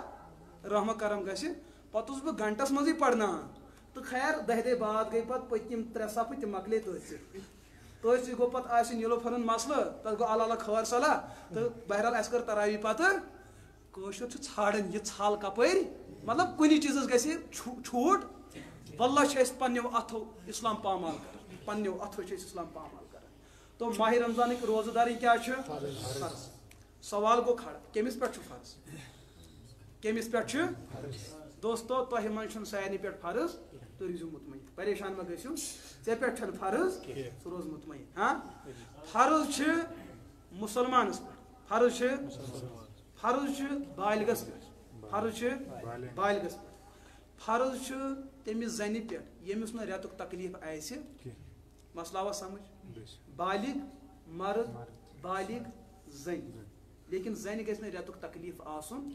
رحمہ کرم گژھِ پتہٕ اوسُس بہٕ گھنٹس منٛزٕے پرناوان تو خیر 10 دۄہ بعد گٔے پتہٕ پٔتِم 3 صفہٕ تِم مکلے تٔتھۍ سۭتۍ گوٚو پتہٕ آسہِ نیٖلوفرُن مسلہٕ تتھ گوٚو اللہ اللہ خٲر صلاح تہٕ بہرحال اسہِ کٔر تراوی پتہٕ کٲشُر چھُ ژھانڈان یہِ ژھل کپٲرۍ مطلب کُنہِ چیٖزس گژھِ چھوٗٹ واللہ چھِ أسۍ پننیو اتھو اسلام پامال کران پنو اتھو اسلام پامال کر تو ماہ رمضان کی روزہ داری کیا فرض سوال گو کھڑا کمس پہ فرض کمس پہ دوستو تہ من سارے پہ فرض تو روزو مطمئن پریشان ما گھو ے پہ فرض سہ روز مطمئن ہاں فرض مسلمانس پہ فرض بالغس پہ فرض بالغس پہ فرض تمس زنہ پہ یمس نا ریتک تکلیف آسہ مسئلہ آوا سمجھ بالغ مرد بالغ زن لیکن زن گھس ریتک تکلیف آسن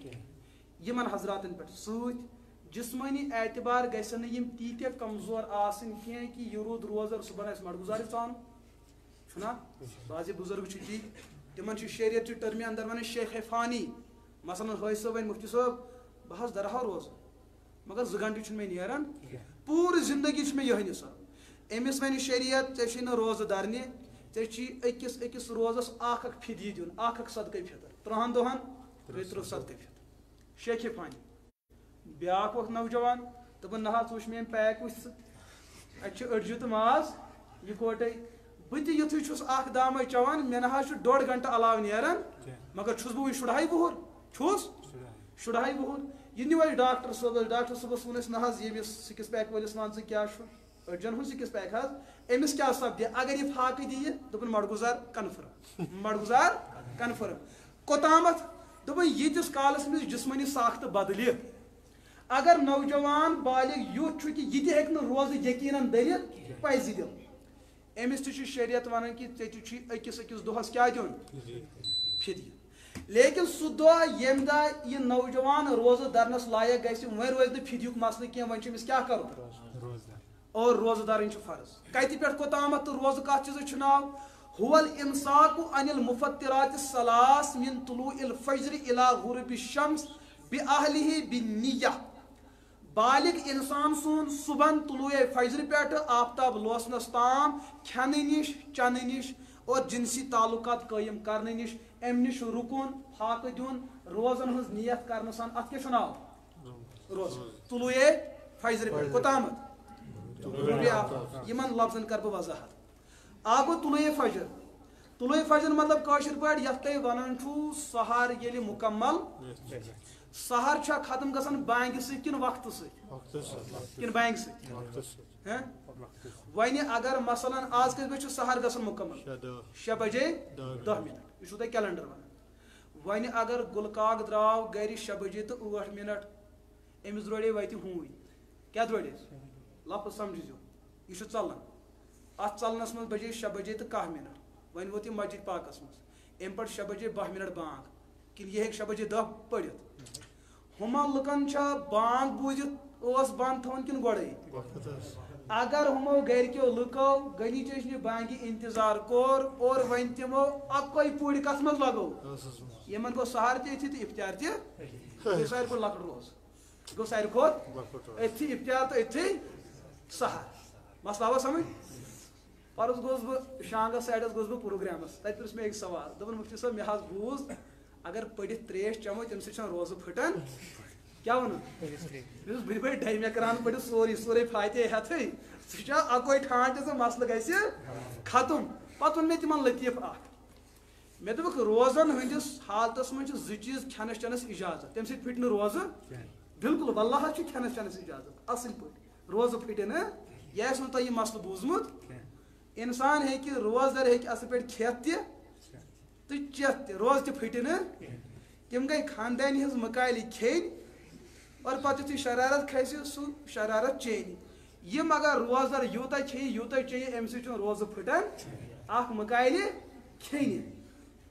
یمن حضراتن پہ ست جسمانی اعتبار گھن تیتہ کمزور آسن کی کہ یہ رود روزر صبح مڑگزار ثانا بعض بزرگ تی تمن شریعت ٹرمہ اندر ون شیخ فانی مثلا حاج صٲب ون مفتی صٲب بہت درہا روز مگر 2 گھنٹہ مے نیران پور زندگی میں یہ نصاب امس ون شریعت ے نا روزہ درنہ ژےٚ أکِس روزس اکھ فدی دین اکھ صدقہ فطر 3 دۄہن 30 صدقہ فطر شیخ فانی بیاکھ وقت نوجوان دپان نہ حظ وچھ مین پیک وچھ اتھ أڑجہِ تہٕ ماز یکوٹے بہٕ تہِ یُتھُے چھُس اکھ دامے چوان مےٚ نہ حظ چھُ 1.5 گھنٹہٕ علاوٕ نیران مگر چھُس بہٕ وٕنہِ 2.5 وُہُر چھُس 2.5 وُہُر یہ نیو اسہِ ڈاکٹر صٲبس ووٚن اسہِ نہ حظ ییٚمِس 6 پیک وٲلِس وَن ژٕ کیٛاہ چھُ أڑجن ہُنٛد 6 پیک حظ أمِس کیٛاہ سپدِ اگر یہِ فاقہٕ دِیہِ دوٚپُن مڑگُزار کنفٔرٕم کوٚتامتھ دوٚپُن ییٖتِس کالس منٛز جسمٲنی ساختہٕ بدلہِ اگر نوجوان بالغ یُتھ چھُ کہِ یہِ تہِ ہیٚکہِ نہٕ روزٕ یقیٖنن دٔرِتھ پزِ دِل أمِس تہِ چھُ شریعت ونان کہ ژےٚ تہِ چھُے أکِس دۄہس کیٛاہ دیُن فدیہ لیکن سہ دۄہ ییٚمہِ دۄہ یہِ نوجوان روزٕ درنس لایق گژھِ وۄنۍ روزِ نہٕ فدیُک مسلہٕ کینٛہہ وۄنۍ چھُ أمِس کیٛاہ کرُن اور روزٕ دارٕنۍ چھُ فرض کتہِ پٮ۪ٹھ کوٚتامتھ تہٕ روزٕ کتھ چیٖزس چھُ ناو هو الامساک عن المفطرات الثلاث من طلوع الفجر الى غروب الشمس باهله بالنیہ بالغ انسان سن صبح طلوع فجر پہ آفتاب لوسنس تام کھنہ نش چنہ نش اور جنسی تعلقات قائم کرنے نش ام نش رکن فاقہ دین روزن ہز نیت کرنے سان ات کیا ناو روز طلوع فجر پہ کوتامت یمن لفظن کر بہ وضاحت آگو طلوع فجر مطلب کاشر پہ یت تھی ونان چھو سحر ییٚلہِ مکمل سحر چھا ختم گژھان بانگہِ سۭتۍ کِنہٕ وقتہٕ سۭتۍ کِنہٕ بانگہِ سۭتۍ وۄنۍ اگر مثلاً آز کٔژِ بجہِ چھُ سحر گژھان مکمل 6 بجے 10 منٹ یہ چھُو تۄہہِ کیلنڈر ونان وۄنۍ اگر گُلہٕ کاک درٛاو گرِ 6 بجے تہٕ 8 منٹ أمِس درٛوڑے وتہِ ہوٗنۍ کیٛاہ درٛوڑیس لفظ سمجھزیو یہ چھُ ژلان اتھ ژلنس منٛز بجے 6 بجے تہٕ 10 منٹ وۄنۍ ووت یہِ مسجد پاکس منٛز امہِ پتہٕ 6 بجے 12 منٹ بانگ کِنہٕ یہِ ہیٚکہِ 6 بجے 10 پٔرِتھ ہُمن لُکن چھا بانگ بوٗزِتھ اوس بند تھاوُن کِنہٕ گۄڈے اگر ہمو گرکیو لُکو گنی چشنہِ بانگہِ انتظار کوٚر اور وۄنۍ تِمو اکوے پوٗرِ کتھ منٛز لگو یمن گوٚو سحر تہِ أتھی تہٕ افطار تہِ گوٚو ساروی کھۄتہٕ لۄکُٹ روز گوٚو ساروی کھۄتہٕ أتھی افطار تہٕ أتھی سحر مسلہٕ آوا سمجھ پرُس گوٚوُس بہٕ شانگس سایڈس گوٚوُس بہٕ پروگرامس تتہِ پرُژھ مےٚ أکۍ سوال دوٚپُن مفتی صٲب مےٚ حظ بوٗز اگر پٔرِتھ تریش چمو تمہِ سۭتۍ چھنہٕ روزٕ پھٕٹان کیٛاہ ونان بہٕ دِمے ڈایمہِ کران پٔرِتھ سورُے فاتحہ ہٮ۪تھٕے سُہ چھا اکوے ٹھانٛڈ تہِ مسلہٕ گژھِ ختم پتہٕ ووٚن مےٚ تِمن لطیٖف اکھ مےٚ دوٚپُکھ روزن ہٕنٛدِس حالتس منٛز چھِ 2 چیٖز کھٮ۪نس چٮ۪نس اجازت تمہِ سۭتۍ پھٕٹہِ نہٕ روزٕ بالکل واللہ حظ چھُ کھٮ۪نس چٮ۪نس اجازت اصٕل پٲٹھۍ روزٕ پھٕٹہِ نہٕ یہِ آسہِ نہٕ تۄہہِ یہِ مسلہٕ بوٗزمُت انسان ہیٚکہِ روزدر ہیٚکہِ اصٕل پٲٹھۍ کھٮ۪تھ تہِ تہٕ چٮ۪تھ تہِ روزٕ تہِ پھٕٹہِ نہٕ تِم گٔے خاندانی ہٕنٛز مکالہِ کھیٚنۍ اور پتہٕ یُتھُے شرارت کھسہِ سُہ شرارت چیٚنہِ یِم اگر روزدر یوٗتاہ چیٚیہِ امہِ سۭتۍ چھُنہٕ روزٕ پھٕٹان اکھ مکالہِ کھیٚنہِ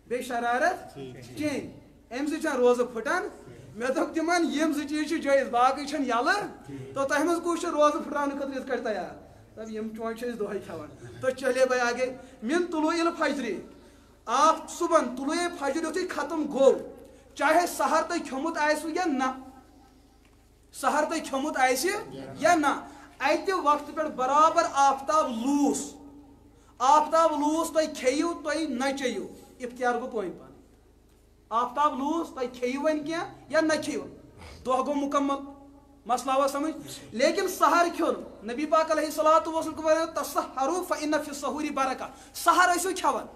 بیٚیہِ شرارت چیٚنہِ امہِ سۭتۍ چھنہٕ روزٕ پھٕٹان مےٚ دوٚپ تِمن یِم 2 چیٖز چھِ جٲیِز باقٕے چھنہٕ یلہٕ تو تۄہہِ منٛز کُس چھُ روزٕ پھٕٹراونہٕ خٲطرٕ یِتھ کٲٹھۍ تیار دپ یِم چونچہِ چھِ أسۍ دۄہے کھٮ۪وان تو چلے بھائی آگے من طلوع الفجر آپ صبح طلوع فجر یُتھُے ختم گوٚو چاہے سحر تۄہہِ کھیوٚمُت آسِوٕ یا نہ سحر تۄہہِ کھیوٚمُت آسہِ یا نہ اتہِ وقتہٕ پٮ۪ٹھ برابر آفتاب لوٗس تۄہہِ کھیٚیِو تُہۍ نہ چیٚیِو افطار گوٚو پٲنۍ پان آفتاب لوٗس تۄہہِ کھیٚیِو وۄنۍ کینٛہہ یا نہ کھیٚیِو دۄہ گوٚو مُکمل مسئلہ ہوا سمجھ. لیکن سحر کھیون نبی پاک علیہ الصلوۃ والسلام کو تسحروا فإن فی السحور برکہ. سحر ٲسِو کھٮ۪وان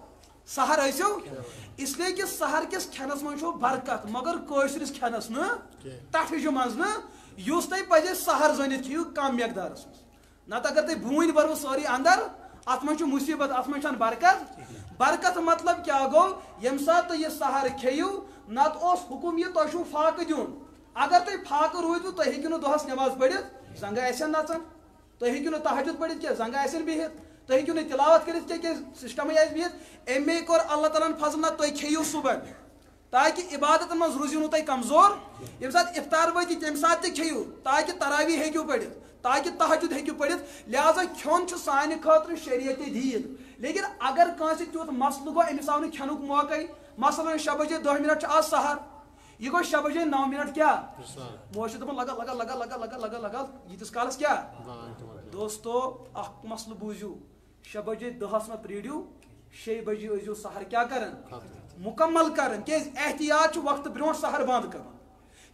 سحر ٲسِو اس لیے کہ سحر کس کھٮ۪نس منٛز چھُ برکت مگر کٲشرِس کھٮ۪نس نہٕ ٹٹھجہِ منٛز نہٕ. یُس تۄہہِ پزِ سحر زٲنِتھ کھیٚیِو کم مقدارس منٛز. نتہٕ اگر تۄہہِ بوٗنۍ بھرو سٲری اندر اتھ منٛز چھُ مُصیبت اتھ منٛز چھنہٕ برکت. برکت مطلب کیا گوٚو ییٚمہِ ساتہٕ تُہۍ یہِ سحر کھیٚیِو نتہٕ اوس حُکم یہِ تۄہہِ چھُو فاقہٕ دیُن. اگر تُہۍ فاقہٕ روٗدوٕ تُہۍ ہیٚکِو نہٕ دۄہس نٮ۪ماز پٔرِتھ زنٛگہٕ آسن نژان. تُہۍ ہیٚکِو نہٕ تہجُد پٔرِتھ کینٛہہ زنٛگہٕ آسن بِہِتھ. تُہۍ ہیٚکِو نہٕ تِلاوت کٔرِتھ کینٛہہ کیٛازِ سسٹمٕے آسہِ بِہِتھ. اَمے کوٚر اللہ تعالیٰ ہن فضل نہ تُہۍ کھیٚیِو صُبحن تاکہِ عبادتن منٛز روٗزِو نہٕ تُہۍ کمزور. ییٚمہِ ساتہٕ اِفطار وٲتی تمہِ ساتہٕ تہِ کھیٚیِو تاکہِ تراوی ہیٚکِو پٔرِتھ تاکہِ تہجُد ہیٚکِو پٔرِتھ. لہذا کھیوٚن چھُ سانہِ خٲطرٕ شریعتِ دیٖن. لیکن اگر کٲنٛسہِ تیُتھ مسلہٕ گوٚو أمِس آو نہٕ کھٮ۪نُک موقعے مثلاً 6 بجے 10 منٹ چھُ آز سحر یہ گوٚو 6 بجے 9 منٹ کیٛاہ موج چھِ دپان لگا لگا لگا لگا لگا لگا لگا ییٖتِس کالس کیٛاہ. دوستو اکھ مسلہٕ بوٗزِو 6 بجے 10 منٛز پرٛیرِو 6 بجے ٲسۍزیو سحر کیٛاہ کران مُکمل کران کیٛازِ احتیاط چھُ وقتہٕ برونٛٹھ سحر بنٛد کرُن.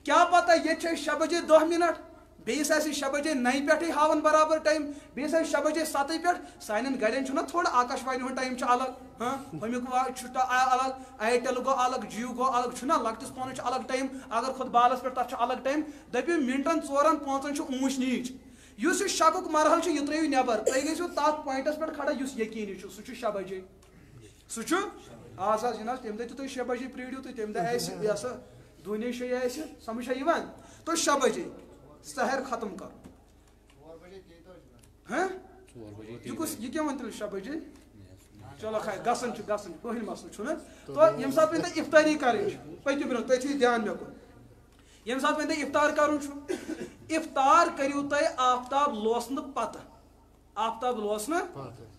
کیٛاہ پتہ ییٚتہِ چھِ أسۍ 6 بجے 10 منٹ بیٚیِس آسہِ 6 بجے 9 پٮ۪ٹھٕے ہاوان برابر ٹایم بیٚیِس آسہِ 6 بجے 7 پٮ۪ٹھ. سانٮ۪ن گرٮ۪ن چھُنہ تھوڑا آکاش وانی ہُنٛد ٹایم چھُ الگ ہُمیُک چھُ الگ ایرٹل گوٚو الگ جیو گوٚو الگ چھُنہ لۄکٹِس فونس چھُ الگ ٹایم اگر خۄد بالس پٮ۪ٹھ تتھ چھُ الگ ٹایم. دٔپِو منٹن 4-5 چھُ اوٗنچ نیٖچ. یُس یہِ شکُک مرحل چھُ یہِ ترٲیِو نٮ۪بر تُہۍ گٔژھِو تتھ پوینٹس پٮ۪ٹھ کھڑا یُس یقیٖنی چھُ سُہ چھُ 6 بجے. سُہ چھُ آز حظ یِن حظ تمہِ دۄہ تہِ تُہۍ 6 بجے پرٛیرِو تُہۍ تمہِ دۄہ آسہِ یہِ ہسا دُنیا شے آسہِ سمجھ چھا یِوان. تُہۍ 6 بجے سحر ختم کرُن. یہ کُس یہ کیٛاہ وۄنۍ تیٚلہِ 6 بجے چلو خیر گژھان چھُ کٕہٕنۍ مسلہٕ چھُنہٕ. تہٕ ییٚمہِ ساتہٕ وۄنۍ تۄہہِ افطٲری کرٕنۍ چھِ پٔکِو برونٛہہ تُہۍ تھٲیِو دھیان مےٚ کُن. ییٚمہِ ساتہٕ وۄنۍ تۄہہِ افطار کرُن چھُ افطار کٔرِو تُہۍ آفتاب لوسنہٕ پتہٕ آفتاب لوسنہٕ.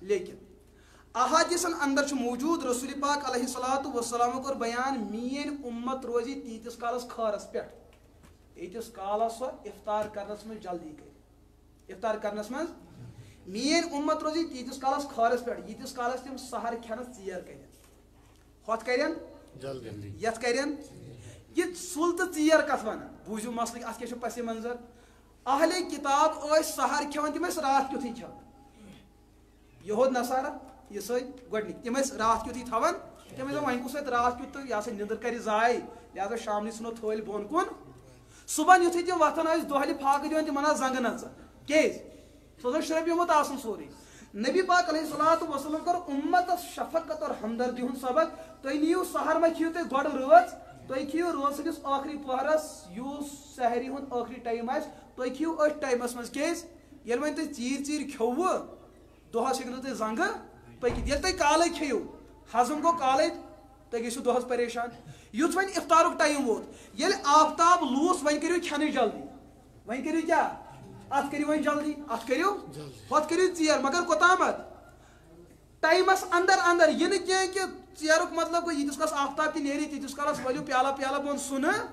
لیکن احادیثن اندر چھُ موٗجوٗد رسول پاک علیہ الصلوۃ والسلام کوٚر بیان میٲنۍ اُمت روزِ تیٖتِس کالس خٲرس پٮ۪ٹھ ییٖتِس کالس سۄ افطار کرنس منٛز جلدی کرِ. افطار کرنس منٛز میٲنۍ اُمت روزِ تیٖتِس کالس خٲرس پٮ۪ٹھ ییٖتِس کالس تِم سحر کھٮ۪نس ژیر کرن. ہوٚتھ کرن یتھ کرن یہ سُل تہٕ ژیر کتھ ونان بوٗزِو مسلہٕ اتھ کیٛاہ چھُ پس منظر. اہلِ کِتاب ٲسۍ سحر کھٮ۪وان تِم ٲسۍ راتھ کیُتھٕے کھٮ۪وان. یہود نصارا یہِ سۭتۍ گۄڈنِکۍ تِم ٲسۍ راتھ کیُتھٕے تھاوان. تِم ٲسۍ دپان وۄنۍ کُس اتہِ راتھ کیُتھ تہٕ یہِ ہسا نِندٕر کرِ ضایع لہذا شامنٕے ژھٕنو تھٲلۍ بۄن کُن. صبحن یُتھُے تِم وۄتھان ٲسۍ دۄہلہِ فاقہٕ دِوان تِمن آسہٕ زنٛگہٕ نژان کیٛازِ سُہ اوس شرٛپیومُت آسان سورُے. نبی پاک علیہ الصلوۃ والسلام کوٚر اُمتس شفقت اور ہمدردی ہُنٛد سبق. تُہۍ نِیِو سحر ما کھیٚیِو تُہۍ گۄڈٕ رٲژ تُہۍ کھیٚیِو رٲژ سٕنٛدِس ٲخری پۄہرس یُس سحری ہُنٛد ٲخری ٹایم آسہِ تُہۍ کھیٚیِو أتھۍ ٹایمس منٛز کیٛازِ ییٚلہِ وۄنۍ تُہۍ ژیٖرۍ کھیوٚوٕ دۄہس ہیٚکہِ نہٕ تُہۍ زنٛگہٕ پٔکِتھ. ییٚلہِ تُہۍ کالے کھیٚیِو ہضم گوٚو کالے تُہۍ گٔژھِو دۄہس پریشان. یُتھ وۄنۍ افطارُک ٹایم ووت ییٚلہِ آفتاب لوٗس وۄنۍ کٔرِو کھٮ۪نٕچ جلدی. وۄنۍ کٔرِو کیٛاہ اتھ کٔرِو وۄنۍ جلدی اتھ کٔرِو ہوٚتھ کٔرِو ژیر مگر کوٚتامتھ ٹایمس اندر اندر یہِ نہٕ کینٛہہ کہِ ژیرُک مطلب گوٚو ییٖتِس کالس آفتاب تہِ نیرِ تیٖتِس کالس ؤلِو پیالہ پیالہ بۄن سُہ نہٕ.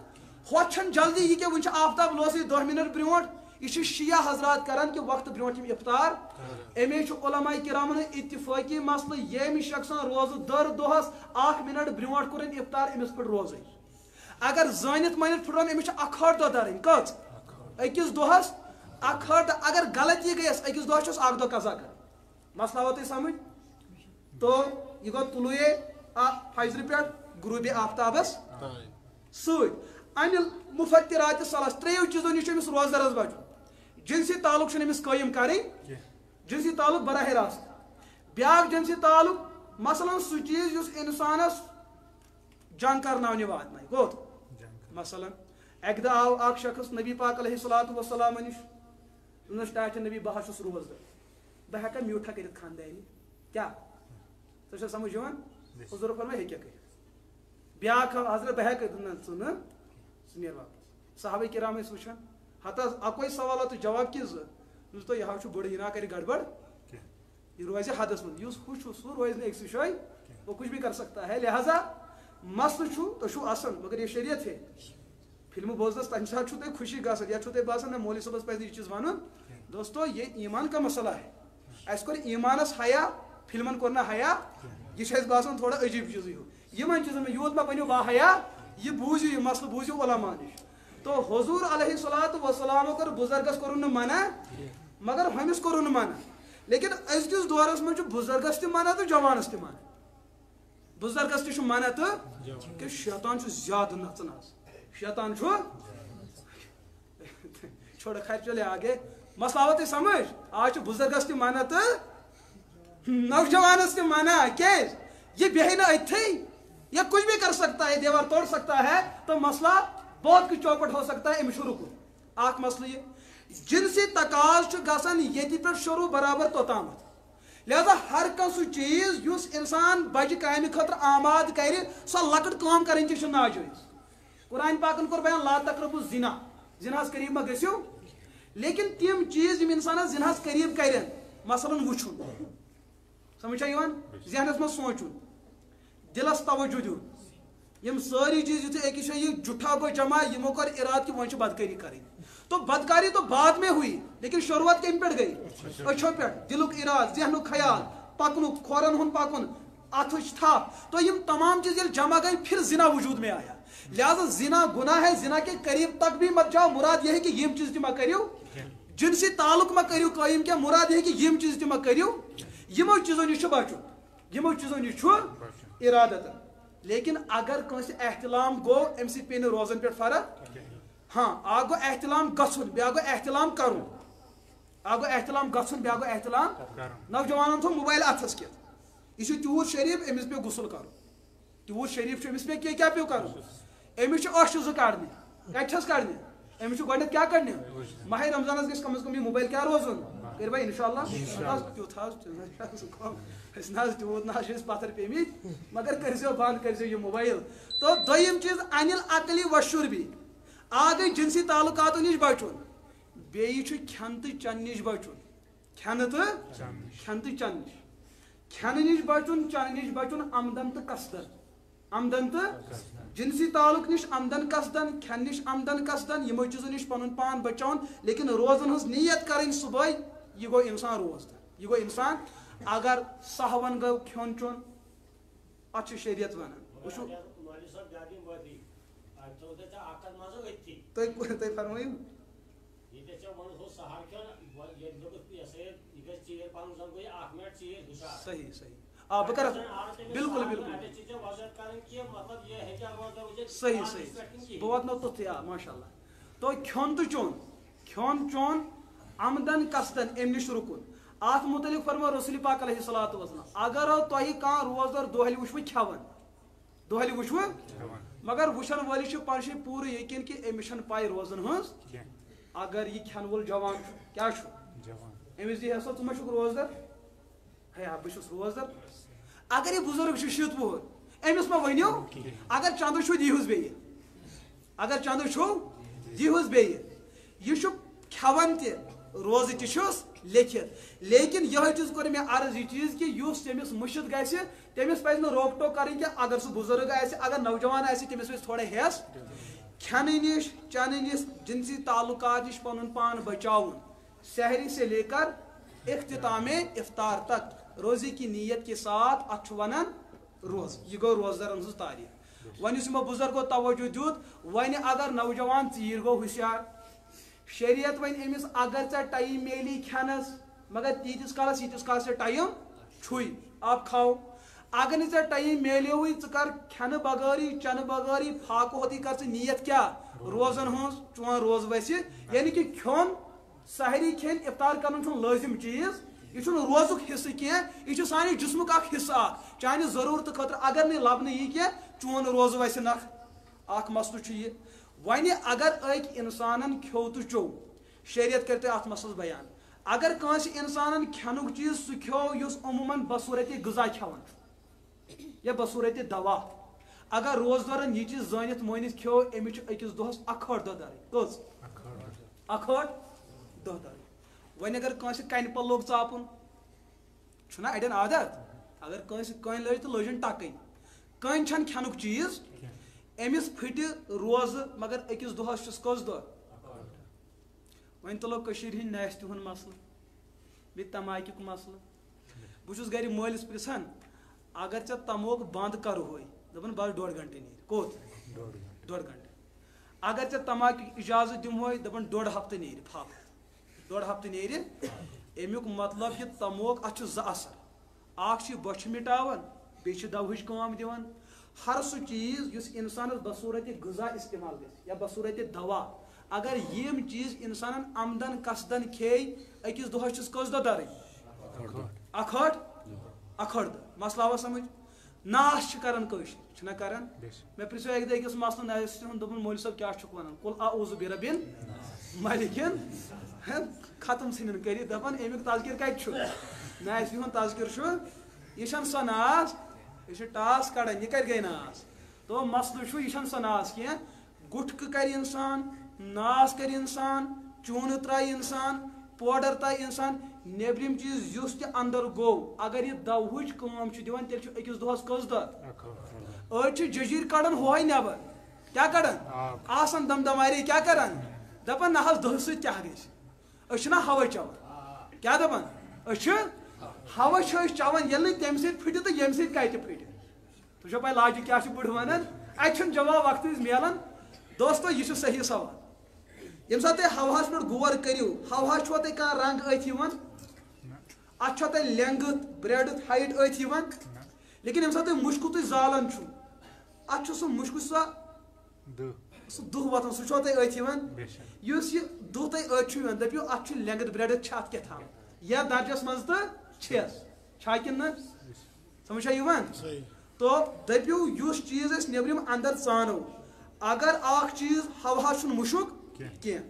ہوٚتھ چھنہٕ جلدی یہِ کہِ وۄنۍ چھُ آفتاب لوسٕے 10 منٹ برونٛٹھ. یہ شیعہ حضرات کران کہ وقت برونٛٹھ یِم افطار. امی علماء کرامن اتفٲقی مسلہٕ ییٚمہِ شخصن روزٕ دٔر دۄہس 1 منٹ برونٛٹھ کوٚرُن افطار أمِس پٮ۪ٹھ روزٕے. اگر زٲنِتھ مٲنِتھ پھٕٹرون أمِس چھِ 1 ہٲٹھ دۄہ دَرٕنۍ کٔژ أکِس دۄہس 1 ہٲٹھ دۄہ. اگر غلطی گٔیَس أکِس دۄہس چھُس 1 دۄہ قضا کران. مسلہٕ آو تۄہہِ سمجھ. تو یہِ گوٚو طلوٗعے فجرِ پٮ۪ٹھ غروٗبِ آفتابس سۭتۍ. امہِ مُفَتِراتِ صلَس 3 چیٖزو نِش چھُ أمِس روزدَرس بچُن. جنسی تعلق چھُنہٕ أمِس قٲیِم کَرٕنۍ جنسی تعلق براہ راست. بیٛاکھ جنسی تعلق مثلاً سُہ چیٖز یُس اِنسانس جنگ کرناونہِ واتنایہِ کوٚت مثلاً اکہِ دۄہ آو اکھ شخص نبی پاک علیہ الصلوۃ والسلام نِش دوٚپنس ٹاٹھہِ نبی بہٕ حظ چھُس روزدر بہٕ ہٮ۪کا میوٗٹھا کٔرِتھ خاندانی کیٛاہ ژےٚ چھا سمجھ یِوان حضوٗرن فرماے ہیٚکہِ کٔرِتھ. بیٛاکھ حضرت بہٕ ہٮ۪کہٕ ژٕ نہٕ ژٕ نیر واپس. صحابہ کرام ٲسۍ وٕچھان ہتہٕ حظ اَکوے سوالہ تہٕ جواب کہِ زٕ یُس تۄہہِ یہِ حظ چھُ بٔڑ یہِ نا کَرِ گڑبڑ یہِ روزِ حدس منٛز. یُس ہُہ چھُ سُہ روزِ نہٕ أکسٕے جایہِ وہ کچھ بھی کر سکتا ہے. لہذا مسلہٕ چھُ تۄہہِ چھُو اَصٕل مگر یہِ شریعت ہے فِلمہٕ بوزنس تمہِ ساتہٕ چھُو تۄہہِ خوشی گژھان یا چھُو تۄہہِ باسان نہ مولوی صٲبس پزِ یہِ چیٖز وَنُن. دوستو یہ ایمان کا مسئلہ ہے. اَسہِ کوٚر ایمانس حیا فِلمن کوٚر نہٕ حیا. یہِ چھُ اَسہِ باسان تھوڑا عجیٖب چیٖزٕے ہیوٗ. یِمن چیٖزن منٛز یوٗت ما بٔنِو با حیا. یہِ بوٗزِو یہِ مسلہٕ بوٗزِو علما نِش. تو حضور علیہ الصلوۃ والسلام کر بزرگس کورن منا مگر ہمس کورن منا لیکن ازکس دورس من بزرگس تہ منا تو جوانس تہ منا بزرگس تہ منا تو کہ شیطان زیادہ نژن شیطان چھوڑ خیر چلے آگے مسئلہ آو تہ سمجھ آج بزرگس تہ منا تو نوجوانس تہ منا کیس یہ بیہی نا اتھی یہ کچھ بھی کر سکتا ہے دیوار توڑ سکتا ہے تو مسئلہ بہت کچھ چوپٹ ہو سکتا ہے امس شروع اخ مسئلہ یہ جنسی تقاض گژھان یتی پہ شروع برابر توتامت لہذا ہر کھانا سہ چیز اس انسان بجہ کامہ خاطر آماد کر سو لکٹ کام کریں تہ ناجائز قرآن پاکن کور بیان لا تقربوا الزنا زناس قریب ما گژھو لیکن تم چیز یم انسان زناس قریب کرن مثلا وچھن سمجھا یوان ذہنس من سوچن دلس توجہ دن یم ساری چیز یتھے ایک یہ جھوٹا گو جمع یمو کر اراد کہ ون بدکاری کریں تو بدکاری تو بعد میں ہوئی لیکن شروعات کم پہ گئی اچھو پہ دلک اراد ذہن خیال پکن کھورن ہن پکن اتھ تھپ تو یم تمام چیز یل جمع گئی پھر زنا وجود میں آیا لہذا زنا گناہ ہے زنا کے قریب تک بھی مت جاؤ مراد یہ ہے کہ یم چیز تہ کریو جنسی تعلق ما کریو قائم کیا مراد یہ ہے کہ یم چیز تہ کریو یمو چیزوں نش بچو یمو چیزوں نش ارادت لیکن اگر کنس احتلام گو ام سی پہ روزن پہ فرق ہاں آ گو احتلام گھن بیا گو احتلام کرن آ گو احتلام گھن بیا گو احتلام نوجوانن تھو موبائل اتھس کت یہ تیوت شریف امس پہ غسل کر تیوت شریف امس پہ کیا پیو کر امس اش زٕ کڑنہِ کتھس کڑنہِ امس گۄڈنیتھ کیا کڑنہِ ماہ رمضانس گژھِ کم از کم یہ موبائل کیا روزن کر بھائی انشاءاللہ تیوت تیوت نا پتھر پیمت مگر کرزو بند کرزو یہ موبائل تو دویم چیز انل عقلی وشر بھی آ گئی جنسی تعلقاتو نش بچن بیٚیہِ چھُ کھٮ۪ن تہٕ چٮ۪نہٕ نش بچن کھٮ۪نہٕ تہٕ چٮ۪نہٕ نش کھٮ۪نہٕ نش بچن چٮ۪نہٕ نش بچن آمدن تہٕ قصدن آمدن تہٕ جنسی تعلق نش آمدن قصدن کھٮ۪ن نش آمدن قصدن یمو چیزو نش پنن پان بچاون لیکن روزن ہٕنٛز نیت کرٕنۍ صبحٲے یہ گو انسان روزدار یہ گو انسان اگر سہون گو کھیون چون اتھ شریعت ونان وچھو تُہۍ فرمٲیِو صحیح صحیح آ بہٕ کرٕ بالکل بالکل صحیح صحیح بہٕ واتناو توٚتھُے آ ماشاء اللہ تو کھیون تہٕ چون آمدن قصدن ام نش رکن ات متعلق فرمو رسول پاک علیہ الصلوۃ والسلام اگر تہ کھانا روزدار دہلی وچھو کھیون دہلی وچھو مگر وچھن وٲلِس چھُ پانہٕ جایہِ پوٗرٕ یقین کہ أمِس چھنہٕ پاے روزن ہٕنٛز اگر یہ کھٮ۪ن وول جوان کیا چھُ أمِس دی ہسا ژٕ ما چھُکھ روزدار ہے بہٕ چھُس روزدار اگر یہ بزرگ چھُ 70 وُہُر أمِس ما ؤنِو اگر چندٕ چھُ دیٖہُس بیٚیہِ اگر چندٕ چھُ دیٖہُس بیٚیہِ یہِ چھُ کھٮ۪وان تہِ روزٕ تہِ چھُس لیکھِتھ لیکن یہ چیز کور مے عرض یہ چیز کہ اس تمس مشت گژھِ تمس پزِ نہٕ روک ٹوک کرٕنۍ کہ اگر سُہ بزرگ آسہِ اگر نوجوان آسہِ تمس پزِ تھوڑا ہیس کھٮ۪نہٕ نش چٮ۪نہٕ نش جنسی تعلقات نش پنُن پان بچاوُن سحری سے لے کر اختتام افطار تک روزے کی نیت کے ساتھ اتھ چھُ ونان روز یہ گو روزدارن ہٕنٛز تعریف وۄنۍ یُس یِمو بزرگو توجہ دیُت وۄنۍ اگر نوجوان ژیٖر گوٚو ہوشیار شریعت ون امس اگر ژے ٹائم میلی کھینس مگر تیتس کالس ٹائم چھُے آپ کھاو اگر نہ ژے ٹائم میلیوے ژٕ کر کھینہ بغٲری چنہ بغٲری فاقہ ہوتی کر ژٕ نیت کیا روزن ہٕنٛز چون روز وسہِ یعنی کہ کھیون سحری کھین افطار کرن چھُنہٕ لٲزم چیز یہ چھُنہٕ روزُک حصہٕ کینٛہہ یہ چھُ سانہِ جسمُک اکھ حصہٕ اکھ چانہِ ضروٗرتہٕ خٲطرٕ اگر نہٕ لبنہٕ یی کینٛہہ چون روز وسہِ نکھ اکھ مسلہٕ چھُ یہِ ونہِ اگر أکۍ انسانن کھیو تہٕ چیو شریعت کرتے اتھ مسلس بیان اگر کٲنٛسہِ انسانن کھٮ۪نُک چیز سُہ کھیو یُس عموٗمن بصوٗرتِ غذا کھٮ۪وان چھُ یا بصوٗرتِ دوا اگر روزدارن یہ چیز زٲنِتھ مٲنِتھ کھیو أمِس چھُ أکِس دۄہس 1 ہٲٹھ دۄہ دَرٕنۍ کٔژ 1 ہٲٹھ دۄہ دَرٕنۍ وۄنۍ اگر کٲنٛسہِ کنہِ پل لوگ ژاپُن چھُنہ اڑٮ۪ن عادت اگر کٲنٛسہِ کٔنۍ لٔج تہٕ لٲجِن ٹکٕنۍ کٔنۍ چھنہٕ کھٮ۪نُک چیز أمِس پھٕٹہِ روزٕ مگر أکِس دۄہس چھُس کٔژ دۄہ وۄنۍ تُلو کٔشیٖرِ ہٕنٛدۍ نیستہِ ہُنٛد مسلہٕ بیٚیہِ تماکیُک مسلہٕ بہٕ چھُس گرِ مٲلِس پرژھان اگر ژےٚ تموک بنٛد کرہوے دپان بس 1.5 گنٹہٕ نیرِ کوٚت 1.5 گنٹہٕ اگر ژےٚ تماکہِ اجازت دِمہوے دپان 1.5 ہفتہٕ نیرِ پھل 1.5 ہفتہٕ نیرِ امیُک مطلب یہِ تموک اتھ چھُ 2 اثر اکھ چھِ بۄچھِ مٹاوان بیٚیہِ چھِ دوہٕچ کٲم دِوان ہر سُہ چیز یُس انسانس بصورت غذا استعمال گژھِ یا بصورت دوا اگر یِم چیز انسانن آمدن قصدن کھیٚیہِ أکِس دۄہس چھِس کٔژ دۄہ درٕنۍ 1 دۄہ مسلہٕ آوا سمجھ ناس چھِ کران کٲشِر چھِنا کران مےٚ پرٛژھیو اکہِ دۄہ أکِس مسلہٕ اَسہِ دوٚپُن مولوی صٲب کیٛاہ چھُکھ وَنان قُل اعوذ بربِل ملکِن ختم ژھٕنن کٔرِتھ دپان امیُک تذکِر کتہِ چھُ نہ اَسہِ یِہُنٛد تذکِر چھُ یہِ چھَنہٕ سۄ ناس یہِ چھُ ٹاس کڑان یہِ کتہِ گٔے ناس تو مسلہٕ چھُ یہِ چھَنہٕ سۄ ناس کینٛہہ گُٹھکہٕ کرِ انسان ناس کرِ انسان چوٗنہٕ ترٛایہِ انسان پوڈر ترٛایہِ انسان نیبرِم چیٖز یُس تہِ اندر گوٚو اگر یہِ دوہٕچ کٲم چھُ دِوان تیٚلہِ چھُ أکِس دۄہس کٔژ دۄہ أڑۍ چھِ جٔجیٖر کڑان ہوے نٮ۪بر کیٛاہ کڑان آسان دمدماری کیٛاہ کران دپان نہ حظ دٔہ سۭتۍ کیٛاہ گژھِ أسۍ چھِنا ہوا چٮ۪وان کیٛاہ دپان أسۍ چھِ ہوا چھِ أسۍ چٮ۪وان ییٚلہِ نہٕ تمہِ سۭتۍ پھٕٹہِ تہٕ ییٚمہِ سۭتۍ کتہِ پھٕٹہِ تُہۍ چھو پاے لاجِک کیٛاہ چھِ بٕڈٕ ونان اتہِ چھُنہٕ جواب وقتس میلان دوستو یہِ چھُ صحیح سوال ییٚمہِ ساتہٕ تُہۍ ہوہس پٮ۪ٹھ غور کٔرِو ہوہس چھُوا تۄہہِ کانٛہہ رنگ أتھۍ یِوان اتھ چھو تۄہہِ لینٛگٕتھ برٛیڈٕتھ ہایٹ أتھۍ یِوان لیکن ییٚمہِ ساتہٕ تُہۍ مُشکُہ تُہۍ زالان چھُو اتھ چھُ سُہ مُشکُہ سُہ دُہ وۄتھان سُہ چھُوا تۄہہِ أتھۍ یِوان یُس یہِ دُہ تۄہہِ أتھۍ چھُ یِوان دٔپِو اتھ چھُ لینٛگٕتھ برٛیڈٕتھ چھِ اتھ کیٛاہ تھام یتھ درجس منٛز تہٕ چھس چھا کِنہٕ نہٕ سمجھ چھا یِوان تو دٔپِو یُس چیٖز أسۍ نیبرِم اندر ژانو اگر اکھ چیٖز ہوہس چھُنہٕ مُشُک کینٛہہ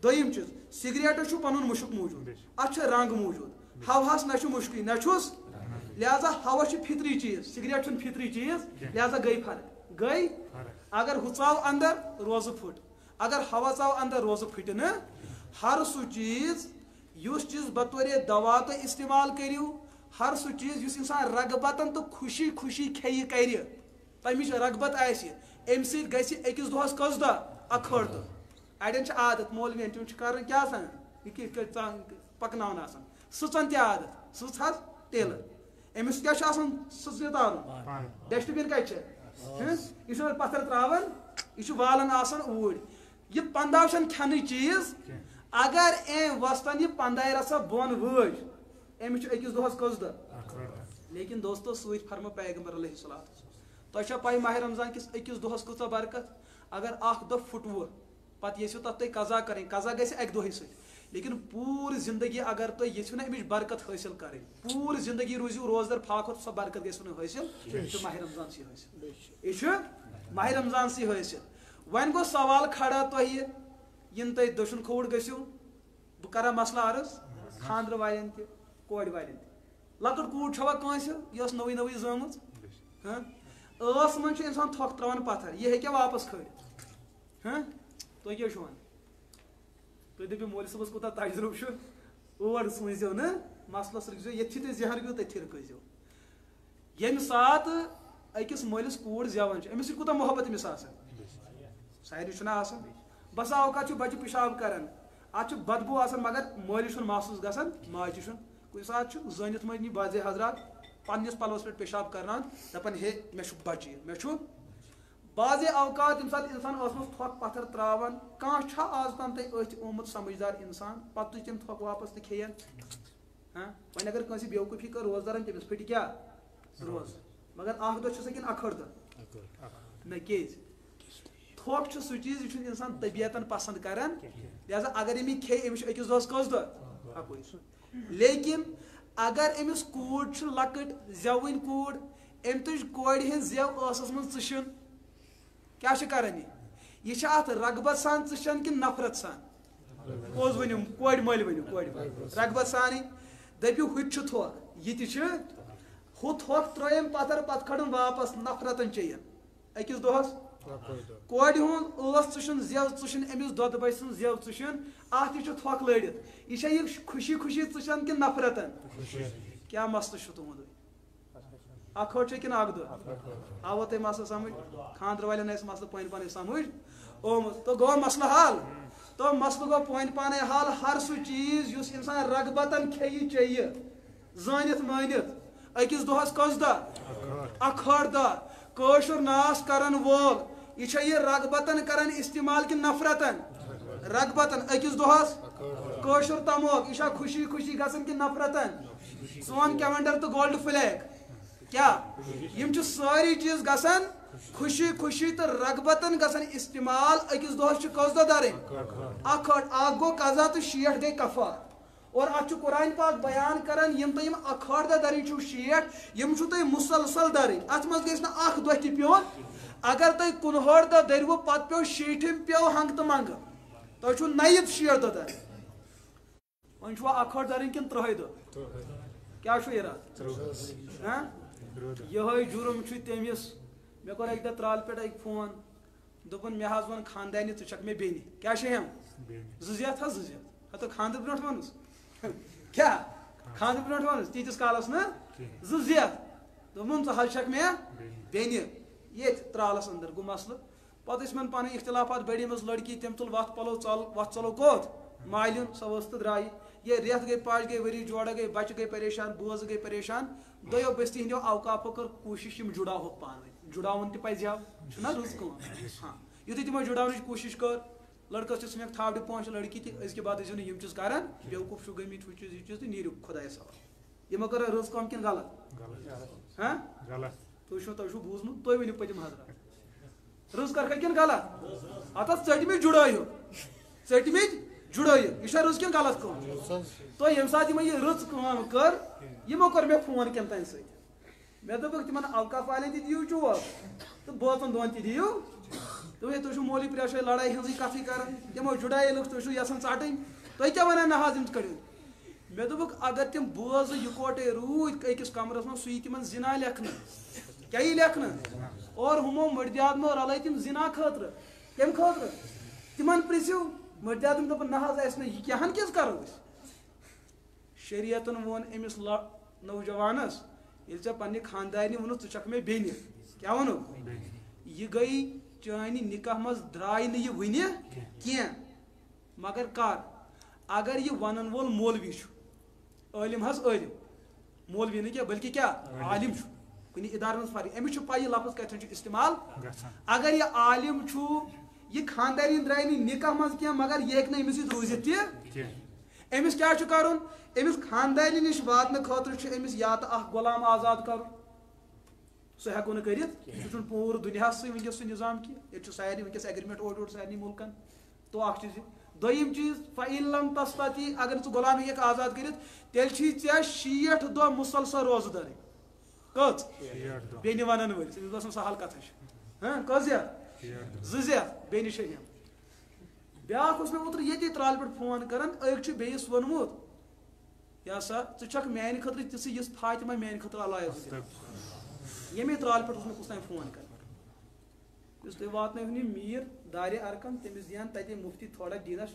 دوٚیِم چیٖز سِگریٹس چھُ پنُن مُشُک موٗجوٗد اتھ چھُ رنگ موٗجوٗد ہوہس نہ چھُ مُشکٕے نہ چھُس لہذا ہوا چھُ فطری چیٖز سِگریٹ چھُنہٕ فطری چیٖز لہذا گٔے فرق گٔے اگر ہُہ ژاو اندر روزٕ پھٕٹ اگر ہوا ژاو اندر روزٕ پھٕٹہِ نہٕ ہر سُہ چیٖز یُس چیٖز بطورِ دوا تُہۍ استعمال کٔرِو ہر سُہ چیٖز یُس انسان رغبتن تہٕ خوشی خوشی کھیٚیہِ کرِ تمِچ رغبت آسہِ امہِ سۭتۍ گژھِ أکِس دۄہس کٔژ دۄہ 1 دۄہ اڑٮ۪ن چھِ عادت مولوین تِم چھِ کران کیٛاہ آسان یہِ کِتھ پکناوان آسان سٕژن تہِ عادت سٕژ حظ ٹیلر أمِس کیٛاہ چھُ آسان سٕژنہِ تارُن ڈسٹ بِن کتہِ چھِ یہِ چھُ پتھر تراوان یہِ چھُ والان آسان اوٗرۍ یہِ 15 چھنہٕ کھٮ۪نٕچ چیٖز اگر أمۍ وۄستن یہِ 15 رژھا بۄن وٲج أمِس چھُ أکِس دۄہس کٔژ دۄہ لیکن دوستو سۭتۍ فرمو پیغمبر علیہ الصلوۃ تۄہہِ چھا پاے ماہِ رمضان کِس أکِس دۄہس کۭژاہ برکت اگر اکھ دۄہ پھُٹوٕ پتہٕ یژھِو تتھ تُہۍ قضا کرٕنۍ قضا گژھِ اکہِ دۄہٕے سۭتۍ لیکن پوٗرٕ زندگی اگر تُہۍ یژھِو نا امِچ برکت حٲصِل کرٕنۍ پوٗرٕ زندگی روٗزِو روزدر فاقت سۄ برکت گژھِو نہٕ حٲصِل یہِ چھُ ماہِ رمضانسٕے حٲصِل یہِ چھُ ماہِ رمضانسٕے حٲصِل وۄنۍ گوٚو سوال کھڑا تۄہہِ یِنہٕ تُہۍ دٔچھُن کھووُر گٔژھِو بہٕ کرا مسلہٕ عرض خانٛدرٕ والٮ۪ن تہِ کورِ والٮ۪ن تہِ لۄکٕٹ کوٗر چھوا کٲنٛسہِ یۄس نٔوٕے نٔوٕے زٲمٕژ ٲس منٛز چھُ اِنسان تھۄکھ تراوان پتھر یہِ ہیٚکیا واپس کھٲلِتھ تُہۍ کیٛاہ چھِو وَنان تُہۍ دٔپِو مولوی صٲبس کوٗتاہ تجرُبہٕ چھُ اور سوٗنٛچزیو نہٕ مسلس رٕکھزیو ییٚتھی تُہۍ ذہن گٔیو تٔتھی رُکٲیزیو ییٚمہِ ساتہٕ أکِس مٲلِس کوٗر زٮ۪وان چھِ أمِس سۭتۍ کوٗتاہ محبت أمِس آسان سارنٕے چھُنہ آسان بسا اوقات چھُ بچہِ پِشاب کران اتھ چھُ بدبوٗ آسان مگر مٲلِس چھُنہٕ محسوٗس گژھان ماجہِ چھُنہٕ کُنہِ ساتہٕ چھُ زٲنِتھ مٔنٛزۍ بعضے حضرات پننِس پلوس پٮ۪ٹھ پِشاب کرناوان دپان ہے مےٚ چھُ بچہِ مےٚ چھُ بعضے اوقات ییٚمہِ ساتہٕ انسان ٲسس منٛز تھۄکھ پتھر تراوان کانٛہہ چھا آز تام تۄہہِ أتھۍ آمُت سمجھدار انسان پتہٕ تُہۍ تِم تھۄکھ واپس تہِ کھیٚیَن وۄنۍ اگر کٲنٛسہِ بیوقوٗفی کٔر روزدارن تٔمِس پھٕٹہِ کیٛاہ روزٕ مگر اکھ دۄہ چھُ سُہ کِنہٕ 1 دۄہ نہ کیٛازِ تھۄکھ چھُ سُہ چیٖز یہِ چھُنہٕ انسان طبیعتن پسنٛد کران لہذا اگر أمۍ یہِ کھیٚیہِ أمِس چھُ أکِس دۄہس کٔژ دۄہ 1 لیکن اگر أمِس کوٗر چھِ لۄکٕٹ زٮ۪وٕنۍ کوٗر أمۍ تُج کورِ ہٕنٛز زٮ۪و ٲسس منٛز ژٕشُن کیٛاہ چھِ کران یہِ چھِ اتھ رغبت سان ژٕشان کِنہٕ نفرت سان پوٚز ؤنِو کورِ مٲلۍ ؤنِو کورِ رغبت سانٕے دٔپِو ہُہ تہِ چھُ تھۄکھ یہِ تہِ چھُ ہُہ تھۄکھ ترٛٲیِم پتھر پتہٕ کھڑُن واپس نفرتن چیٚیَن أکِس دۄہس کورِ ہُنٛد ٲس ژٕشُن زٮ۪و ژٕشُن أمِس دۄدٕ بچہِ سٕنٛز زٮ۪و ژٕشُن اتھ تہِ چھُ تھۄکھ لٲرِتھ یہِ چھا یہِ خوشی خوشی ژٕشان کِنہٕ نفرتن کیٛاہ مسلہٕ چھُ تُہُنٛد 1 چھا کِنہٕ 1 دۄہ آوا تۄہہِ مسلہٕ سمجھ خانٛدرٕ والٮ۪ن آسہِ مسلہٕ پٔنۍ پانے سمجھ آمُت تو گوٚو مسلہٕ حل تو مسلہٕ گوٚو پٔنۍ پانے حل ہر سُہ چیٖز یُس انسان رغبتن کھیٚیہِ چیٚیہِ زٲنِتھ مٲنِتھ أکِس دۄہس کٔژ دۄہ 1 دۄہ کٲشُر ناس کرن وول یہ رغبتن کران استعمال کہ نفرتن رغبتن اکس دہس کوشر تموک یہ خوشی خوشی گھن کہ نفرتن سون کیلنڈر تو گولڈ فلیگ کیا یم ساری چیز گھن خوشی خوشی تو رغبتن گھن استعمال اکس دہس کس دہ درن اکھ گو قضا تو 60 گئی کفار اور ات قرآن پاک بیان کران یم تم اکھاڑ دہ درن 60 یم تم مسلسل درن ات مز گھس اخ دہ تہ پیون اگر تھی 61 دہ درو پتہ پیو 60 پیو ہنگ تو منگ تھی نئے 60 دہ در ون اکھاڑ درن کن 30 دہ کیا اراد یہ جرم تمس مے کور اک دہ ترال پہ اک فون دپن مے حظ ون خاندانی ژٕ چھکھ مے بیٚنہِ کیا ہم زیت ہتو خاندر برونٛٹھ ونس کیا خاندر برونٛٹھ ونس تیتس کالس نا زیت دوٚپُن ژٕ حظ چھکھ مے بیٚنہِ ییٚتہِ ترالس اندر گوٚو مسلہٕ پتہٕ ٲسۍ یِمن پنٕنۍ اختلافات بڑیمٕژ لڑکی تٔمۍ تُل وتھ پلو وتھ ژلو کوٚت مالین سۄ ؤژھ تہٕ درٛایہِ یہ رٮ۪تھ گٔے پاش گٔے ؤری جوڑا گٔے بچہِ گٔے پریشان بوزٕ گٔے پریشان دۄیو بستی ہٕنٛدیو اوقافو کٔر کوٗشش یِم جُڑاوہوکھ پانہٕ ؤنۍ جُڑاوُن تہِ پزِ ہا چھُنہ رٕژ کٲم ہاں یُتھُے تِمو جُڑاونٕچ کوٗشش کٔر لڑکس تہِ ژھٕنکھ تھاپڑِ پونٛسہٕ لڑکی تہِ أزکہِ بعد ٲسِو نہٕ یِم چیٖز کران بیوقوٗف چھُو گٔمٕتۍ ہُہ چیٖز یہِ چیٖز تہٕ نیٖرِو خۄدایس حوالہٕ یِمو کٔر رٕژ کٲم کِنہٕ غلط ہاں تۄہہِ چھُو بوٗزمُت تُہۍ ؤنِو پٔتِم حضرات رٕژ کٔرکھا کِنہٕ غلط اتھ ژٔٹمٕتۍ جُڑٲیِو ژٔٹمٕتۍ جُڑٲیِو یہِ چھا رٕژ کِنہٕ غلط کٲم تۄہہِ ییٚمہِ ساتہٕ یِمو یہِ رٕژ کٲم کٔر یِمو کوٚر مےٚ فون کمہِ تانۍ سۭتۍ مےٚ دوٚپُکھ تِمن اوقاف والٮ۪ن تہِ دِیِو چوب تہٕ بٲژن دۄن تہِ دِیِو تُہۍ چھِو مولوی پرٛٮ۪س جایہِ لڑٲے ہٕنٛزٕے کتھٕے کران تِمو جُڑایے لُکھ تُہۍ چھِو یژھان ژٹٕنۍ تُہۍ کیٛاہ ونان نہ حظ یِم کٔڑِو مےٚ دوٚپُکھ اگر تِم بٲژٕ یِکوٹے روٗدۍ أکِس کمرس منٛز سُہ یی تِمن زِنا لیکھنہٕ کیٛاہ یی لیکھنہٕ اور ہُمو مٔردیادمو رلٲے تِم زِنا خٲطرٕ کمہِ خٲطرٕ تِمن پرٛژھِو مٔردیادم دوٚپُن نہ حظ اَسہِ نہٕ یہِ کیٛاہن کیٛاز کرو أسۍ شریعتن ووٚن أمِس نوجوانس ییٚلہِ ژےٚ پننہِ خاندارنہِ ووٚنُتھ ژٕ چھکھ مےٚ بیٚنہِ کیٛاہ ووٚنُکھ یہِ گٔے چانہِ نکاح منٛز درٛاے نہٕ یہِ وُنہِ کینٛہہ مگر کر اگر یہِ ونن وول مولوی چھُ عٲلِم حظ عٲلِم مولوی نہٕ کینٛہہ بلکہِ کیٛاہ عالِم چھُ کُنہِ اِدارٕ منٛز فرق أمِس چھُ پاے یہِ لفظ کتٮ۪ن چھُ استعمال اگر یہِ عالِم چھُ یہِ خاندارِنۍ درٛاے نہٕ نکاح منٛز کینٛہہ مگر یہِ ہیٚکہِ نہٕ أمِس سۭتۍ روٗزِتھ تہِ أمِس کیٛاہ چھُ کرُن أمِس خاندارنہِ نِش واتنہٕ خٲطرٕ چھُ أمِس یا تہٕ اکھ غلام آزاد کرُن سُہ ہٮ۪کو نہٕ کٔرِتھ سُہ چھُنہٕ پوٗرٕ دُنیاہس سۭتۍ وٕنکیٚس سُہ نظام کینٛہہ ییٚتہِ چھُ سارنٕے وٕنکیٚس ایگریمنٹ اوٚڑ سارنٕے مُلکن تو اکھ چیٖز یہِ دوٚیِم چیٖز فَإِن لَمْ تَسْتَطِع اگر ژٕ غلام ہیٚککھ آزاد کٔرِتھ تیٚلہِ چھُے ژےٚ 60 دۄہ مُسلسل روزٕ دَرٕنۍ کٔژ بیٚنہِ وَنن وٲلۍ أمِس باسان سہل کتھا چھِ کٔژ زٮ۪تھ 2 زٮ۪تھ بیٚنہِ چھِ یِم بیٛاکھ اوس مےٚ اوترٕ ییٚتی ترٛالہِ پٮ۪ٹھ فون کران أکۍ چھُ بیٚیِس ووٚنمُت یہِ ہسا ژٕ چھکھ میانہِ خٲطرٕ تِژھٕے یِژھ فاطمہ میانہِ خٲطرٕ علایق ییٚمے ترٛالہِ پٮ۪ٹھ اوس مےٚ کُس تانۍ فون کران یُس تُہۍ واتنٲیہُن یہِ میٖر دارِ ارکم تٔمِس دِیَن تَتہِ مُفتی تھوڑا دِنس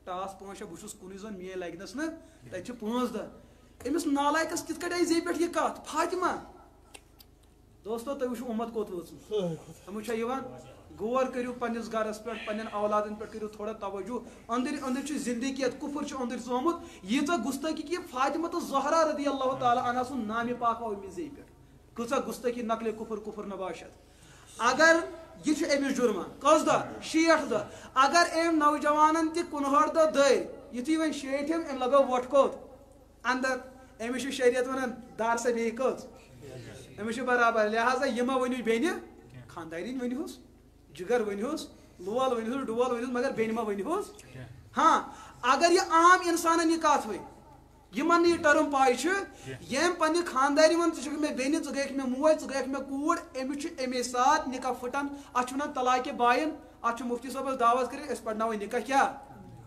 ٹاس 5-6 بہٕ چھُس کُنُے زوٚن میٲنۍ لگنس نہٕ تَتہِ چھِ 5 دۄہ أمِس نالایکس کِتھ کٲٹھۍ آیہِ زیٚیہِ پٮ۪ٹھ یہِ کتھ فاطمہ دوستو تُہۍ وٕچھِو اُمت کوٚت وٲژمٕژ سمجھ چھا یِوان غور کٔرِو پننِس گرس پٮ۪ٹھ پننٮ۪ن اولادن پٮ۪ٹھ کٔرِو تھوڑا توجہ أنٛدٕرۍ أنٛدٕرۍ چھِ زندگیت کُفر چھُ أنٛدٕرۍ ژومُت ییٖژاہ گُستٲخی کہِ فاطمہ تہٕ زہرا رضی اللہ تعالیٰ عنہا سُنٛد نامہِ پاک آو أمِس زیٚیہِ پٮ۪ٹھ کۭژاہ گُستٲخی نقلہِ کُفر نباشت اگر یہ چھُ أمِس جُرمان کٔژ دۄہ 60 دۄہ اگر أمۍ نوجوانن تہِ 61 دۄہ دٔرۍ یُتھُے وۄنۍ 60 أمۍ لگٲو وۄٹھ کوٚت اندر أمِس چھُ شریعت ونان دار سا بیٚیہِ کٔژ أمِس چھُ برابر لہٰذا یہِ مہ ؤنِو بیٚنہِ خاندارِنۍ ؤنۍہوس جگر ؤنۍہوس لول ؤنۍہوس ڈول ؤنۍہوس مگر بیٚنہِ مہ ؤنۍہوس ہاں اگر یہِ عام انسانن یہِ کتھ وۄنۍ یِمن نہٕ یہِ ٹٔرٕم پاے چھِ ییٚمۍ پننہِ خاندارنہِ ووٚن ژٕ چھکھ مےٚ بیٚنہِ ژٕ گٔیکھ مےٚ موج ژٕ گٔیکھ مےٚ کوٗر أمِس چھُ اَمے ساتہٕ نکاح پھٕٹان اتھ چھِ ونان طلاقِ باین اتھ چھُ مُفتی صٲبس دعوت کٔرِتھ أسۍ پرناوو نکاح کیٛاہ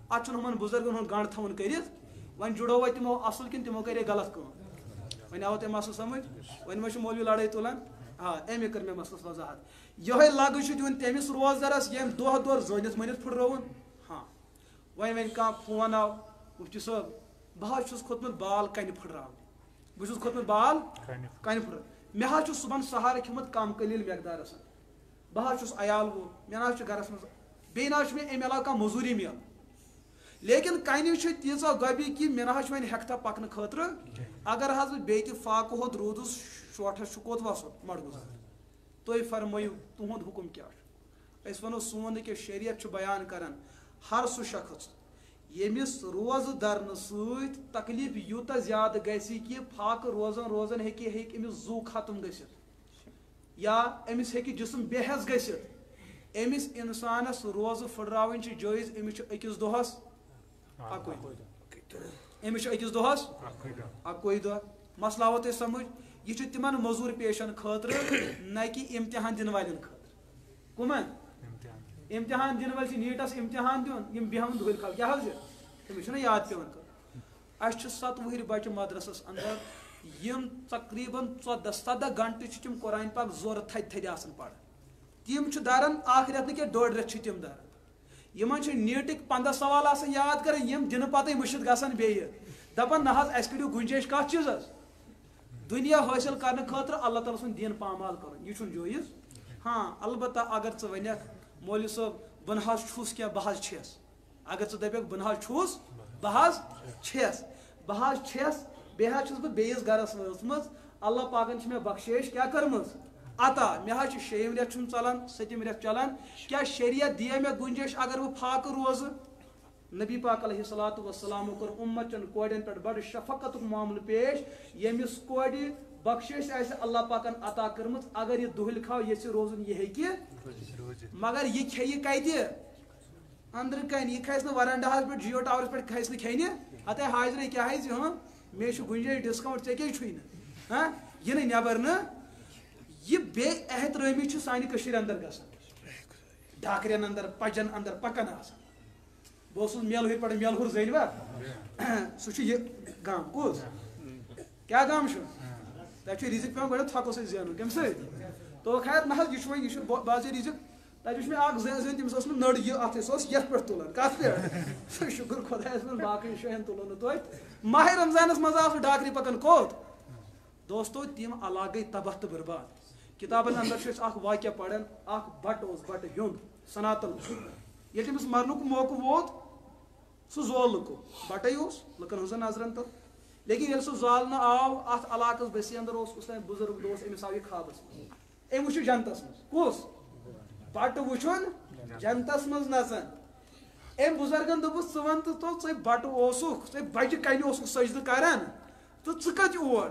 اتھ چھُنہٕ ہُمن بُزرگن ہُنٛد گنڈ تھاوُن کٔرِتھ وۄنۍ جُڑووا تِمو اصل کِنہٕ تِمو کرے غلط کٲم وۄنۍ آو تۄہہِ مسلہٕ سمجھ وۄنۍ ما چھُ مولوی لڑٲے تُلان أمی کٔر مےٚ مسلس وضاحت یِہوے لگہٕ چھُ دیُن تٔمِس روزدارس ییٚمۍ دۄہ زٲنِتھ مٲنِتھ پھٕٹرٲوُن ہاں وۄنۍ کانٛہہ فون آو مُفتی صٲب بہٕ حظ چھُس کھوٚتمُت بال کنہِ پھٕٹراونہِ بہٕ چھُس کھوٚتمُت بال کنہِ پھٕٹراونہِ مےٚ حظ چھُ صُبحن سہارٕ کھیوٚمُت کم قلیٖل مٮ۪قدارس بہٕ حظ چھُس عیال وول مےٚ نہ حظ چھُ گرس منٛز بیٚیہِ نہ حظ چھُ مےٚ امہِ علاوٕ کانٛہہ موٚزوٗری میل لیکن کنہِ چھِ تیٖژاہ گۄبی کہِ مےٚ نہ حظ چھُ وۄنۍ ہٮ۪کتھا پکنہٕ خٲطرٕ اگر حظ بہٕ بیٚیہِ تہِ فاقہٕ ہوٚت روٗدُس شوٹھس چھُ کوٚت وسُن مڑ گُزار تُہۍ فرمٲیِو تُہُنٛد حُکم کیٛاہ چھُ اس ونو سون کہ شریعت بیان کران ہر سہ شخص یمس روز درن ست تکلیف یوتہ زیادہ گژھِ کہ پھاکہ روزان روزان ہیٚکہِ أمِس زو ختم گٔژھِتھ یا أمِس ہیٚکہِ جسم بے حٮ۪س گٔژھِتھ أمِس اِنسانس روزٕ پھٕٹراوٕنۍ چھِ جٲیز أمِس چھُ أکِس دۄہس اَکُے أمِس چھُ أکِس دۄہس اَکُے دۄہ مسلہٕ آوٕ تۄہہِ سمجھ یہ چھُ تِمن موٚزوٗر پیشن خٲطرٕ نہ کہِ امتحان دِنہٕ والٮ۪ن خٲطرٕ کٕمن امتحان دِنہٕ وٲلۍ چھِ نیٖٹس امتحان دیُن یِم بیٚہن دۄہلہِ خلق کیٛاہ حظ چھِ تٔمِس چھُنہ یاد پیٚوان کرُن اَسہِ چھِ 7 وُہٕرۍ بچہِ مدرسس انٛدر یِم تقریٖبن 14-17 گنٹہٕ چھِ تِم قرآن پاک زورٕ تھدِ تھدِ آسان پران تِم چھِ دران اکھ رٮ۪تھ نہٕ کینٛہہ 1.5 رٮ۪تھ چھِ تِم دران یِمن چھِ نیٖٹٕکۍ 15 سوال آسان یاد کرٕنۍ یِم دِنہٕ پتہٕ مٔشِتھ گژھان بیٚیہِ دپان نہ حظ اَسہِ کٔڑِو گُنجٲیش کتھ چیٖزس دُنیا حٲصِل کرنہٕ خٲطرٕ اللہ تعالیٰ سُنٛد دیٖن پامال کرُن یہِ چھُنہٕ جٲیز ہاں البتہ اگر ژٕ ونکھ مولوی صٲب بہٕ نہ حظ چھُس کینٛہہ بہٕ حظ چھَس اگر ژٕ دپکھ بہٕ نہ حظ چھُس بہٕ حظ چھَس بیٚیہِ حظ چھُس بہٕ بیٚیِس گرس وٲژمٕژ اللہ پاکن چھِ مےٚ بخشٲیش کیٛاہ کٔرمٕژ عطا مےٚ حظ چھُ 6یِم رٮ۪تھ چھُم ژلان 7یِم رٮ۪تھ چلان کیٛاہ شریعت دِیا مےٚ گُنجٲیش اگر بہٕ فاقہٕ روزٕ نبی پاک علیہ الصلوۃ والسلامو کوٚر اُمتچن کورٮ۪ن پٮ۪ٹھ بڑٕ شفقتُک معاملہٕ پیش ییٚمِس کورِ بخشٲیش آسہِ اللہ پاکن عطا کٔرمٕژ اگر یہِ دۄہلہِ کھاو یژھِ روزُن یہِ ہیٚکہِ مگر یہِ کھیٚیہِ کتہِ أنٛدرٕ کَنہِ یہِ کھسہِ نہٕ ورانڈاہس پٮ۪ٹھ جِیو ٹاورس پٮ۪ٹھ کھسہِ نہٕ کھیٚنہِ ہتے حاضرے کیٛاہ حظ مےٚ چھُ گُنجٲیش ڈسکاونٹ ژےٚ کیٛازِ چھُے نہٕ ہاں یہِ نہٕ نٮ۪بر نہٕ یہِ بے احترٲمی چھِ سانہِ کٔشیٖرِ انٛدر گژھان ڈاکرٮ۪ن انٛدر پجن انٛدر پکان آسان بہٕ اوسُس میلہٕ پٮ۪ٹھ میلہُر زٲنوا سُہ چھُ یہِ گام کُس کیٛاہ گام چھُ تتہِ چھُ رِزق پیٚوان گۄڈٕ تھۄکہٕ سۭتۍ زینُن کمہِ سۭتۍ تو خیر نہ حظ یہِ چھُ وۄنۍ یہِ چھُ باضے رِزق تتہِ وٕچھ مےٚ اکھ زٔنۍ تٔمِس ٲس نہٕ نٔر یہِ اتھ سۄ ٲس یتھ پٮ۪ٹھ تُلان کتھ پٮ۪ٹھ شُکر خۄدایس کُن باقٕے جاین تُلو نہٕ توتہِ ماہِ رمضانس منٛز آو سُہ ڈاکرِ پکان کوٚت دوستو تِم علاقہٕ گٔے تباہ تہٕ برباد کِتابن انٛدر چھِ أسۍ اکھ واقعہ پران اکھ بٹہٕ اوس بٹہٕ ہیوٚنٛد سناتل ییٚلہِ تٔمِس مرنُک موقعہٕ ووت سُہ زول لُکو بٹے اوس لُکن ہٕنٛزن نظرن تل لیکن ییٚلہِ سُہ زالنہٕ آو اتھ علاقس بسی انٛدر اوس کُس تام بُزرگ دوس أمِس آو یہِ خوابس منٛز أمۍ وٕچھُن جنتس منٛز کُس بٹہٕ وٕچھُن جنتس منٛز نژان أمۍ بُزرگن دوٚپُس ژٕ ون تہٕ تو ژٕ بٹہٕ اوسُکھ ژٕ بجہِ کنہِ اوسُکھ سجدٕ کران تہٕ ژٕ کتہِ اور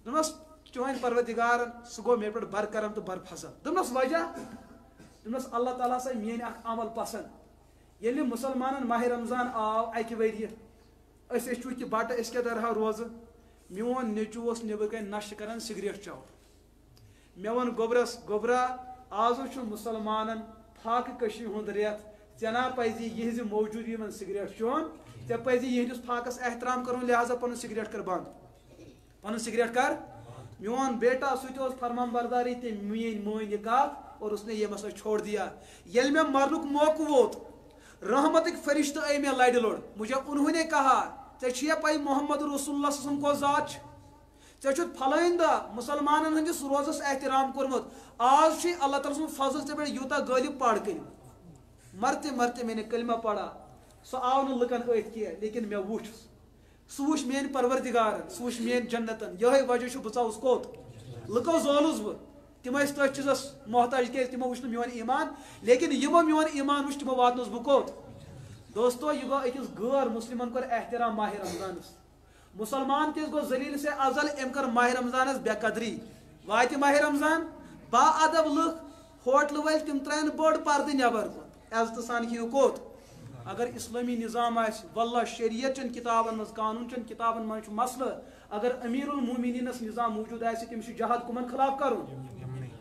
دوٚپنس چٲنۍ پروردگارن سُہ گوٚو مےٚ پٮ۪ٹھ برکرم تہٕ برفضل دوٚپنس وجہ دوٚپنس اللہ تعالیٰ ہسا میٲنۍ اکھ عمل پسنٛد ییٚلہِ مُسلمانن ماہِ رمضان آو اکہِ ؤریہِ أسۍ ٲسۍ چوٗنٛکہِ بٹہٕ أسۍ کیٛاہ درہاو روزٕ میون نیٚچوٗ اوس نیٚبرٕ کَنۍ نشہٕ کران سِگریٹ چٮ۪وان مےٚ ووٚن گوٚبرس گوٚبرا آزٕ چھُ مُسلمانن فاقہٕ کٔشی ہُنٛد رٮ۪تھ ژےٚ نا پزی یِہنٛزِ موٗجوٗدگی منٛز سِگریٹ چیوٚن ژےٚ پزی یِہنٛدِس فاقس احترام کرُن لہٰذا پنُن سِگریٹ کر بنٛد پنُن سِگریٹ کر میون بیٹا سُہ تہِ اوس فرمان برداری تٔمۍ میٲنۍ مٲنۍ یہِ کتھ اور اسنے یہ مسئلہ چھوڑ دیا ییٚلہِ مےٚ مرنُک موقعہٕ ووت رحمتٕکۍ فرشتہٕ آے مےٚ لڑِ لوٚڑ مجھے انہوں نے کہا ژےٚ چھُیا پاے محمد رسول اللہ صلی اللہ علیہ وسلم کۄس ذات چھِ ژےٚ چھُتھ پھلٲنۍ دۄہ مُسلمانن ہٕنٛدِس روزس احترام کوٚرمُت آز چھُے اللہ تعالیٰ سُنٛد فضل ژےٚ پٮ۪ٹھ یوٗتاہ غٲلب پڑ کٔرِتھ مرتے مرتے میں نے کلمہ پڑا سُہ آو نہٕ لُکن أتھۍ کینٛہہ لیکن مےٚ وُچھ سُہ وُچھ میٲنۍ پروردگارن سُہ وُچھ میٲنۍ جنتن یِہوے وجہ چھُ بہٕ ژاوُس کوٚت لُکو زولُس بہٕ تِم ٲسۍ تٔتھۍ چیٖزس محتاج کیٛازِ تِمو وٕچھ نہٕ میون ایمان لیکن یِمو میون ایمان وٕچھ تِمو واتنووُس بہٕ کوٚت دوستو یہ گوٚو أکِس غٲر مُسلمن کوٚر احترام ماہِ رمضانس مُسلمان کِس گوٚو ذلیل سے ازل أمۍ کٔر ماہِ رمضانس بے قدری واتہِ ماہِ رمضان با ادب لُکھ ہوٹلہٕ وٲلۍ تِم ترٛایَن بٔڑ پردٕ نٮ۪بر کُن عزتہٕ سان کھیٚیِو کوٚت اگر اسلٲمی نظام آسہِ واللہ شریعت چٮ۪ن کِتابن منٛز قانوٗن چٮ۪ن کِتابن منٛز چھُ مسلہٕ اگر امیٖر المومنیٖنس نظام موٗجوٗد آسہِ تٔمِس چھُ جہاد کٕمن خلاف کرُن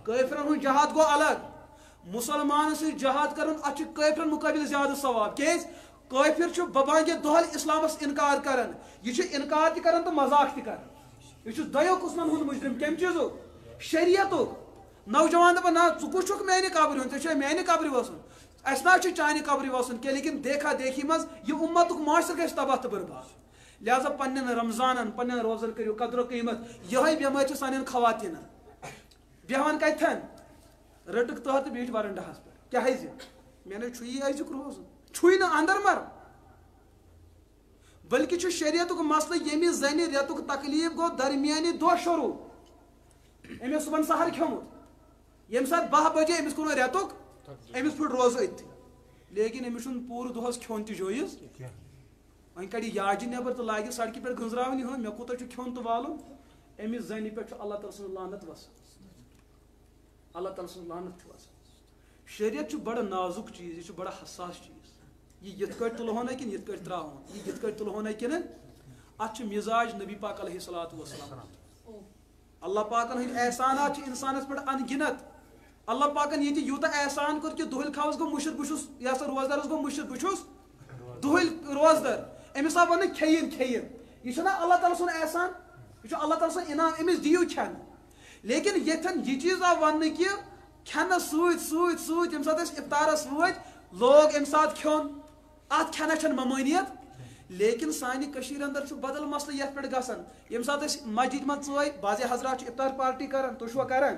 کٲفرن ہُنٛد جہاد گوٚو الگ مُسلمانس سۭتۍ جہاد کرُن اتھ چھُ کٲفرن مُقٲبل زیادٕ ثواب کیٛازِ کٲفر چھُ ببانگہِ دۄہل اسلامس انکار کران یہِ چھُ انکار تہِ کران تہٕ مذاق تہِ کران یہِ چھُ دۄیو قٕسمن ہُنٛد مُجرم کمہِ چیٖزُک شریعتُک نوجوان دپان نہ ژٕ کُس چھُکھ میانہِ قبرِ ہُنٛد ژےٚ چھُے میانہِ قبرِ وسُن اسہِ نہ چھُ چانہِ قبرِ وسُن کینٛہہ لیکن دیکھا دیکھی منٛز یہِ اُمتُک معاشرٕ گژھِ تباہ تہٕ برباد لہٰذا پننٮ۪ن رمضانن پننٮ۪ن روزن کٔرِو قدر قیٖمت یِہوے بٮ۪مٲرۍ چھِ سانٮ۪ن خواتیٖنن بیٚہوان کتٮ۪ن رٔٹٕکھ تہر تہٕ بیٖٹھۍ ورنڈاہس پٮ۪ٹھ کیٛاہ حظ مےٚ نَے چھُیی أزیُک روزُن چھُے نہٕ انٛدر مر بلکہِ چھُ شریعتُک مسلہٕ ییٚمہِ زنہِ رٮ۪تُک تکلیٖف گوٚو درمیانہِ دۄہ شروٗع أمۍ اوس صُبحن سحر کھیوٚمُت ییٚمہِ ساتہٕ 12 بجے أمِس کوٚر رٮ۪تُک أمس پھٹ روز أتھی لیکن أمس چھُنہٕ پوٗرٕ دۄہس کھیوٚن تہِ جٲیز وۄنۍ کڑِ یاجہِ نٮ۪بر تہٕ لاگہِ سڑکہِ پٮ۪ٹھ گٔنزراوٕنۍ یِہُنٛد مےٚ کوٗتاہ چھُ کھیوٚن تہٕ والُن أمِس زنہِ پٮ۪ٹھ چھُ اللہ تعالیٰ سٕنٛز لعنت وسان اللہ تعالیٰ سٕنٛز لعنت چھِ وسان شریعت چھُ بڑٕ نازُک چیٖز یہِ چھُ بڑٕ حساس چیٖز یہِ یِتھ کٲٹھۍ تُلہون نہ کِنہٕ یِتھ کٲٹھۍ ترٛاوہون یہِ یِتھ کٲٹھۍ تُلہون نہ کِنہٕ اَتھ چھُ مِزاج نبی پاک علیہ الصلوۃ والسلام اللہ پاکن ہٕنٛدۍ احسانات چھِ اِنسانس پٮ۪ٹھ ان گنت اللہ پاکن ییٚتہِ یوٗتاہ احسان کوٚر کہِ دۄہلہِ خاوس گوٚو مُشِر بہٕ چھُس یہِ ہسا روزدارس گوٚو مُشِر بہٕ چھُس دۄہلہِ روزدار أمِس آو وننہٕ کھیٚیِن کھیٚیِن یہِ چھُنہ اللہ تعالیٰ سُنٛد احسان یہِ چھُ اللہ تعالیٰ سُنٛد انعام أمِس دِیِو کھٮ۪نہٕ لیکن ییٚتھٮ۪ن یہِ چیٖز آو وننہٕ کہِ کھٮ۪نس سۭتۍ سۭتۍ سۭتۍ ییٚمہِ ساتہٕ أسۍ اِفطارس وٲتۍ لوگ اَمہِ ساتہٕ کھیوٚن اَتھ کھٮ۪نس چھنہٕ ممٲنیت لیکن سانہِ کٔشیٖرِ انٛدر چھُ بدل مسلہٕ یتھ پٮ۪ٹھ گژھان ییٚمہِ ساتہٕ أسۍ مسجد منٛز ژٲے بعضے حضرات چھِ اِفطار پارٹی کران تُہۍ چھُوا کران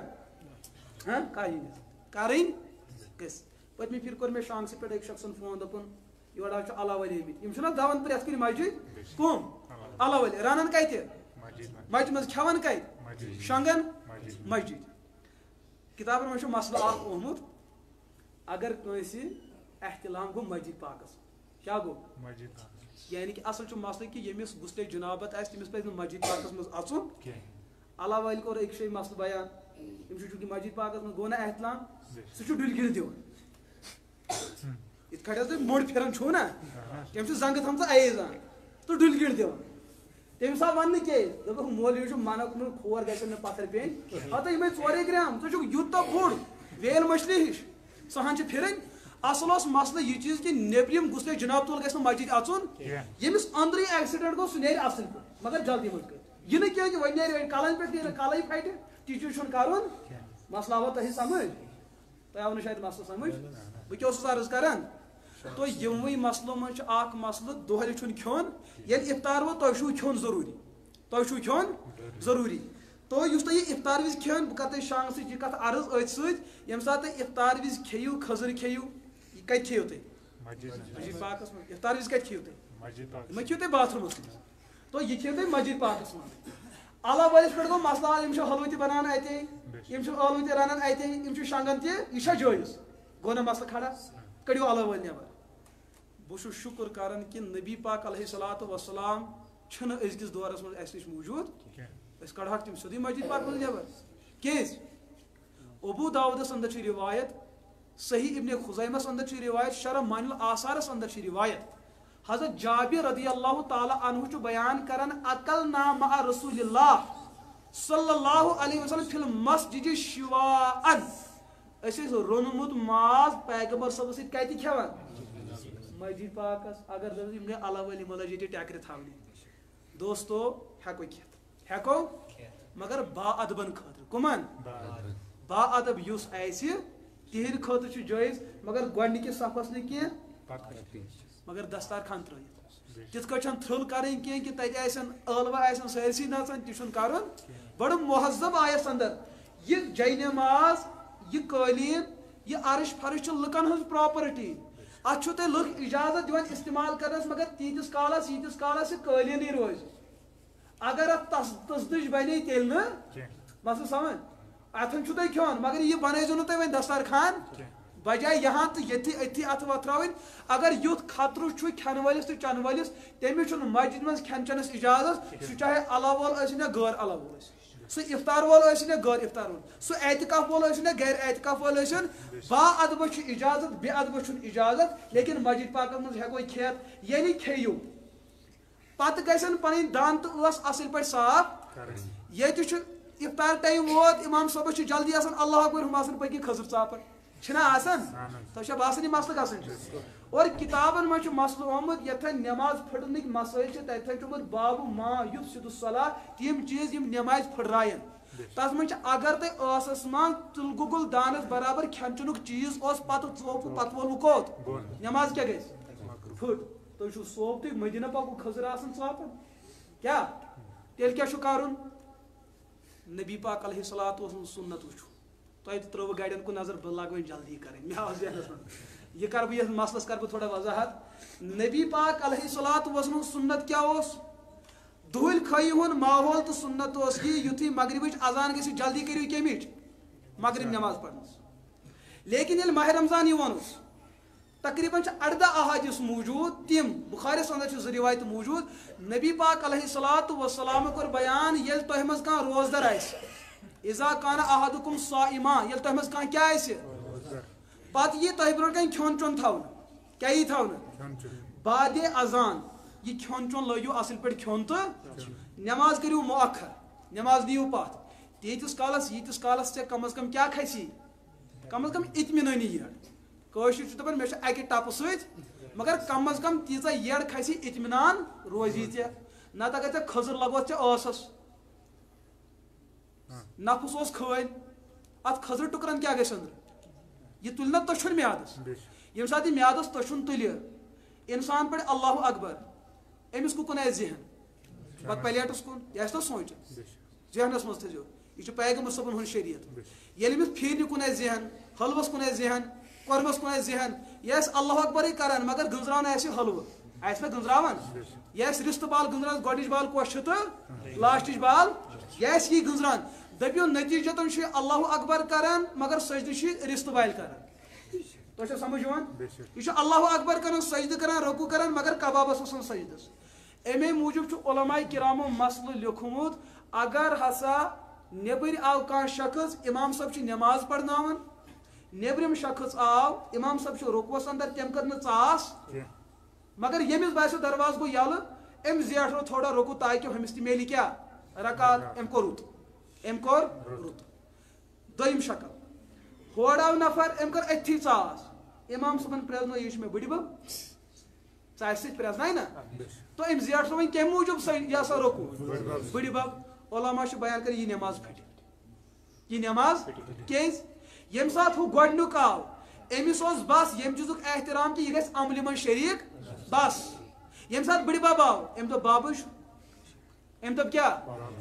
کرٕنۍ گٔژھ پٔتمہِ پھِرِ کوٚر مےٚ شانٛگسہٕ پٮ۪ٹھ أکۍ شخصن فون دوٚپُن یورٕ حظ چھُ اللہ ولی آمٕتۍ یِم چھِنہ دون پرٛٮ۪تھ کُنہِ مسجد کٕم اللہ ولی رنان کتہِ مسجد منٛز کھٮ۪وان کتہِ شۄنٛگان مسجد کِتابن منٛز چھُ مسلہٕ اکھ آمُت اگر کٲنٛسہِ احتلام گوٚو مسجد پاکس کیٛاہ گوٚو یعنی کہِ اصل چھُ مسلہٕ کہِ ییٚمِس غُسلے جنابت آسہِ تٔمِس پزِ نہٕ مسجد پاکس منٛز اژُن اللہ ولی کوٚر أکۍ جایہِ مسلہٕ بیان أمِس چھُ چوٗنٛکہِ مسجد پاکس منٛز گوٚو نہ احتلام سُہ چھُ ڈُلگِرِ دِوان یِتھ کٲٹھۍ حظ تُہۍ موٚڑ پھِران چھُو نا تٔمۍ چھُ زنٛگہٕ تھٲمژٕ ایزان تہٕ ڈُلگِرِ دِوان تٔمِس آو وننہٕ کیٛازِ دوٚپُکھ مولوی چھُ منع کوٚرمُت کھور گژھن نہٕ پتھر پیٚنۍ ہتہٕ یِمے 4 گرام ژٕ چھُکھ یوٗتاہ بوٚڑ ویل مچھلی ہِش ژٕ ہن چھِ پھِرٕنۍ اصل اوس مسلہٕ یہِ چیٖز کہِ نیبرِم غُسلے جناب تول گژھِ نہٕ مسجد اژُن ییٚمِس أنٛدرٕے ایکسیڈنٹ گوٚو سُہ نیرِ اصل پٲٹھۍ مگر جلدی منٛز کٔرِتھ یہِ نہٕ کینٛہہ کہِ وۄنۍ نیرِ کلن پٮ۪ٹھ نیرِ کلے پھٹہِ تی چیٖز چھُنہٕ کرُن مسلہٕ آوا تۄہہِ سمجھ تۄہہِ آو نہٕ شاید مسلہٕ سمجھ بہٕ کیٛاہ اوسُس عرض کران تو یِموٕے مسلو منٛز چھُ اکھ مسلہٕ دۄہلہِ چھُنہٕ کھیوٚن ییٚلہِ اِفطار ووت تۄہہِ چھُو کھیوٚن ضروٗری تۄہہِ چھُو کھیوٚن ضروٗری تو یُس تۄہہِ یہِ اِفطار وِزِ کھیوٚن بہٕ کرٕ تۄہہِ شانٛگسٕچ یہِ کتھ عرض أتھۍ سۭتۍ ییٚمہِ ساتہٕ تُہۍ اِفطار وِزِ کھیٚیِو کھٔزٕر کھیٚیِو یہِ کتہِ کھیٚیِو تُہۍ مسجد پاکس منٛز اِفطار وِزِ کتہِ کھیٚیِو تُہۍ یہِ مہ کھیٚیِو تُہۍ باتھ روٗمس منٛز تو یہِ کھیٚیِو تُہۍ مسجد پاکس منٛز اللہ وٲلِس پٮ۪ٹھ گوٚو مسلہٕ آز یِم چھِ حلوٕ تہِ بناوان اتے یِم چھِ ٲلوٕ تہِ رنان اتے یِم چھِ شۄنٛگان تہِ یہِ چھا جٲیِز گوٚو نہ مسلہٕ کھڑا کٔڑِو اللہ وٲلۍ نٮ۪بر بہٕ چھُس شُکر کران کہِ نبی پاک علیہ الصلوۃ والسلام چھِنہٕ أزکِس دورس منٛز اَسہِ نِش موٗجوٗد أسۍ کڑہوکھ تِم سیوٚدُے مسجد پاک منٛز نٮ۪بر کیٛازِ ابوٗ داوٗدس انٛدر چھِ رِوایت صحیح ابن خُزیمس انٛدر چھِ رِوایت شرح معانی الآثارس انٛدر چھِ رِوایت حضرت جابر رضی اللہ تعالیٰ عنہ چھُ بیان کران اکلنا مع رسول اللہ صلی اللہ علیہ وسلم فی المسجد شواعن أسۍ ٲسۍ روٚنمُت ماز پیغمبر صٲبس سۭتۍ کتہِ کھٮ۪وان مسجد پاکس اگر یِم گٔے اللہ ولی ملٲج ییٚتہِ ٹٮ۪کرِ تھاونہِ دوستو ہٮ۪کو کھٮ۪تھ ہٮ۪کو مگر با ادبن خٲطرٕ کٕمن با ادب یُس آسہِ تِہنٛدِ خٲطرٕ چھُ جٲیز مگر گۄڈنِکِس صفس نہٕ کینٛہہ مگر دستارخان ترٲیِتھ تِتھ کٲٹھۍ چھنہٕ تھرٛل کرٕنۍ کینٛہہ کہِ تتہِ آسن ٲلوٕ آسن سٲرسٕے نژان تہِ چھُنہٕ کرُن بڑٕ مہذب آیس انٛدر یہِ جاے نماز یہِ قٲلیٖن یہِ عرش فرش چھِ لُکن ہٕنٛز پراپرٹی اتھ چھُو تۄہہِ لُکھ اجازت دِوان استعمال کرنس مگر تیٖتِس کالس ییٖتِس کالس یہِ قٲلیٖنٕے روزِ اگر اتھ تسدٕج بنے تیٚلہِ نہٕ مسلہٕ سمجھ اتھن چھُو تۄہہِ کھیوٚن مگر یہِ بنٲیزیو نہٕ تُہۍ وۄنۍ دستارخان بجاے یہاں تہٕ ییٚتھی أتھی اتھٕ وتھراوٕنۍ اگر یُتھ خطرٕ چھُ کھٮ۪نہٕ وٲلِس تہٕ چٮ۪نہٕ وٲلِس تٔمِس چھُنہٕ مسجد منٛز کھٮ۪ن چٮ۪نس اجازت سُہ چاہے اللہ وول ٲسِن یا غٲر اللہ وول ٲسِن سُہ اِفطار وول ٲسِن یا غٲر اِفطار وول سُہ اعتکاف وول ٲسِن یا غیر اعتکاف وول ٲسِن با ادبہٕ چھُ اجازت بے ادبہٕ چھُنہٕ اجازت لیکن مسجد پاکس منٛز ہٮ۪کو کھٮ۪تھ ییٚلہِ کھیٚیِو پتہٕ گژھن پنٕنۍ دند تہٕ ٲس اصل پٲٹھۍ صاف ییٚتہِ چھُ اِفطار ٹایم ووت امام صٲبس چھُ جلدی آسان اللہ اکبر ہُم آسان پٔکِتھ کھٔزٕر ژاپن چھِنہ آسان تۄہہِ چھا باسان یہِ مسلہٕ گژھان چھُ اور کِتابن منٛز چھُ مسلہٕ آمُت یتھن نٮ۪ماز پھٕٹنٕکۍ مسٲیل چھِ تتھن چھُ آمُت بابو ما یُفسِدُ الصلاۃ تِم چیٖز یِم نٮ۪مازِ پھٕٹرایَن تتھ منٛز چھِ اگر تۄہہِ ٲسس منٛز تِلہٕ گۄگُل دانس برابر کھٮ۪ن چٮ۪نُک چیٖز اوس پتہٕ ژوپہٕ پتہٕ وولوٕ کوٚت نٮ۪ماز کیٛاہ گژھِ پھٕٹ تُہۍ چھُو صوبتٕے مدیٖنہ پاکُک کھٔزٕر آسان ژاپن کیٛاہ تیٚلہِ کیٛاہ چھُ کرُن نبی پاک علیہ الصلوۃ والسلام سُنت وٕچھو تۄہہِ ترٛٲوٕ گرٮ۪ن کُن نظر بہٕ لاگہٕ وۄنۍ جلدی کرٕنۍ مےٚ آو ذہنس منٛز یہِ کرٕ بہٕ یتھ مسلس کرٕ بہٕ تھوڑا وضاحت نبی پاک علیہ الصلوۃ والسلام سُنت کیٛاہ اوس دۄہلہِ خٲہی ہُنٛد ماحول تہٕ سُنت اوس یہِ یُتھُے مغربٕچ اذان گژھِ جلدی کٔرِو کمِچ مغرب نٮ۪ماز پرنس لیکن یل ماہ رمضان یوان اس تقریباً 18 احادیث موجود تم بخاری اندر روایت موجود نبی پاک علیہ الصلوۃ والسلام کور بیان یل تہ مز کان روزدار آس اذا کان احدکم صائما یل تہ مز کان کیا آس پتہ یہ تہ برونٹ کن کھون چون تھاون کیا یہ تھاون بعد اذان یہ کھون چون لگو اصل پہ کھون تو نماز کریو مؤخر نماز نیو پات تیتس کالس یتس کالس ے کم از کم کیا کھسی کم از کم اطمینانی یڑ کوشش دپان مے اکہ ٹپ ست مگر کم از کم تیزا یڑ کھسی اطمینان روزی ے نت اگر ے کھزر لگوت ے ٲسس نفس اوس کھٲلۍ ات کھزر ٹکرن کیا گژھِ اندر یہ تُلہِ نا تشُن میادس یم سات یہ میادس تشُن تُلہِ انسان پڑھ اللہ اکبر امس کُن آسہِ ذہن پتہٕ پلیٹس کُن یہ آسہِ نا سونچن ذہنس مز تھٲیزیو یہ چھُ پیغمبر صٲبن ہُنٛد شریعت ییٚلہِ أمِس پھیرنہِ کُن آسہِ ذہن حلوس کُن آسہِ ذہن قۄربس کُن آسہِ ذہن یہ آسہِ اللہ اکبرٕے کران مگر گنٛزراوان آسہِ حلوٕ آسہِ نا گنٛزراوان یہ آسہِ رِستہٕ بال گنٛزراوان گۄڈنِچ بال کۄس چھِ تہٕ لاسٹٕچ بال یہ آسہِ یی گنٛزران دٔپِو نتیٖجتن چھُ اللہ اکبر کران مگر سجدٕ چھِ رِستہٕ بالہِ کران تۄہہِ چھا سمجھ یِوان یہ چھُ اللہ اکبر کران سجدٕ کران رکوع کران مگر کبابس آسان سجدس امے موجوب چھُ علماء کرامو مسلہٕ لیوکھمُت اگر ہسا نیبر آو کانٛہہ شخص امام صٲب چھِ نماز پرناوان نیبرِم شخص آو امام صٲب چھُ رکوعس اندر تٔمۍ کٔر نہٕ ژاس مگر ییٚمِس باسیو دروازٕ گوٚو یلہٕ أمۍ زیٹھو تھوڑا رکوع تاکہِ ہُمِس تہِ میلہِ کیٛاہ رکات أمۍ کوٚر رُت أمۍ کوٚر رُت دوٚیِم شکل ہورٕ آو نفر أمۍ کٔر أتھی ژاس امام صٲبن پرٛزنو یہِ چھُ مےٚ بٕڈِ بب ژٕ اسہِ سۭتۍ پرٛزنایہِ نا تو أمۍ زیٹھو وۄنۍ کمہِ موٗجوٗب یہِ ہسا رکوع بٕڈِ بب علما چھِ بیان کران یہِ نٮ۪ماز پھٕٹہِ یہِ نٮ۪ماز کیٛازِ ییٚمہِ ساتہٕ ہُہ گۄڈنیُک آو أمِس اوس بس ییٚمہِ چیٖزُک احترام کہِ یہِ گژھِ عملہِ منٛز شریٖک بس ییٚمہِ ساتہٕ بٕڈِ بب آو أمۍ دوٚپ بابٕے چھُ أمۍ دوٚپ کیٛاہ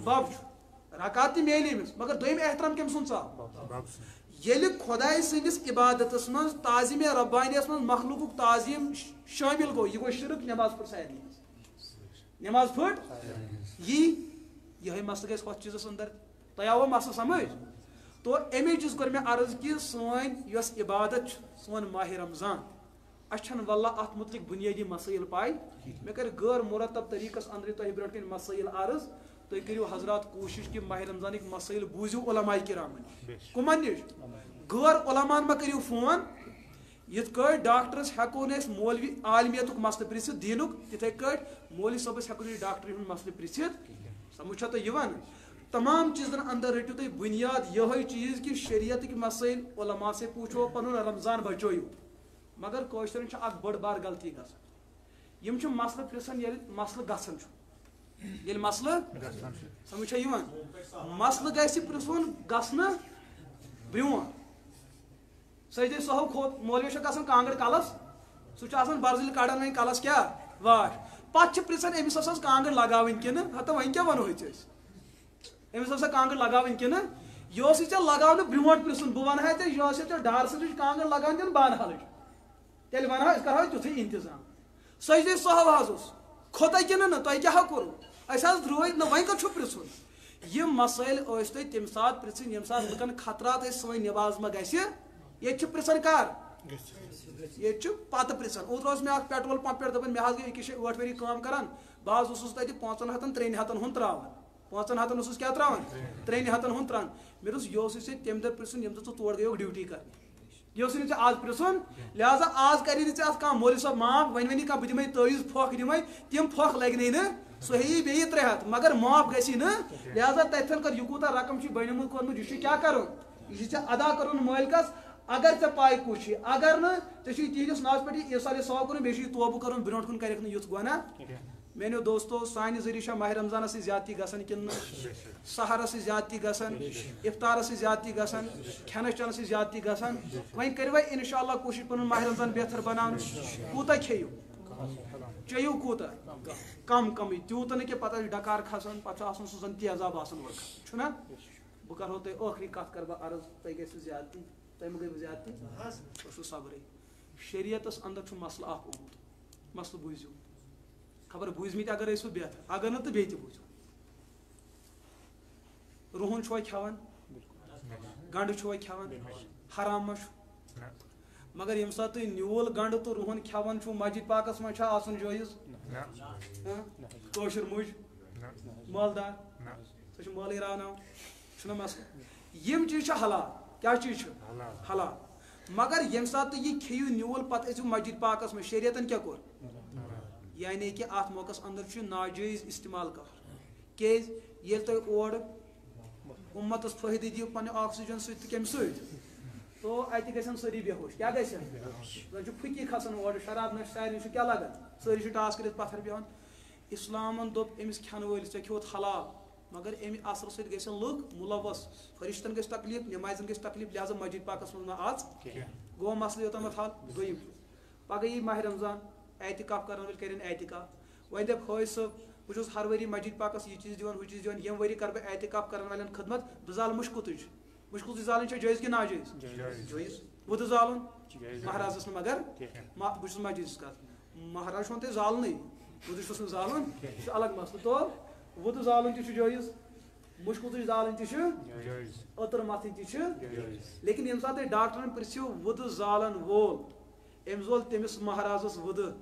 بب چھُ رکات تہِ میلہِ أمِس مگر دوٚیِم احترام کٔمۍ سُنٛد ژاو ییٚلہِ خۄداے سٕنٛدِس عبادتس منٛز تعظیٖمِ ربانِیس منٛز مخلوٗقُک تعظیٖم شٲمِل گوٚو یہِ گوٚو شرک نٮ۪ماز پھٕٹ سارنٕے منٛز نٮ۪ماز پھٕٹ یِہوٚے مسلہٕ گژھِ ہۄتھ چیٖزس اندر تۄہہِ آوٕ مسلہٕ سمجھ تو امی چیٖز کوٚر مےٚ عرض کہِ سٲنۍ یۄس عبادت چھِ سون ماہِ رمضان اَسہِ چھَنہٕ واللہ اَتھ مُتعلق بُنیٲدی مسٲیِل پاے مےٚ کَرِ غٲر مُرتب طریٖقس اندرٕے تۄہہِ برونٛٹھ کَنۍ مسٲیِل عرض تُہۍ کٔرِو حضرات کوٗشِش کہِ ماہِ رمضانٕکۍ مسٲیِل بوٗزِو علماء کرامن کٕمن نِش غٲر علماہن ما کٔرِو فون یِتھ کٲٹھۍ ڈاکٹرس ہٮ۪کو نہٕ أسۍ مولوی عالمیتُک مسلہٕ پرژھِتھ دیٖنُک تِتھٕے کٲٹھۍ مولوی صٲبس ہٮ۪کو نہٕ ڈاکٹری ہُنٛد مسلہٕ پرژھِتھ سمجھ چھا تۄہہِ یِوان تمام چیٖزن اندر رٔٹِو تُہۍ بُنیاد یِہوٚے چیٖز کہِ شریعتٕکۍ مسٲیِل علما سے پوٗچھو پنُن رمضان بچٲیِو مگر کٲشرٮ۪ن چھِ اکھ بٔڑ بار غلطی گژھان یِم چھِ مسلہٕ پرژھان ییٚلہِ مسلہٕ گژھان چھُ ییٚلہِ مسلہٕ سمجھ چھا یِوان مسلہٕ گژھِ پرژھُن گژھنہٕ برونٛٹھ سجدے سہو کھوٚت مولوی چھُ گژھان کانٛگٕر کلس سُہ چھُ آسان برزٕلۍ کڑان وۄنۍ کلس کیٛاہ واش پتہٕ چھِ پرژھان أمِس ٲسٕس کانٛگٕر لگاوٕنۍ کِنہٕ ہتا وۄنۍ کیٛاہ ونہوے ژےٚ أسۍ أمِس ٲسا کانٛگٕر لگاوٕنۍ کِنہٕ یہِ اوسُے ژےٚ لگاونہٕ برونٛٹھ پرژھُن بہٕ ونہٕ ہا ژےٚ یہِ ٲسیا ژےٚ ڈارسٕچ کانٛگٕر لگاوٕنۍ کِنہٕ بانہالٕچ تیٚلہِ ونہو أسۍ کرہو تیُتھُے انتظام سجدے سہو حظ اوس کھوٚتا کِنہٕ نہٕ تۄہہِ کیٛاہ کوٚروٕ أسۍ حظ درٛٲے نہ وۄنۍ کتھ چھُ پرژھُن یِم مسٲیِل ٲسۍ تۄہہِ تمہِ ساتہٕ پرژھٕنۍ ییٚمہِ ساتہٕ لُکن خطرات ٲسۍ سٲنۍ نٮ۪ماز ما گژھِ ییٚتہِ چھِ پرژھان کر ییٚتہِ چھُ پتہٕ پرژھان اوترٕ اوس مےٚ اکھ پیٹرول پمپ پٮ۪ٹھ دپان مےٚ حظ گٔے أکِس جایہِ 8 ؤری کٲم کران بہٕ حظ اوسُس تتہِ 5 ہتن 3 ہتن ہُنٛد تراوان 5 ہتن اوسُس کیٛاہ تراوان 3 ہتن ہُنٛد تراوان مےٚ دوٚپُس یہِ اوسُے ژےٚ تمہِ دۄہ پرژھُن ییٚمہِ دۄہ ژٕ تور گٔیوکھ ڈیوٹی کرنہِ یہِ اوسُے نہٕ ژےٚ آز پرژھُن لہٰذا آز کری نہٕ ژےٚ اتھ کانٛہہ مولوی صٲب معاف وۄنۍ ونی کانٛہہ بہٕ دِمے تٲویٖز پھۄکھ دِمے تِم پھۄکھ لگنے نہٕ سُہ ہیٚیی بیٚیہِ 3 ہتھ مگر معاف گژھی نہٕ لہٰذا تتھٮ۪ن کر یہِ کوٗتاہ رقم چھُ بنیومُت کوٚرمُت یہِ چھُ کیٛاہ کرُن یہِ چھُ ژےٚ ادا کرُن مٲلکس اگر ژےٚ پاے کُس چھُے اگر نہٕ ژےٚ چھُے تِہنٛدِس ناوَس پٮ۪ٹھ یہِ ایٖسالہِ ثواب کرُن بیٚیہِ چھُے توبہٕ کرُن برونٛٹھ کُن کرٮ۪کھ نہٕ یُتھ گۄناہ میٲنیو دوستو سانہِ ذٔریعہٕ چھا ماہِ رمضانس سۭتۍ زیادتی گژھان کِنہٕ نہٕ سحرس سۭتۍ زیادتی گژھان افطارس سۭتۍ زیادتی گژھان کھٮ۪نس چٮ۪نس سۭتۍ زیادتی گژھان وۄنۍ کٔرِو وۄنۍ انشاء اللہ کوٗشش پنُن ماہِ رمضان بہتر بناونٕچ کوٗتاہ کھیٚیِو چیٚیِو کوٗتاہ کم کمٕے تیوٗتاہ نہٕ کینٛہہ پتہٕ آسہِ ڈکار کھسان پتہٕ چھُ آسان سُہ زن تیزاب آسان اورٕ کھسان چھُنہ بہٕ کرہو تۄہہِ ٲخری کتھ کرٕ بہٕ عرض تۄہہِ گژھِوٕ زیادتی تۄہہِ مہ گٔیوٕ زیادتی تۄہہِ چھُو صبرٕے شریعتس اندر چھُ مسلہٕ اکھ آمُت مسلہٕ بوٗزِو خبر بوٗزمٕتۍ اگر ٲسِو بہتر اگر نہٕ تہٕ بیٚیہِ تہِ بوٗزِو رُہُن چھُوا کھٮ۪وان گنڈٕ چھُوا کھٮ۪وان حرام ما چھُ مگر یم سات تھی نیول گنڈ تو روہن کھیوان چھو مسجد پاکس من چھا آسن جائز کوشر مج مالدار سہ چھ مالے راوناو چھنا مسئلہ یم چیز چھ حلال کیا چیز چھ حلال مگر یم سات یہ کھیو نیول پتہ ٲسِو مسجد پاکس من شریعتن کیا کور یعنی کہ ات موقع اندر چھ ناجائز استعمال کر کیز یل تہ اور امتس فائدہ دیو پنہ آکسیجن سۭتۍ تہ کمہ سۭتۍ تو اتہ گژھن سٲری بے ہوش کیا گژھن زن چھ پھکی کھسان اور شراب نش سارے چھ کیا لگان سٲری چھ ٹاس کٔرِتھ پتھر بیہوان اسلامن دوٚپ أمِس کھٮ۪نہٕ وٲلِس ژےٚ کھیوٚوُتھ حلال مگر امہِ اثرٕ سۭتۍ گژھن لُکھ مُلوث فرشتن گژھِ تکلیف نمازن گژھِ تکلیف لہذا مسجد پاکس منٛز نہ اژ گوٚو مسلہٕ یوٚتامتھ حل دوٚیِم پگہہ یی ماہ رمضان اعتکاف کرن وٲلۍ کرن اعتکاف وۄنۍ دپ حٲج صٲب بہٕ چھُس ہر ؤری مسجد پاکس یہِ چیٖز دِوان ہُہ چیٖز دِوان ییٚمہِ ؤری کرٕ بہٕ اعتکاف کرن والٮ۪ن خدمت بہٕ زالہٕ مُشکُتٕج مُشکُتٕج زالٕنۍ چھا جٲیز کِنہٕ ناجٲیز جٲیز وُدٕ زالُن مہرازس نہٕ مگر بہٕ چھُس مسجدس کتھ مہراز چھُنہٕ تۄہہِ زالنٕے وُدٕ چھُس نہٕ زالُن یہِ چھُ الگ مسلہٕ تو وُدٕ زالُن تہِ چھُ جٲیز مُشکُتٕج زالٕنۍ تہِ چھِ أتٕر متھٕنۍ تہِ چھِ لیکن ییٚمہِ ساتہٕ تُہۍ ڈاکٹرن پرژھِو وُدٕ زالن وول أمۍ زول تٔمِس مہرازس وُدٕ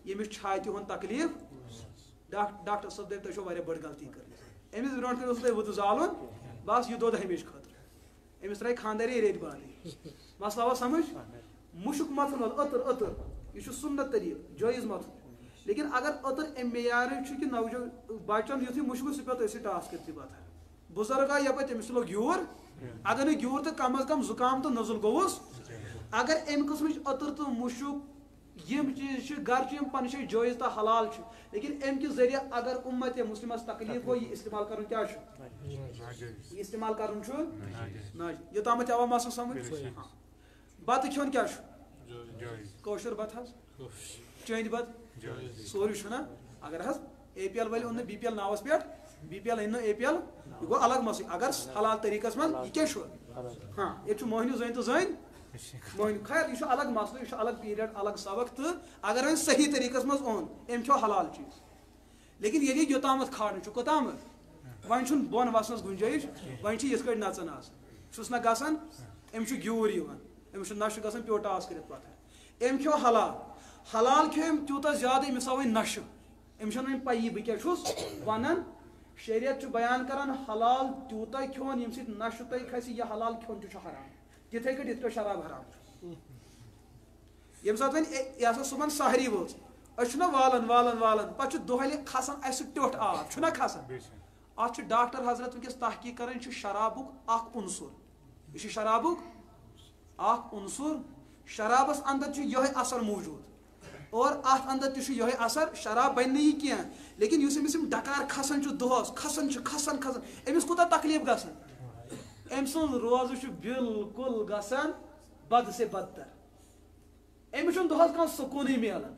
ییٚمِس چھاتہِ ہُنٛد تکلیف ڈاکٹر صٲب دپہِ تۄہہِ چھو واریاہ بٔڑ غلطی کٔرمٕژ أمِس برونٛٹھ کَنۍ اوسوٕ تۄہہِ وُدٕ زالُن بس یہِ دۄد ہمیشہِ خٲطرٕ أمِس ترٛایہِ خانٛدارے ریٚتۍ بعدٕے مسلہٕ آوا سمجھ مُشُک متھُن وول أتٕر یہِ چھُ سُنت طریٖقہٕ جٲیز متھُن لیکن اگر أتٕر اَمہِ معیارٕچ چھُ کہِ نوجوان بچن یُتھُے مُشکُل سُہ پیوٚو تٔتھۍ ٹاس کٔرتھٕے پتھر بُزرگ آے یپٲرۍ تٔمِس تُلو گیوٗر اگر نہٕ گیوٗر تہٕ کم از کم زُکام تہٕ نٔزٕل گوٚوُس اگر اَمہِ قٕسمٕچ أتٕر تہٕ مُشُک یِم چیٖز چھِ گرچہِ یِم پنٕنۍ جایہِ جٲیز تہٕ حلال چھِ لیکن اَمہِ کہِ ذٔریعہٕ اگر اُمتِ مُسلِمس تکلیف گوٚو یہِ استعمال کرُن کیٛاہ چھُ یہِ استعمال کرُن چھُ ناجٲیز یوٚتامتھ آوا مسلہٕ سمجھ بتہٕ کھیوٚن کیٛاہ چھُ کٲشُر بتہٕ حظ چٲنٛدِ بتہٕ سورُے چھُنہ اگر حظ اے پی ایل وٲلۍ اوٚن نہٕ بی پی ایل ناوس پٮ۪ٹھ بی پی ایل أنۍ نہٕ اے پی ایل یہِ گوٚو الگ مسلہٕ اگر حلال طریٖقس منٛز یہِ کیٛاہ چھُ ہاں ییٚتہِ چھُ مۄہنیوٗ زٔنۍ تہٕ زٔنۍ مۄہنیوٗ خیر یہِ چھُ الگ مسلہٕ یہِ چھُ الگ پیٖریڈ الگ سبق تہٕ اگر وۄنۍ صحیح طریٖقس منٛز اوٚن أمۍ کھیوٚو حلال چیٖز لیکن ییٚلہِ یہِ یوٚتامتھ کھالُن چھُ کوٚتامتھ وۄنۍ چھُنہٕ بۄن وسنس گُنجٲیش وۄنۍ چھِ یِتھ کٲٹھۍ نژان آسان چھُس نہ گژھان أمِس چھُ گیوٗر یِوان أمِس چھُ نشہٕ گژھان پیوٚو ٹاس کٔرِتھ پتھر أمۍ کھیوٚو حلال کھیوٚو أمۍ تیوٗتاہ زیادٕ أمِس آو وۄنۍ نشہٕ أمِس چھنہٕ وۄنۍ پَیی بہٕ کیٛاہ چھُس وَنان شریعت چھُ بیان کران حلال تیوٗتاہ کھیوٚن ییٚمہِ سۭتۍ نشہٕ تۄہہِ کھسہِ یہِ حلال کھیوٚن تہِ چھُ حرام تِتھٕے کٔٹھۍ یِتھ کٔٹھۍ شراب حرام چھُ ییٚمہِ ساتہٕ وۄنۍ یہِ ہسا صُبحن سحری وٲژ أسۍ چھِنہ والان پتہٕ چھُ دۄہلہِ کھسان اَسہِ ٹیوٚٹھ آب چھُنہ کھسان اتھ چھُ ڈاکٹر حضرت وٕنکیٚس تحقیٖق کران یہِ چھُ شرابُک اکھ عنصر یہِ چھُ شرابُک اکھ عنصر شرابس اندر چھُ یِہوے اثر موٗجوٗد اور اتھ اندر تہِ چھُ یِہوے اثر شراب بنہِ نہٕ یہِ کینٛہہ لیکن یُس أمِس یِم ڈکار کھسان چھُ دۄہس کھسان أمِس کوٗتاہ تکلیف گژھان أمۍ سُنٛد روزٕ چھُ بالکُل گژھان بد سے بدتر أمِس چھُنہٕ دۄہس کانٛہہ سکوٗنٕے میلان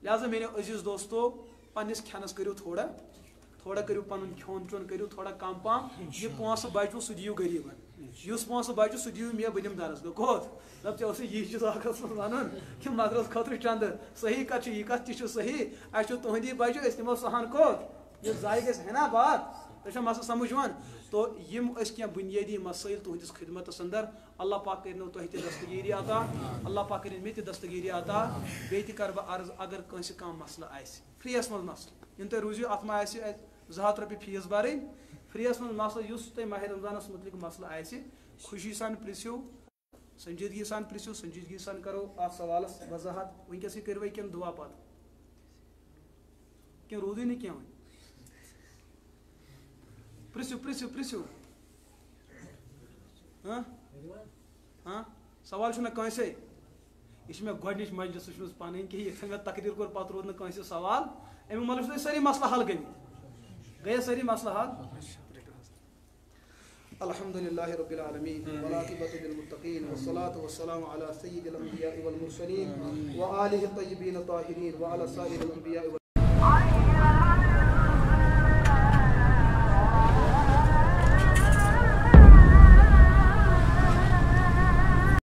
لہذا میٲنیو عزیٖز دوستو پننس کھٮ۪نس کٔرِو تھوڑا کٔرِو پنُن کھیوٚن چیوٚن کٔرِو تھوڑا کم پہم یہِ پونٛسہٕ بچوٕ سُہ دِیِو غریٖبن یُس پونٛسہٕ بچہِ سُہ دِیِو مےٚ بہٕ دِمہٕ درس گوٚو کوٚت دپ ژےٚ اوسُے یی چیٖز آخرس منٛز ونُن کہِ مدرس خٲطرٕ چندٕ صحیح کتھ چھِ یہِ کتھ تہِ چھِ صحیح اسہِ چھُ تُہنٛدی بچہِ أسۍ نِمو سہن کوٚت یہِ ضایہِ گژھِ ہے نا بات تۄہہِ چھا مسلہٕ سمجھ یِوان تو یِم ٲسۍ کینٛہہ بُنیٲدی مسٲیل تُہنٛدِس خدمتس اندر اللہ پاک کٔرِنو تۄہہِ تہِ دستگیٖری عطا اللہ پاک کٔرِنۍ مےٚ تہِ دستگیٖری عطا بیٚیہِ تہِ کرٕ بہٕ عرض اگر کٲنٛسہِ کانٛہہ مسلہٕ آسہِ فریَس منٛز مسلہٕ یِنہٕ تُہۍ روٗزِو اتھ ما آسہِ اَتہِ 200 رۄپیہِ فیٖس بَرٕنۍ فریَس منٛز مسلہٕ یُس تۄہہِ ماہِ رمضانس مُتعلق مسلہٕ آسہِ خوشی سان پرژھِو سنجیدگی سان پرژھِو سنجیدگی سان کرو اتھ سوالس وضاحت وٕنکیٚسٕے کٔرِو کینٛہہ دُعا پتہٕ کینٛہہ روٗدٕے نہٕ کینٛہہ وۄنۍ پرژھِو سوال چھُنہ کٲنٛسے یہِ چھِ مےٚ گۄڈنِچ مجلس وٕچھمٕژ پنٕنۍ کہِ یِتھُے مےٚ تقریٖر کوٚر پتہٕ روٗد نہٕ کٲنٛسہِ سوال امیُک مطلب چھُ تۄہہِ سٲری مسلہٕ حل گٔمٕتۍ گٔیے سٲری مسلہٕ حل الحمد للہ رب العالمین والعاقبۃ للمتقین والصلاۃ والسلام علی سید الانبیاء والمرسلین وآلہ الطیبین الطاہرین وعلی سائر الانبیاء